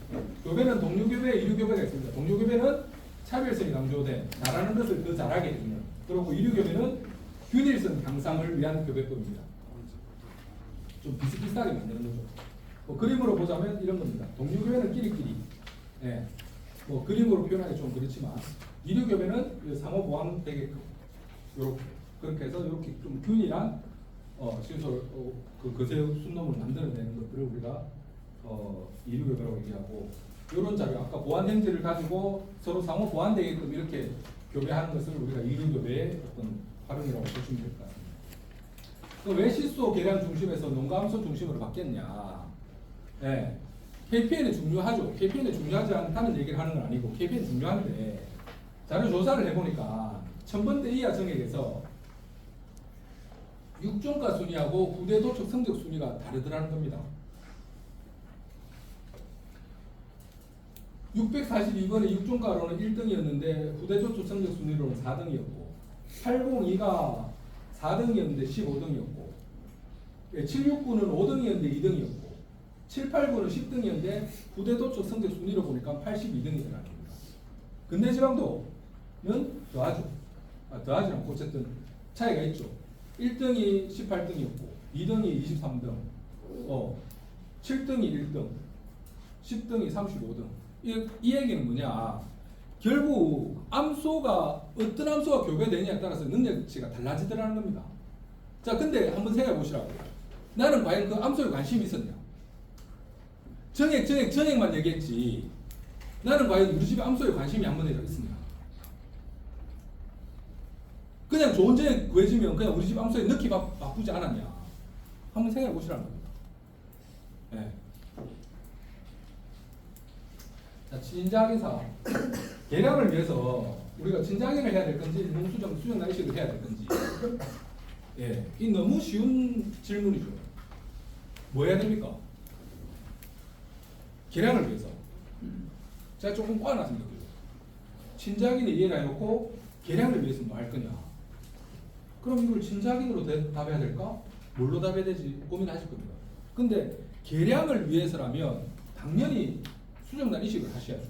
교배는 동류교배, 이류교배가 있습니다. 동류교배는 차별성이 강조된 잘하는 것을 더 잘하게 해주는, 그리고 이류교배는 균일성 향상을 위한 교배법입니다. 좀 비슷비슷하게 만드는 거죠. 뭐 그림으로 보자면 이런 겁니다. 동류교배는 끼리끼리, 네. 뭐 그림으로 표현하기 좀 그렇지만, 이류교배는 상호 보완 되게끔 요렇게, 그렇게 해서 이렇게 좀 균일한 시설 거세 순놈을 만들어내는 것들을 우리가 이류교배라고 얘기하고, 이런 자료 아까 보완 행지를 가지고 서로 상호 보완되게끔 이렇게 교배하는 것을 우리가 이류교배의 어떤 활용이라고 보시면 될 것 같습니다. 왜 시소 계량 중심에서 농가암소 중심으로 바뀌었냐? 네. KPN이 중요하죠. KPN이 중요하지 않다는 얘기를 하는 건 아니고 KPN이 중요한데, 자료 조사를 해보니까 1000번대 이하 정액에서 육종가 순위하고 후대 도축 성적 순위가 다르더라는 겁니다. 642번의 육종가로는 1등이었는데 후대 도축 성적 순위로는 4등이었고, 802가 4등이었는데 15등이었고, 769는 5등이었는데 2등이었고, 789는 10등이었는데 후대 도축 성적 순위로 보니까 82등이더라는 겁니다. 근내지방도는 더하죠. 더하지 않고 어쨌든 차이가 있죠. 1등이 18등이었고 2등이 23등, 7등이 1등, 10등이 35등. 이 얘기는 뭐냐? 결국 암소가 어떤 암소가 교배되느냐에 따라서 능력치가 달라지더라는 겁니다. 자, 근데 한번 생각해 보시라고. 나는 과연 그 암소에 관심이 있었냐? 정액만 얘기했지. 나는 과연 우리 집에 암소에 관심이 한 번이라도 있습니다. 그냥 좋은 점에 구해지면 그냥 우리 집 암소에 넣기 바쁘지 않았냐? 한번 생각해 보시라는 겁니다. 네. 자, 친자기 사업. 개량을 위해서 우리가 친자기를 해야 될 건지 수정 날식을 해야 될 건지. 예, 이 너무 쉬운 질문이죠. 뭐 해야 됩니까? 개량을 위해서. 제가 조금 꽈놨습니다. 친자기는 이해를 해놓고 개량을 위해서 뭐 할 거냐? 그럼 이걸 친자기로 답해야 될까? 뭘로 답해야 되지? 고민하실 겁니다. 근데 개량을 위해서라면 당연히 수정란 이식을 하셔야죠.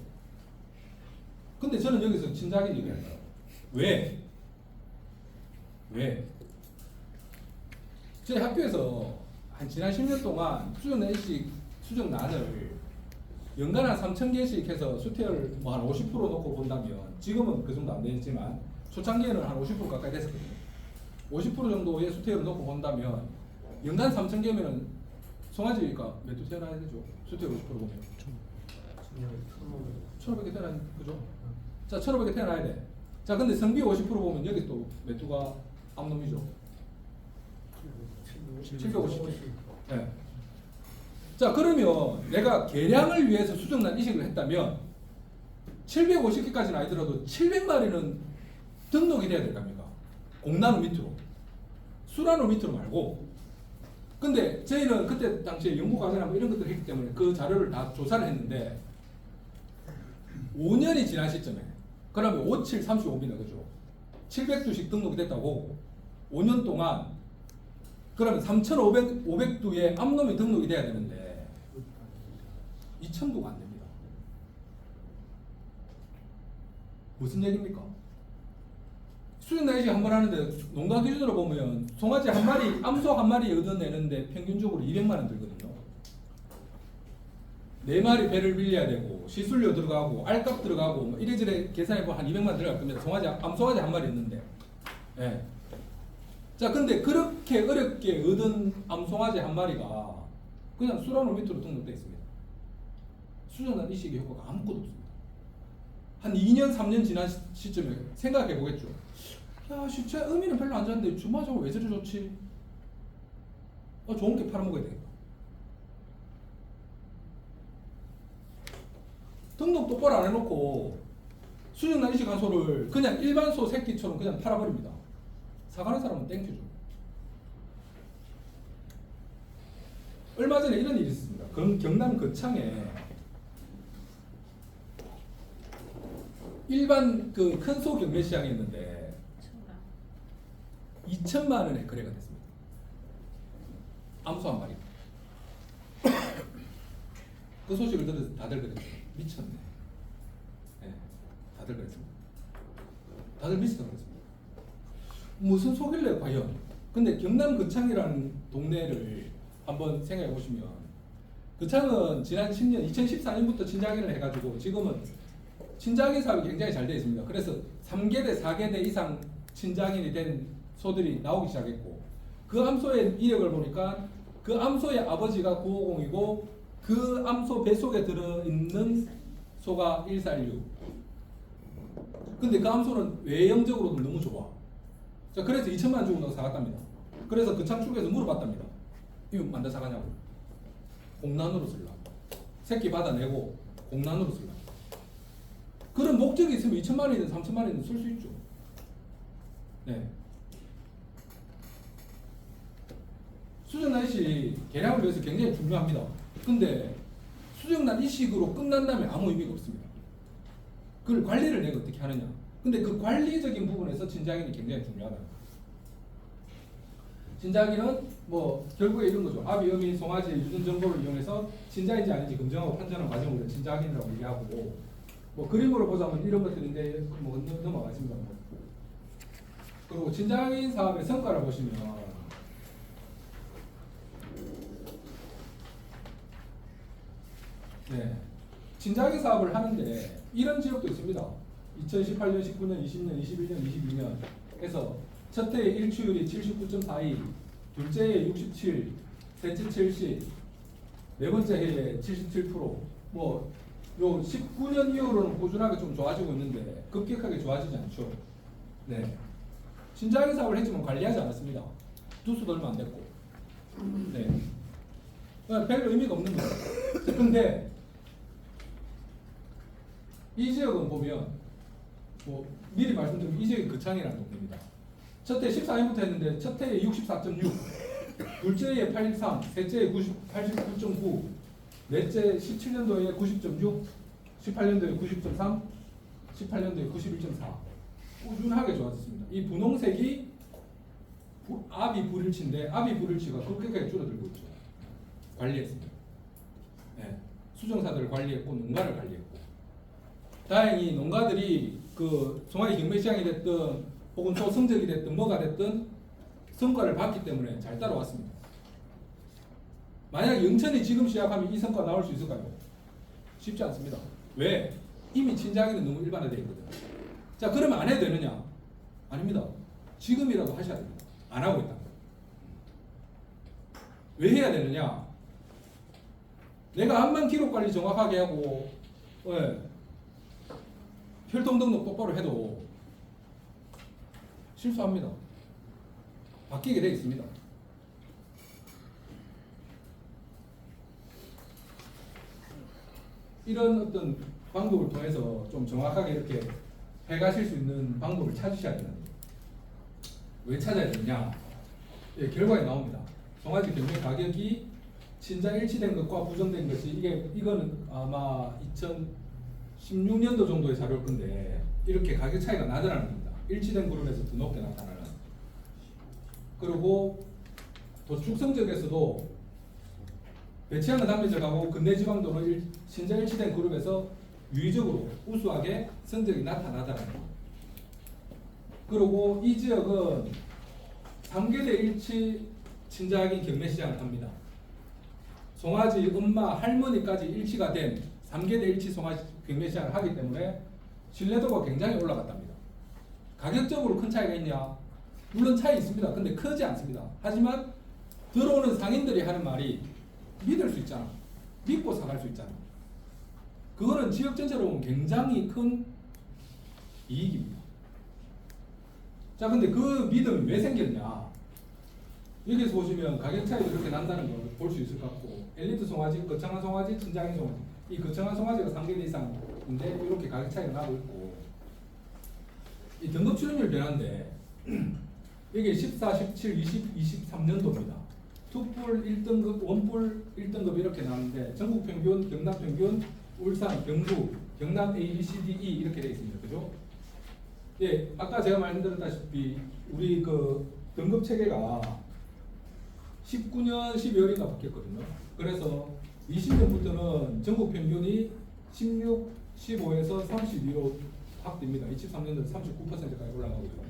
근데 저는 여기서 친자기 얘기할 거예요. 왜? 저희 학교에서 한 지난 10년 동안 수정란 이식, 수정란을 연간 한 3,000개씩 해서 수태를 뭐 한 50% 놓고 본다면 지금은 그 정도 안 되지만 초창기에는 한 50% 가까이 됐었거든요. 50% 정도의 수태를 놓고 본다면 연간 3,000개면은 송아지가 몇 두 태어나야 되죠? 수태 50% 보면 1,500개 태어나야 그죠? 자, 1,500개 태어나야 돼. 자, 근데 성비 50% 보면 여기 또 몇 두가 암놈이죠? 750개. 네. 자, 그러면 내가 개량을 위해서 수정란 이식을 했다면 750개까지는 아니더라도 700마리는 등록이 돼야 될 겁니까? 공나무 밑으로. 수라노 밑으로 말고. 근데 저희는 그때 당시에 연구과정하고 이런 것들을 했기 때문에 그 자료를 다 조사를 했는데 5년이 지난 시점에 그러면 5, 7, 35입니다. 그죠? 700두씩 등록이 됐다고 5년 동안 그러면 3,500두의 암놈이 등록이 돼야 되는데 2,000두가 안 됩니다. 무슨 얘기입니까? 수정 날식 한 번 하는데 농가 기준으로 보면 송아지 한 마리, 암소 한 마리 얻어내는데 평균적으로 200만 원 들거든요. 4마리 배를 빌려야 되고 시술료 들어가고 알값 들어가고 뭐 이래저래 계산해보면 한 200만 원 들어갈 겁니다. 암송아지 한 마리 있는데. 예. 자, 근데 그렇게 어렵게 얻은 암송아지 한 마리가 그냥 수라노 밑으로 등록되어 있습니다. 수정란 이식의 효과가 아무것도 없습니다. 한 2년, 3년 지난 시점에 생각해 보겠죠. 야, 실제 의미는 별로 안 좋은데 주마저거 왜 저리 좋지? 좋은 게 팔아먹어야 되겠다. 등록 똑바로 안 해놓고 수정란 이식한 소를 그냥 일반 소 새끼처럼 그냥 팔아버립니다. 사가는 사람은 땡큐죠. 얼마 전에 이런 일이 있었습니다. 경남 거창에 일반 그 큰 소 경매 시장이 있는데 2천만 원에 거래가 됐습니다. 암소 한 마리. 그 소식을 들어서 다들 그랬어요. 미쳤네. 네, 다들 그랬습니다. 다들 미쳤다고 그랬습니다. 무슨 소길래 과연? 근데 경남 거창이라는 동네를 한번 생각해 보시면 거창은 지난 10년, 2014년부터 친자기를 해가지고 지금은 친자기 사업이 굉장히 잘 되어 있습니다. 그래서 3계대, 4계대 이상 친자기이 된 소들이 나오기 시작했고 그 암소의 이력을 보니까 그 암소의 아버지가 950이고 그 암소 뱃속에 들어있는 소가 1416. 근데 그 암소는 외형적으로도 너무 좋아. 자, 그래서 2천만 주고 사갔답니다. 그래서 그 창축에서 물어봤답니다. 이거 만다 사가냐고. 공란으로 쓸라. 새끼 받아내고 공란으로 쓸라. 그런 목적이 있으면 2천만 원이든 3천만 원이든 쓸 수 있죠. 네. 수정란 이식 개량을 위해서 굉장히 중요합니다. 근데 수정란 이식으로 끝난다면 아무 의미가 없습니다. 그걸 관리를 내가 어떻게 하느냐. 근데 그 관리적인 부분에서 친자기는 굉장히 중요하다. 친자기는 뭐 결국에 이런 거죠. 아비, 어미, 송아지의 유전 정보를 이용해서 친자인지 아닌지 검증하고 판단하는 과정을 우리가 친자기라고 얘기하고 뭐 그림으로 보자면 이런 것들인데 뭐 넘어가겠습니다. 그리고 친자기 사업의 성과를 보시면 네, 친자기 사업을 하는데 이런 지역도 있습니다. 2018년, 19년, 20년, 21년, 22년 해서 첫 해에 일취율이 79.42, 둘째 해에 67, 셋째 70, 네 번째 해에 77%. 뭐 요 19년 이후로는 꾸준하게 좀 좋아지고 있는데 급격하게 좋아지지 않죠. 네. 신자유인 사업을 했지만 관리하지 않았습니다. 두수도 얼마 안 됐고. 네. 별 의미가 없는 거예요. 근데 이 지역은 보면 뭐 미리 말씀드리면 이 지역이 거창이라는 동네입니다. 첫 해 14년부터 했는데 첫 해에 64.6, 둘째 해에 83, 셋째 해 89.9, 넷째 17년도에 90.6, 18년도에 90.3, 18년도에 91.4. 꾸준하게 좋아졌습니다. 이 분홍색이 아비 불일치인데 아비 불일치가 급격하게 줄어들고 있죠. 관리했습니다. 네. 수정사들을 관리했고 농가를 관리했고 다행히 농가들이 그 송화의 경매시장이 됐든 혹은 또 성적이 됐든 뭐가 됐든 성과를 봤기 때문에 잘 따라왔습니다. 만약 영천이 지금 시작하면 이 성과 나올 수 있을까요? 쉽지 않습니다. 왜? 이미 친자기는 너무 일반화되어 있거든요. 자, 그러면 안 해도 되느냐? 아닙니다. 지금이라도 하셔야 됩니다. 안 하고 있다. 왜 해야 되느냐? 내가 암만 기록 관리 정확하게 하고, 혈통 등록 똑바로 해도 실수합니다. 바뀌게 되어 있습니다. 이런 어떤 방법을 통해서 좀 정확하게 이렇게 해가실 수 있는 방법을 찾으셔야 됩니다. 왜 찾아야 되느냐? 예, 결과에 나옵니다. 송아지 경매 가격이 친자 일치된 것과 부정된 것이 이거는 아마 2016년도 정도의 자료일 건데 이렇게 가격 차이가 나더라는 겁니다. 일치된 그룹에서 더 높게 나타나는. 그리고 도축 성적에서도 배치하는 단면적하고 근내지방도로 친자 일치된 그룹에서 유의적으로 우수하게 성적이 나타나더라는 겁니다. 그리고 이 지역은 3계대 일치 친자학인 경매시장을 합니다. 송아지 엄마 할머니까지 일치가 된 3계대 일치 송아지 경매시장을 하기 때문에 신뢰도가 굉장히 올라갔답니다. 가격적으로 큰 차이가 있냐? 물론 차이 있습니다. 근데 크지 않습니다. 하지만 들어오는 상인들이 하는 말이 믿을 수 있잖아. 믿고 사갈 수 있잖아. 그거는 지역 전체로 보면 굉장히 큰 이익입니다. 자, 근데 그 믿음이 왜 생겼냐? 여기서 보시면 가격 차이도 이렇게 난다는 걸 볼 수 있을 것 같고, 엘리트 송아지, 거창한 송아지, 친자인 송아지. 이 거창한 송아지가 3개대 이상인데 이렇게 가격 차이가 나고 있고, 이 등급 출연율 변화인데 이게 14, 17, 20, 23년도입니다. 투뿔 1등급, 원뿔 1등급 이렇게 나오는데 전국 평균, 경남 평균, 울산, 경북, 경남 A, B, C, D, E 이렇게 되어 있습니다. 그죠? 예, 아까 제가 말씀드렸다시피 우리 그 등급 체계가 19년 12월인가 바뀌었거든요. 그래서 20년부터는 전국 평균이 16, 15에서 32로 확됩니다. 23년도에 39%까지 올라가고요.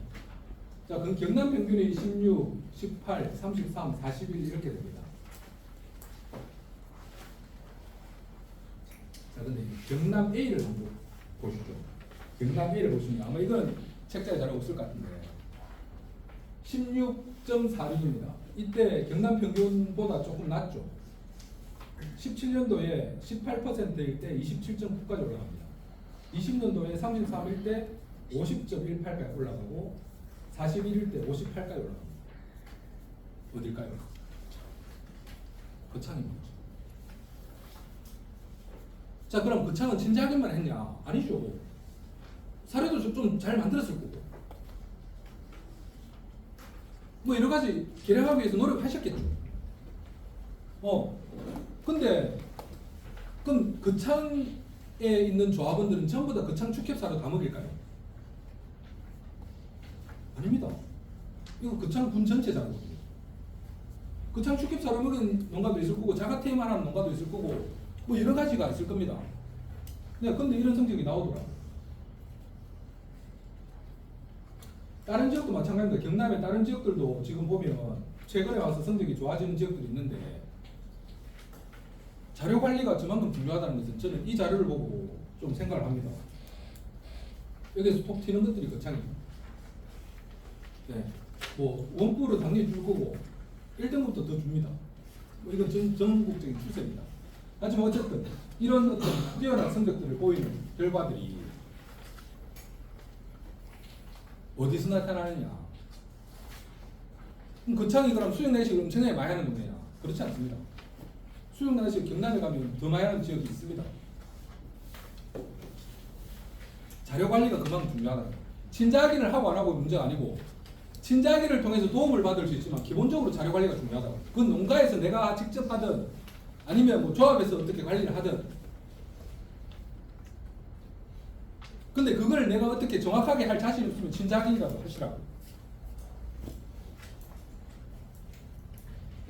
자, 그럼 경남 평균이 16, 18, 33, 41 이렇게 됩니다. 자, 근데 경남 A를 한번 보시죠. 경남 A를 보시면 아마 이건 책자에 잘 없을 것 같은데 16.46입니다. 이때 경남 평균보다 조금 낮죠. 17년도에 18%일 때 27.9까지 올라갑니다. 20년도에 33일 때 50.18까지 올라가고 41일 때 58까지 올라갑니다. 어딜까요? 거창입니다. 자, 그럼 거창은 친자하기만 했냐? 아니죠. 사례도 좀 잘 만들었을 거고 뭐 여러 가지 개량하기 위해서 노력하셨겠죠. 근데 그럼 거창에 있는 조합원들은 전부 다 거창 축협사로 다 먹일까요? 아닙니다. 이거 거창 군 전체잖아요. 거창 축협사로 먹은 농가도 있을 거고 자가테이만 하는 농가도 있을 거고 뭐 여러 가지가 있을 겁니다. 근데 이런 성적이 나오더라고요. 다른 지역도 마찬가지입니다. 경남의 다른 지역들도 지금 보면 최근에 와서 성적이 좋아지는 지역들이 있는데 자료 관리가 저만큼 중요하다는 것은 저는 이 자료를 보고 좀 생각을 합니다. 여기서 톡 튀는 것들이 거창입니다. 네. 뭐 원뿔은 당연히 줄 거고 1등급도 더 줍니다. 뭐 이건 전국적인 추세입니다. 하지만 어쨌든 이런 어떤 뛰어난 성적들을 보이는 결과들이 어디서 나타나느냐? 그럼 거창이 그럼 수영 내식을 엄청나게 많이 하는 동네냐? 그렇지 않습니다. 수영 내식 경남에 가면 더 많이 하는 지역이 있습니다. 자료 관리가 그만큼 중요하다. 친자 확인을 하고 안 하고 문제가 아니고 친자 확인을 통해서 도움을 받을 수 있지만 기본적으로 자료 관리가 중요하다고. 그건 농가에서 내가 직접 하든 아니면 뭐 조합에서 어떻게 관리를 하든. 근데 그걸 내가 어떻게 정확하게 할 자신 없으면 친자 확인이라도 하시라고.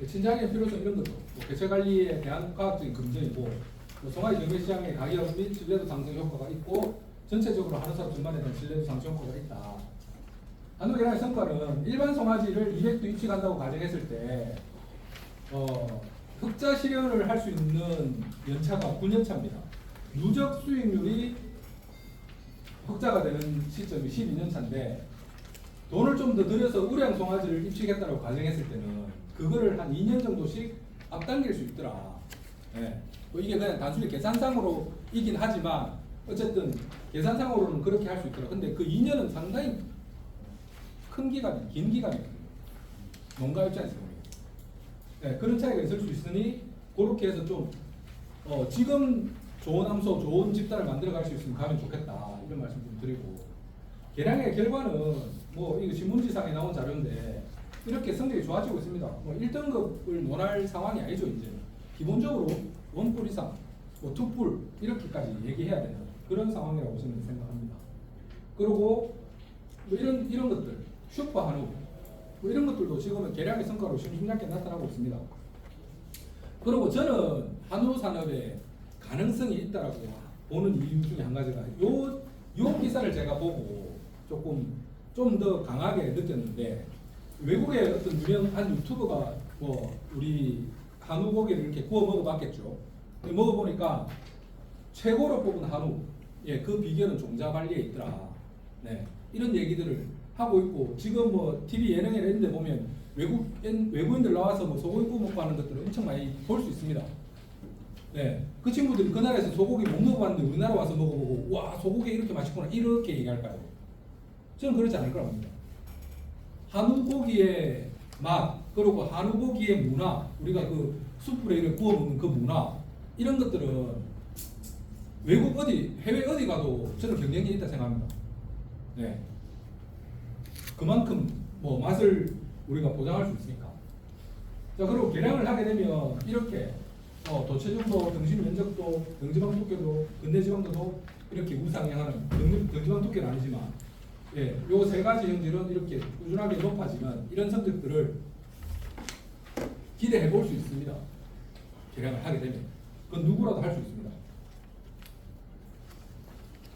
친자 확인 필요성 이런 것도 뭐 개체 관리에 대한 과학적인 검증이고 뭐 송화의 경매 시장의 가격 및 신뢰도 상승 효과가 있고 전체적으로 한우사업 전반에 대한 신뢰도 상승 효과가 있다. 한우계량의 성과는 일반 송아지를 200도 입식한다고 가정했을 때 흑자 실현을 할 수 있는 연차가 9년차입니다. 누적 수익률이 흑자가 되는 시점이 12년차인데 돈을 좀 더 들여서 우량 송아지를 입식했다고 가정했을 때는 그거를 한 2년 정도씩 앞당길 수 있더라. 예. 뭐 이게 그냥 단순히 계산상으로 이긴 하지만 어쨌든 계산상으로는 그렇게 할 수 있더라. 근데 그 2년은 상당히 큰 기간이, 긴 기간이거든요. 농가 입장에서 보면. 네, 그런 차이가 있을 수 있으니 그렇게 해서 좀 지금 좋은 암소, 좋은 집단을 만들어갈 수 있으면 가면 좋겠다. 이런 말씀 좀 드리고 계량의 결과는 뭐 이거 신문지상에 나온 자료인데 이렇게 성적이 좋아지고 있습니다. 뭐 1등급을 논할 상황이 아니죠. 이제 기본적으로 원뿔 이상, 뭐 투뿔 이렇게까지 얘기해야 되는 그런 상황이라고 저는 생각합니다. 그리고 뭐 이런 것들 슈퍼 한우 뭐 이런 것들도 지금은 계량의 성과로 심심찮게 나타나고 있습니다. 그리고 저는 한우 산업에 가능성이 있다라고 보는 이유 중에 한 가지가 요 기사를 제가 보고 조금 좀 더 강하게 느꼈는데 외국의 어떤 유명한 유튜버가 뭐 우리 한우 고기를 이렇게 구워 먹어봤겠죠. 먹어보니까 최고로 뽑은 한우, 예, 그 비결은 종자 관리에 있더라. 네, 이런 얘기들을 하고 있고 지금 뭐 TV 예능이나 이런 데 보면 외국인들 나와서 뭐 소고기 구워 먹고 하는 것들을 엄청 많이 볼 수 있습니다. 네, 그 친구들이 그 나라에서 소고기 못 먹어봤는데 우리나라 와서 먹어보고 와 소고기 이렇게 맛있구나 이렇게 얘기할까요? 저는 그렇지 않을 거라고 봅니다. 한우 고기의 맛 그리고 한우 고기의 문화 우리가 그 숯불에 이렇게 구워 먹는 그 문화 이런 것들은 외국 어디 해외 어디 가도 저는 경쟁력이 있다 생각합니다. 네, 그만큼 뭐 맛을 우리가 보장할 수 있으니까. 자 그리고 계량을 하게 되면 이렇게 도체중도, 등심 면적도, 등지방 두께도, 근대지방도도 이렇게 우상향하는 등지방 두께는 아니지만, 예, 요 세 가지 형질은 이렇게 꾸준하게 높아지는 이런 성적들을 기대해 볼 수 있습니다. 계량을 하게 되면 그건 누구라도 할 수 있습니다.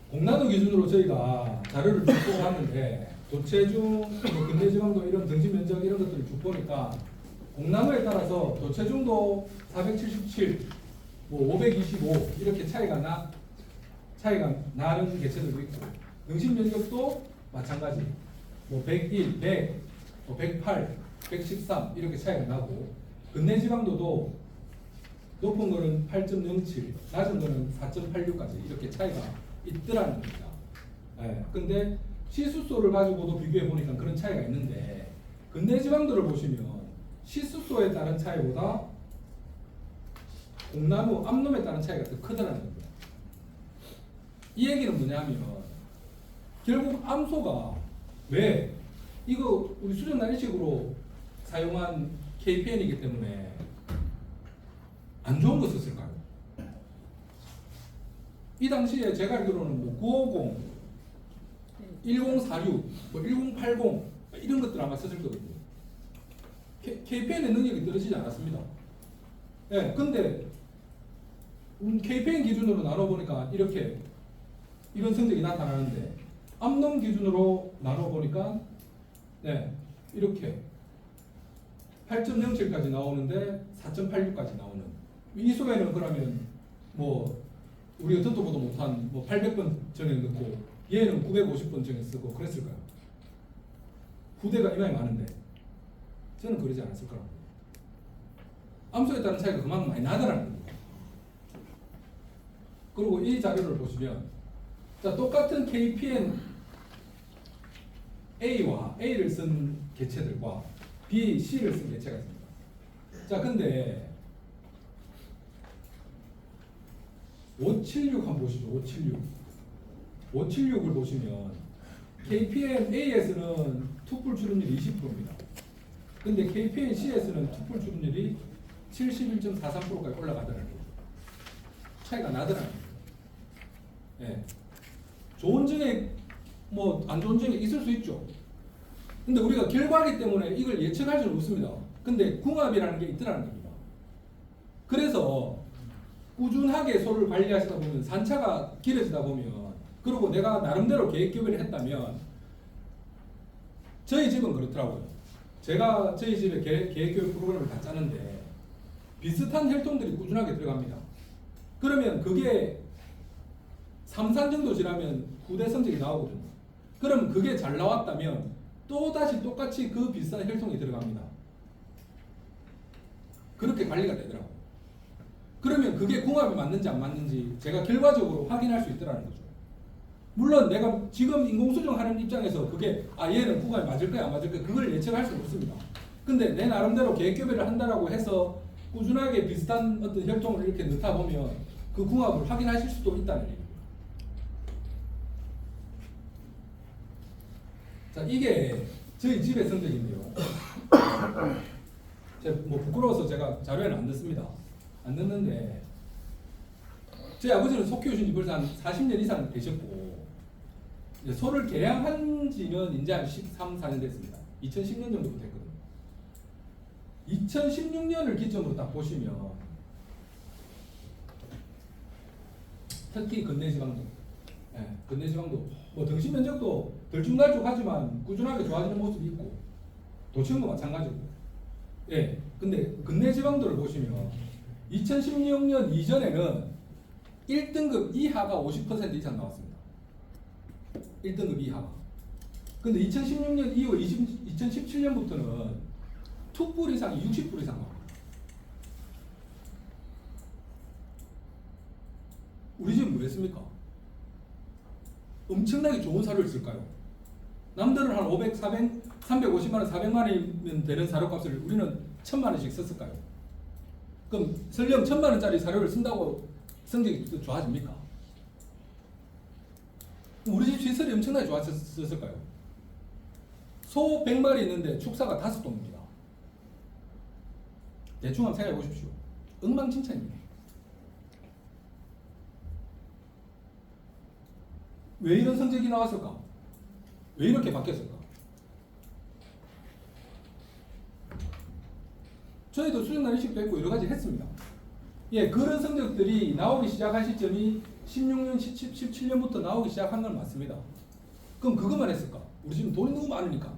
공나도 기준으로 저희가 자료를 쭉 보고 왔는데 도체중, 뭐 근대지방도 이런 등심 면적 이런 것들을 쭉 보니까. 공나무에 따라서 도체중도 477, 뭐 525 이렇게 차이가 나는 개체들도 있고 등심 면적도 마찬가지 뭐 101, 100, 뭐 108, 113 이렇게 차이가 나고 근내지방도도 높은 거는 8.07, 낮은 거는 4.86까지 이렇게 차이가 있더라는 겁니다. 예, 근데 시수소를 가지고도 비교해 보니까 그런 차이가 있는데 근내지방도를 보시면 시수소에 따른 차이보다 공나무, 암놈에 따른 차이가 더 크다는 겁니다. 이 얘기는 뭐냐면 결국 암소가 왜 이거 우리 수정 난이식으로 사용한 KPN이기 때문에 안 좋은 거 썼을까요? 이 당시에 제가 알기로는 뭐 950, 1046, 뭐 1080 이런 것들 아마 썼을 거거든요. KPN의 능력이 떨어지지 않았습니다. 예, 근데 KPN 기준으로 나눠보니까 이런 성적이 나타나는데 암놈 기준으로 나눠보니까 네, 이렇게 8.07까지 나오는데 4.86까지 나오는 이 속에는 그러면 뭐 우리가 듣도 보도 못한 뭐 800번 정해 넣고 얘는 950번 정해 쓰고 그랬을까요? 후대가 이만이 많은데 저는 그러지 않았을 거라고. 암소에 따른 차이가 그만큼 많이 나더라는 겁니다. 그리고 이 자료를 보시면 자, 똑같은 KPN A와 A를 쓴 개체들과 B, C를 쓴 개체가 있습니다. 자, 근데 576 한번 보시죠. 576을 보시면 KPN A에서는 투풀 출입률이 20%입니다. 근데 KPN C에서는 투풀 출입률이 71.43%까지 올라가더라는 거죠. 차이가 나더라는 거죠. 예. 좋은 증액, 뭐 안 좋은 증액 있을 수 있죠. 근데 우리가 결과이기 때문에 이걸 예측할 수는 없습니다. 근데 궁합이라는 게 있더라는 겁니다. 그래서 꾸준하게 소를 관리하시다 보면 산차가 길어지다 보면, 그리고 내가 나름대로 계획 교배를 했다면, 저희 집은 그렇더라고요. 제가 저희 집에 계획 교육 프로그램을 다 짜는데 비슷한 혈통들이 꾸준하게 들어갑니다. 그러면 그게 3산 정도 지나면 후대 성적이 나오거든요. 그럼 그게 잘 나왔다면 또 다시 똑같이 그 비슷한 혈통이 들어갑니다. 그렇게 관리가 되더라고요. 그러면 그게 궁합이 맞는지 안 맞는지 제가 결과적으로 확인할 수 있더라는 거죠. 물론 내가 지금 인공수정하는 입장에서 그게 얘는 궁합이 맞을 거야 안 맞을 거야 그걸 예측할 수는 없습니다. 근데 내 나름대로 계획교배를 한다라고 해서 꾸준하게 비슷한 어떤 혈통을 이렇게 넣다 보면 그 궁합을 확인하실 수도 있다는 얘기입니다. 자, 이게 저희 집의 성적인데요. 제가 뭐 부끄러워서 제가 자료에는 안 넣습니다. 안 넣는데 제 아버지는 소 키우신 지 벌써 한 40년 이상 되셨고 이제 소를 개량한 지는 이제 한 13, 14년 됐습니다. 2010년 정도부터 했거든요. 2016년을 기점으로 딱 보시면 특히 근내지방도, 근내지방도 뭐 등심 면적도 들쭉날쭉하지만 꾸준하게 좋아지는 모습이 있고 도청도 마찬가지고, 근데 근내지방도를 보시면 2016년 이전에는 1등급 이하가 50% 이상 나왔습니다. 1등급 이하가. 근데 2016년 이후 2017년부터는 투뿔 이상이 60% 이상 나옵니다. 우리 집은 뭐 했습니까? 엄청나게 좋은 사료를 쓸까요? 남들은 한 500, 400, 350만 원, 400만 원이면 되는 사료값을 우리는 1000만 원씩 썼을까요? 그럼 설령 1000만 원짜리 사료를 쓴다고 성적이 좋아집니까? 우리 집 시설이 엄청나게 좋았을까요? 소 100마리 있는데 축사가 5동입니다. 대충 한번 생각해 보십시오. 엉망진창입니다. 왜 이런 성적이 나왔을까? 왜 이렇게 바뀌었을까? 저희도 수정란 이식도 했고 여러 가지 했습니다. 그런 성적들이 나오기 시작한 시점이 16년, 17년부터 나오기 시작한 건 맞습니다. 그럼 그것만 했을까? 우리 지금 돈이 너무 많으니까.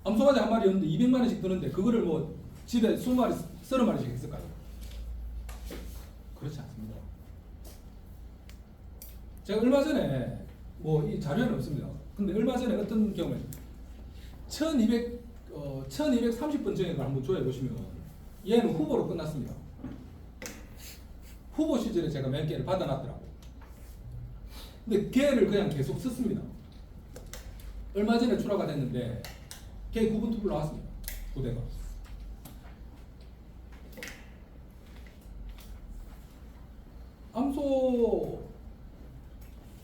암소가지 한 마리였는데 200만 원씩 드는데 그거를 뭐 집에 20마리, 30마리씩 했을까요? 그렇지 않습니다. 제가 얼마 전에 뭐 이 자료에는 없습니다. 근데 얼마 전에 어떤 경우에 1230번 정액을 한번 조회해 보시면 얘는 후보로 끝났습니다. 후보 시절에 제가 몇 개를 받아놨더라고. 근데 걔를 그냥 계속 썼습니다. 얼마 전에 출하가 됐는데 걔 9분 투불 나왔습니다. 부대가.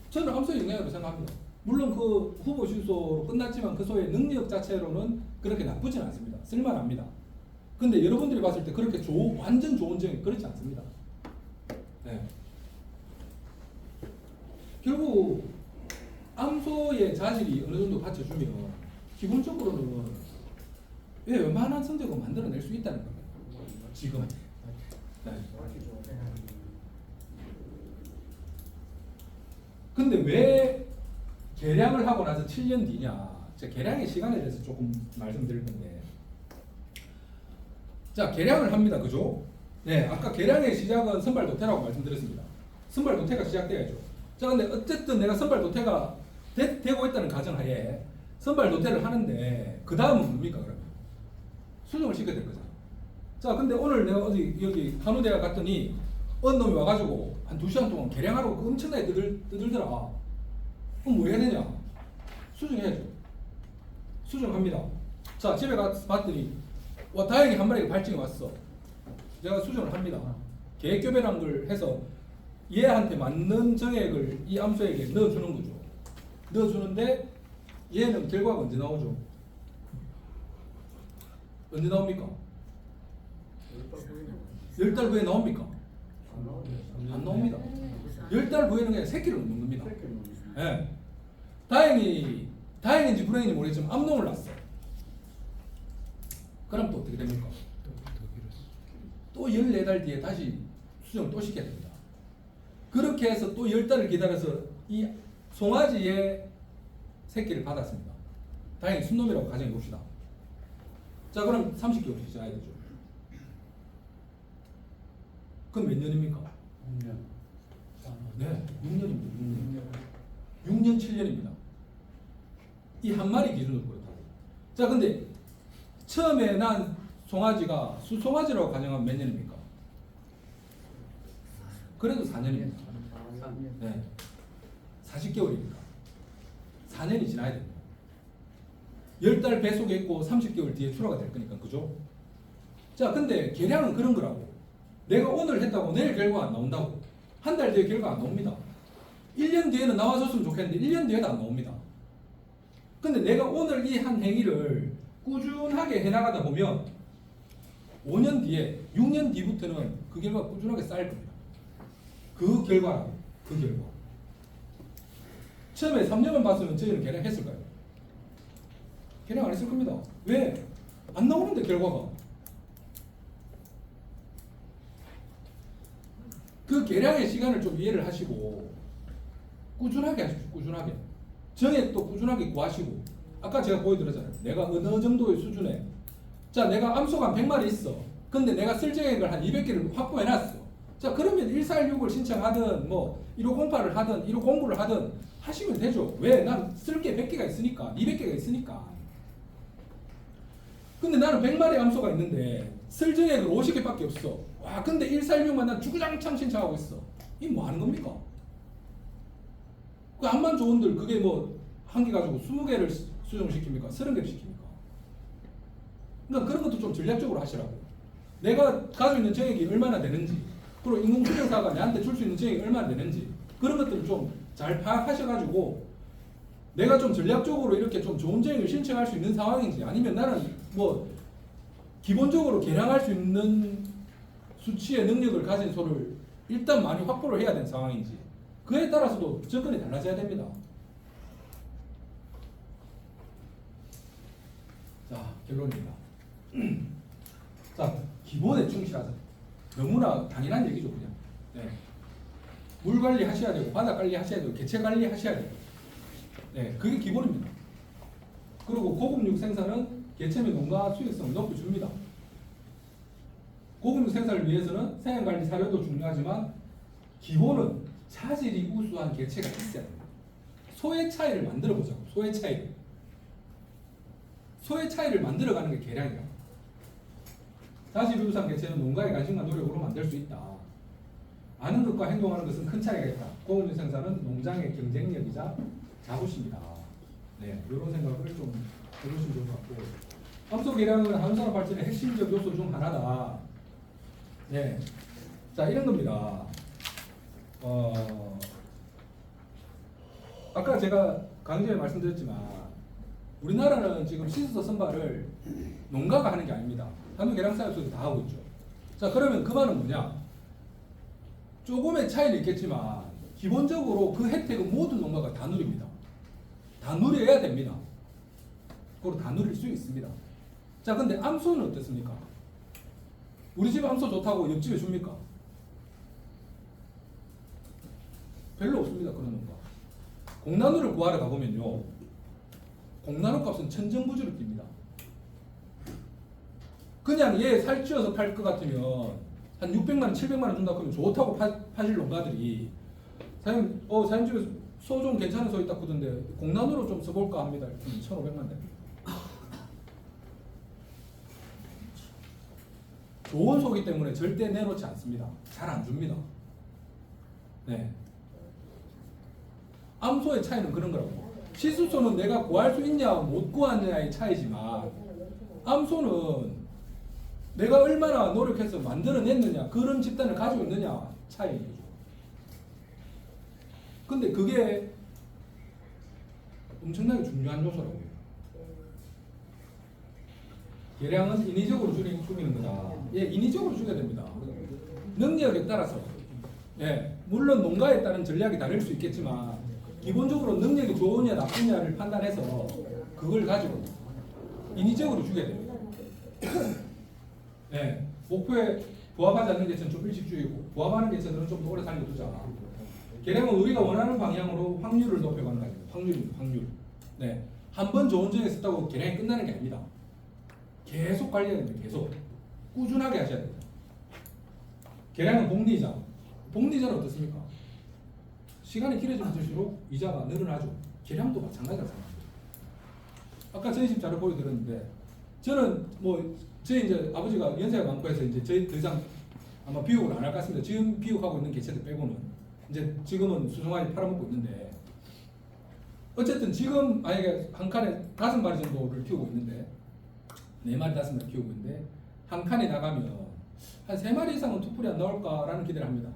저는 암소의 영향이라고 생각합니다. 물론 그 후보 실소로 끝났지만 그 소의 능력 자체로는 그렇게 나쁘진 않습니다. 쓸만합니다. 근데 여러분들이 봤을 때 그렇게 완전 좋은 점이 그렇지 않습니다. 결국 암소의 자질이 어느 정도 받쳐주면 기본적으로는 웬만한 성적을 만들어낼 수 있다는 겁니다. 지금. 근데 왜 개량을 하고 나서 7년 뒤냐? 제가 개량의 시간에 대해서 조금 말씀드릴 건데, 자, 개량을 합니다, 그죠? 아까 개량의 시작은 선발도태라고 말씀드렸습니다. 선발도태가 시작돼야죠. 자, 근데 어쨌든 내가 선발도태가 되고 있다는 가정하에 선발도태를 하는데 그 다음은 뭡니까 그러면? 수정을 시켜야 될 거잖아. 자, 근데 오늘 내가 어디 여기 한우대학 갔더니 어느 놈이 와가지고 한 2시간 동안 개량하라고 엄청나게 떠들더라. 그럼 뭐 해야 되냐? 수정해야죠. 수정합니다. 자, 집에 가서 봤더니 와 다행히 한 마리가 발정이 왔어. 제가 수정을 합니다. 계획교배란 걸 해서 얘한테 맞는 정액을 이 암소에게 넣어주는 거죠. 넣어주는데 얘는 결과가 언제 나오죠? 언제 나옵니까? 10달 후에 나옵니까? 안 나옵니다. 10달 후에는 그냥 새끼를 놓는 겁니다. 예. 다행인지 불행인지 모르겠지만 암놈을 낳았어. 그럼 또 어떻게 됩니까? 또 14달 뒤에 다시 수정을 또 시켜야 됩니다. 그렇게 해서 또 10달을 기다려서 이 송아지의 새끼를 받았습니다. 다행히 순놈이라고 가정해 봅시다. 자, 그럼 30개월 지나야 되죠. 그럼 몇 년입니까? 6년. 네, 6년입니다. 6년, 7년입니다. 이 한 마리 기준으로 그렇다고. 자, 근데 처음에 난 송아지가 수송아지라고 가정하면 몇 년입니까? 그래도 4년입니다. 네, 40개월입니다. 4년이 지나야 됩니다. 10달 뱃속에 있고 30개월 뒤에 출하가 될 거니까, 그죠? 자, 근데 계량은 그런 거라고. 내가 오늘 했다고 내일 결과 안 나온다고. 한 달 뒤에 결과 안 나옵니다. 1년 뒤에는 나와줬으면 좋겠는데 1년 뒤에도 안 나옵니다. 근데 내가 오늘 이 한 행위를 꾸준하게 해나가다 보면 5년 뒤에, 6년 뒤부터는 그 결과가 꾸준하게 쌓일 겁니다. 그 결과. 처음에 3년만 봤으면 저희는 계량했을까요? 계량 안 했을 겁니다. 왜? 안 나오는데 결과가. 그 계량의 시간을 좀 이해를 하시고 꾸준하게 하십시오. 꾸준하게. 정액도 꾸준하게 구하시고, 아까 제가 보여드렸잖아요. 내가 어느 정도의 수준에, 자, 내가 암소가 한 100마리 있어. 근데 내가 쓸 정액을 한 200개를 확보해놨어. 자, 그러면 1416을 신청하든 뭐 1508을 하든 1509를 하든 하시면 되죠. 왜? 난 쓸 게 100개가 있으니까, 200개가 있으니까. 근데 나는 100마리 암소가 있는데 쓸 정액은 50개밖에 없어. 와, 근데 1416만 난 주구장창 신청하고 있어. 이게 뭐 하는 겁니까? 그 암만 좋은들 그게 뭐 한 개 가지고 20개를 수정시킵니까? 30개를 시킵니까? 그러니까 그런 것도 좀 전략적으로 하시라고. 내가 가지고 있는 정액이 얼마나 되는지, 그리고 인공수정사가 내한테 줄 수 있는 정액이 얼마나 되는지, 그런 것들을 좀 잘 파악하셔가지고 내가 좀 전략적으로 이렇게 좀 좋은 정액을 신청할 수 있는 상황인지, 아니면 나는 뭐 기본적으로 계량할 수 있는 수치의 능력을 가진 소를 일단 많이 확보를 해야 되는 상황인지, 그에 따라서도 접근이 달라져야 됩니다. 자, 결론입니다. 자, 기본에 충실하자. 너무나 당연한 얘기죠, 그냥. 네. 물 관리 하셔야 되고, 바다 관리 하셔야 되고, 개체 관리 하셔야 돼요. 네, 그게 기본입니다. 그리고 고급육 생산은 개체 및 농가 수익성을 높여줍니다. 고급육 생산을 위해서는 생양관리 사료도 중요하지만 기본은 차질이 우수한 개체가 있어야 됩니다. 소의 차이를 만들어 보자고. 소의 차이를 만들어가는 게 계량이야. 다시비우상 개체는 농가의 관심과 노력으로 만들 수 있다. 아는 것과 행동하는 것은 큰 차이가 있다. 고급육 생산은 농장의 경쟁력이자 자부심이다. 네, 이런 생각을 좀 해보시면 좋을 것 같고, 암소 계량은 한우산업 발전의 핵심적 요소 중 하나다. 네, 자, 이런 겁니다. 아까 제가 강조에 말씀드렸지만 우리나라는 지금 시스터 선발을 농가가 하는 게 아닙니다. 한국계량사업소도 다 하고 있죠. 자, 그러면 그 말은 뭐냐? 조금의 차이는 있겠지만 기본적으로 그 혜택은 모든 농가가 다 누립니다. 다 누려야 됩니다. 그리고 다 누릴 수 있습니다. 자, 근데 암소는 어떻습니까? 우리 집 암소 좋다고 옆집에 줍니까? 별로 없습니다. 그런 농가. 공나누를 구하러 가보면요, 공나누 값은 천정부지로 뜁니다. 그냥 얘 살찌워서 팔 것 같으면 한 600만원, 700만원 준다고 하면 좋다고 파실 농가들이, 사장님 집에 소 좀 괜찮은 소 있다 그러던데 공나누로 좀 써볼까 합니다. 1,500만 됩니다. 좋은 소기 때문에 절대 내놓지 않습니다. 잘 안 줍니다. 네. 암소의 차이는 그런 거라고. 시수소는 내가 구할 수 있냐 못 구하느냐의 차이지만 암소는 내가 얼마나 노력해서 만들어냈느냐, 그런 집단을 가지고 있느냐 차이죠. 근데 그게 엄청나게 중요한 요소라고 해요. 계량은 인위적으로 죽이는 거다. 예, 인위적으로 죽여야 됩니다. 능력에 따라서. 예, 물론 농가에 따른 전략이 다를 수 있겠지만 기본적으로 능력이 좋으냐 나쁘냐를 판단해서 그걸 가지고 인위적으로 죽여야 됩니다. 예, 목표에 부합하지 않는 개체는 좀 일찍 죽이고 부합하는 개체들은 좀 더 오래 살려두자. 계량은 우리가 원하는 방향으로 확률을 높여가는 거예요. 확률. 네, 한 번 좋은 정에 썼다고 계량이 끝나는 게 아닙니다. 계속 관리해야 됩니다. 계속 꾸준하게 하셔야 됩니다. 계량은 복리이자. 복리이자는 어떻습니까? 시간이 길어지면 들수록 이자가 늘어나죠. 계량도 마찬가지라고 생각합니다. 아까 저희 집 자료 보여드렸는데 저는 저희 이제 아버지가 연세가 많고 해서 이제 저희 더 이상 아마 비육을 안 할 것 같습니다. 지금 비육하고 있는 개체들 빼고는 이제 지금은 수송아지 팔아먹고 있는데 어쨌든 지금 만약에 한 칸에 5마리 정도를 키우고 있는데 4마리 5마리 키우고 있는데 한 칸에 나가면 한 3마리 이상은 투풀이 안 나올까라는 기대를 합니다.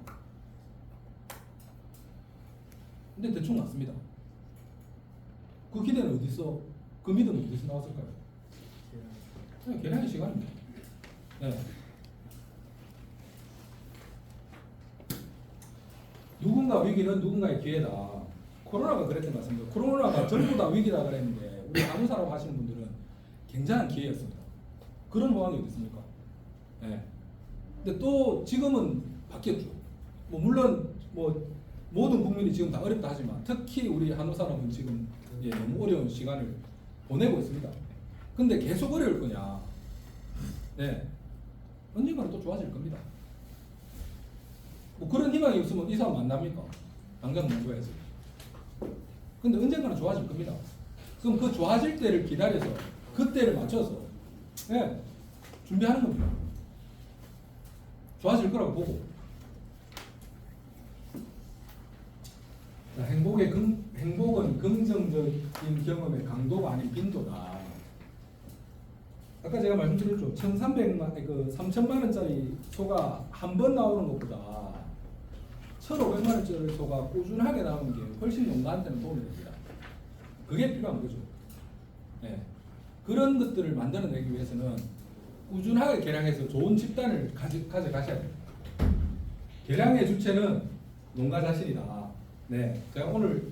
근데 대충 맞습니다. 그 기대는 어디서, 그 믿음은 어디서 나왔을까요? 그냥 계량의 시간입니다. 네. 누군가 위기는 누군가의 기회다. 코로나가 그랬던 것 같습니다. 코로나가 전부 다 위기다 그랬는데 우리 간호사라고 하시는 분들은 굉장한 기회였습니다. 그런 상황이 어디 있습니까? 네. 근데 또 지금은 바뀌었죠. 물론 모든 국민이 지금 다 어렵다 하지만 특히 우리 간호사람은 지금 너무 어려운 시간을 보내고 있습니다. 근데 계속 어려울 거냐? 네. 언젠가는 또 좋아질 겁니다. 그런 희망이 없으면 이 사람 만납니까? 당장 농구해야지. 근데 언젠가는 좋아질 겁니다. 그럼 그 좋아질 때를 기다려서 그때를 맞춰서 준비하는 겁니다. 좋아질 거라고 보고. 행복은 긍정적인 경험의 강도가 아닌 빈도다. 아까 제가 말씀드렸죠. 3,000만 원짜리 소가 한 번 나오는 것보다 1,500만 원짜리 소가 꾸준하게 나오는 게 훨씬 농가한테는 도움이 됩니다. 그게 필요한 거죠. 네. 그런 것들을 만들어내기 위해서는 꾸준하게 계량해서 좋은 집단을 가져가셔야 됩니다. 계량의 주체는 농가 자신이다. 네. 제가 오늘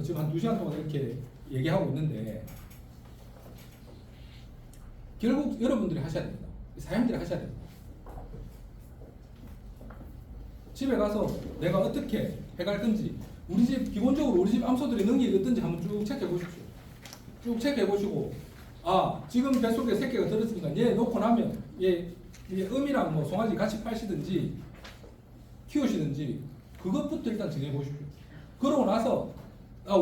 지금 한 2시간 동안 이렇게 얘기하고 있는데 결국 여러분들이 하셔야 됩니다. 사장님들이 하셔야 됩니다. 집에 가서 내가 어떻게 해갈 건지 기본적으로 우리 집 암소들의 능력이 어떤지 한번 쭉 체크해 보십시오. 쭉 체크해 보시고 지금 뱃속에 새끼가 들었으니까 얘 놓고 나면 얘 음이랑 송아지 같이 파시든지 키우시든지 그것부터 일단 정해 보십시오. 그러고 나서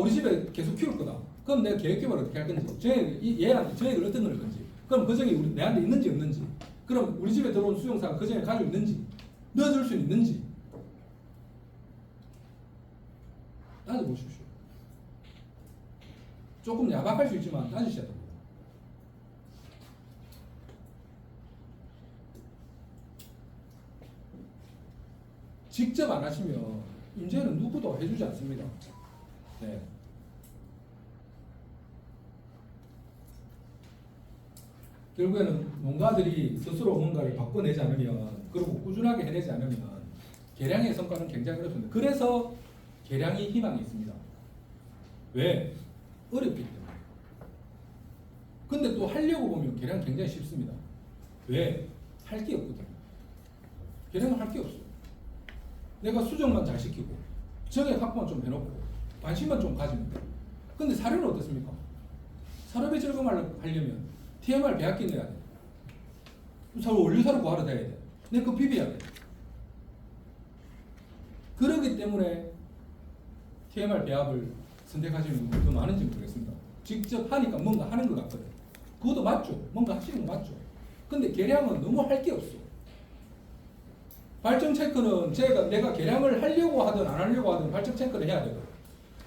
우리 집에 계속 키울 거다. 그럼 내가 계획 개발을 어떻게 할 건지 얘한테 정액을 어떤 넣을 건지 그럼 그 정이 내한테 있는지 없는지 그럼 우리 집에 들어온 수용사가 그 정액을 가지고 있는지 넣어줄 수 있는지 따져보십시오. 조금 야박할 수 있지만 따지셔야 됩니다. 직접 안 하시면 이제는 누구도 해주지 않습니다. 네. 결국에는 농가들이 스스로 뭔가를 바꿔내지 않으면 그리고 꾸준하게 해내지 않으면 계량의 성과는 굉장히 어렵습니다. 그래서 계량이 희망이 있습니다. 왜? 어렵기 때문에. 근데 또 하려고 보면 계량 굉장히 쉽습니다. 왜? 할 게 없거든요. 계량은 할 게 없어요. 내가 수정만 잘 시키고 정액 확보만 좀 해놓고 관심만 좀 가지면 돼요. 근데 사료는 어떻습니까? 사료배 절감을 하려면 TMR 배합기 내야 돼. 원료사료 구하러 다녀야 돼. 내 거 비벼야 돼. 그렇기 때문에 TMR 배합을 선택하시는 분이 더 많은지 모르겠습니다. 직접 하니까 뭔가 하는 것 같거든. 그것도 맞죠. 뭔가 하시는 거 맞죠. 근데 계량은 너무 할 게 없어. 발정 체크는 내가 계량을 하려고 하든 안 하려고 하든 발정 체크를 해야 되고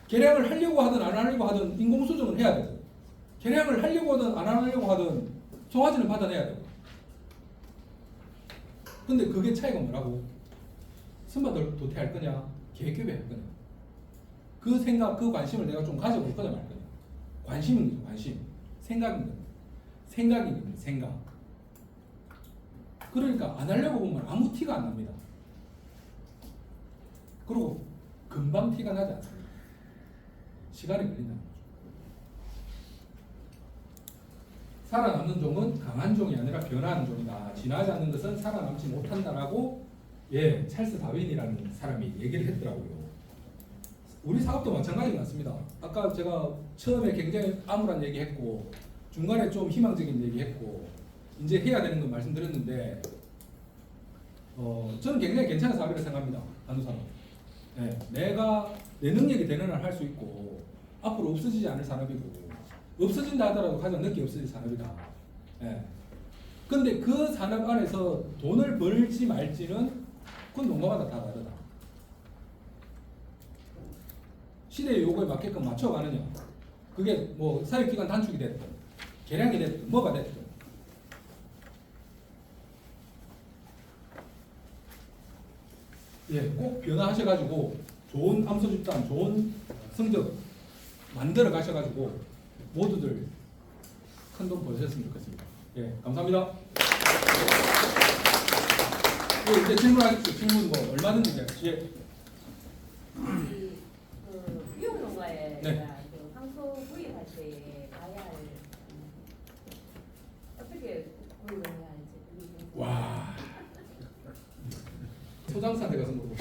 계량을 하려고 하든 안 하려고 하든 인공수정을 해야 되고 계량을 하려고 하든 안 하려고 하든 송아지는 받아내야 되고. 근데 그게 차이가 뭐라고? 스마트를 도태할 거냐, 계획교배 할 거냐. 그 생각, 그 관심을 내가 좀 가져볼 거냐 말 거냐. 관심인 거죠, 관심. 생각인 거죠. 생각인 겁니다, 생각. 그러니까 안 하려고 보면 아무 티가 안 납니다. 그리고 금방 티가 나지 않습니다. 시간이 걸린다는 거죠. 살아남는 종은 강한 종이 아니라 변화하는 종이다. 진화하지 않는 것은 살아남지 못한다라고 찰스 다윈이라는 사람이 얘기를 했더라고요. 우리 사업도 마찬가지 같습니다. 아까 제가 처음에 굉장히 암울한 얘기했고 중간에 좀 희망적인 얘기했고 이제 해야 되는 건 말씀드렸는데 저는 굉장히 괜찮은 사업이라고 생각합니다. 한우사업. 내가 내 능력이 되는 한 할 수 있고 앞으로 없어지지 않을 산업이고 없어진다 하더라도 가장 늦게 없어질 산업이다. 근데 그 산업 안에서 돈을 벌지 말지는 그건 농가마다 다 다르다. 시대의 요구에 맞게끔 맞춰가느냐. 그게 뭐 사육기간 단축이 됐든 개량이 됐든 뭐가 됐든 꼭 변화하셔가지고 좋은 암소 집단, 좋은 성적 만들어 가셔가지고 모두들 큰 돈 벌으셨으면 좋겠습니다. 감사합니다. 이제 질문하십시오. 질문 뭐 얼마든지. 그 미용농가에 네. 그 황소 구입할 때 봐야 할 어떻게 구입을 해야 할지 그게 좀 와. 소장사한테 가서 물어보.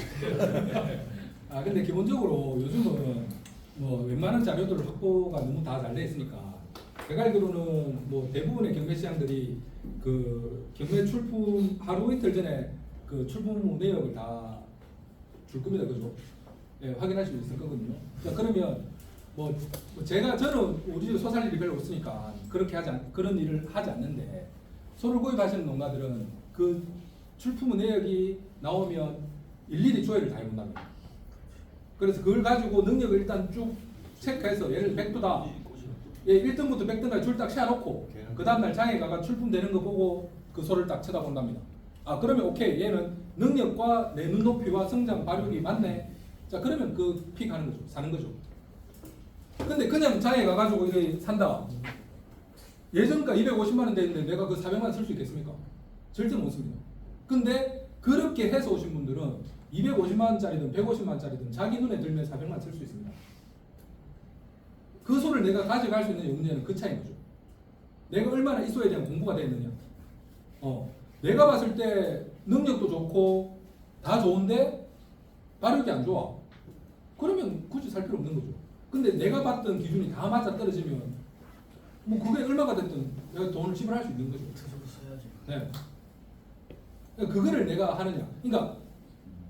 근데 기본적으로 요즘은 뭐 웬만한 자료들 확보가 너무 다 잘 돼 있으니까 제가 알기로는 뭐 대부분의 경매 시장들이 그 경매 출품 하루 이틀 전에 그 출품 내역을 다 줄 겁니다, 그죠? 확인하실 수 있을 거거든요. 그러면 뭐 저는 우리 집 소살 일이 별로 없으니까 그런 일을 하지 않는데 소를 구입하시는 농가들은 그 출품 내역이 나오면 일일이 조회를 다 해본답니다. 그래서 그걸 가지고 능력을 일단 쭉 체크해서 예를 들어 100도다. 1등부터 100등까지 줄 딱 세워놓고 그 다음날 장에 가가 출품되는 거 보고 그 소를 딱 쳐다본답니다. 그러면 오케이, 얘는 능력과 내 눈높이와 성장 발육이 맞네. 자, 그러면 그 픽하는 거죠. 사는 거죠. 근데 그냥 장에 가가지고 이게 산다. 예전가 250만 원 되는데 내가 그 400만 원 쓸 수 있겠습니까? 절대 못 씁니다. 근데 그렇게 해서 오신 분들은 250만 원짜리든 150만 원짜리든 자기 눈에 들면 400만 원 쓸 수 있습니다. 그 소를 내가 가져갈 수 있는 용량은 그 차이인 거죠. 내가 얼마나 이 소에 대한 공부가 됐느냐. 내가 봤을 때 능력도 좋고 다 좋은데 발육이 안 좋아. 그러면 굳이 살 필요 없는 거죠. 근데 내가 봤던 기준이 다 맞아 떨어지면 뭐 그게 얼마가 됐든 내가 돈을 지불할 수 있는 거죠. 그거를 내가 하느냐. 그러니까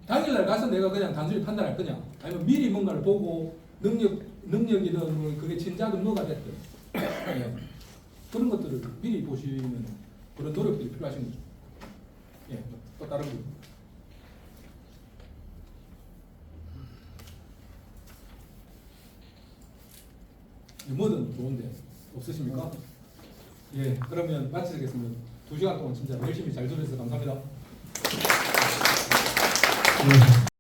당일날 가서 내가 그냥 단순히 판단할 거냐. 아니면 미리 뭔가를 보고 능력이든 뭐 그게 진짜든 뭐가 됐든 그런 것들을 미리 보시는 그런 노력들이 필요하신 거죠. 또 다른 거. 뭐든 좋은데 없으십니까? 그러면 마치겠습니다. 2시간 동안 진짜 열심히 잘 들어주셔서 감사합니다.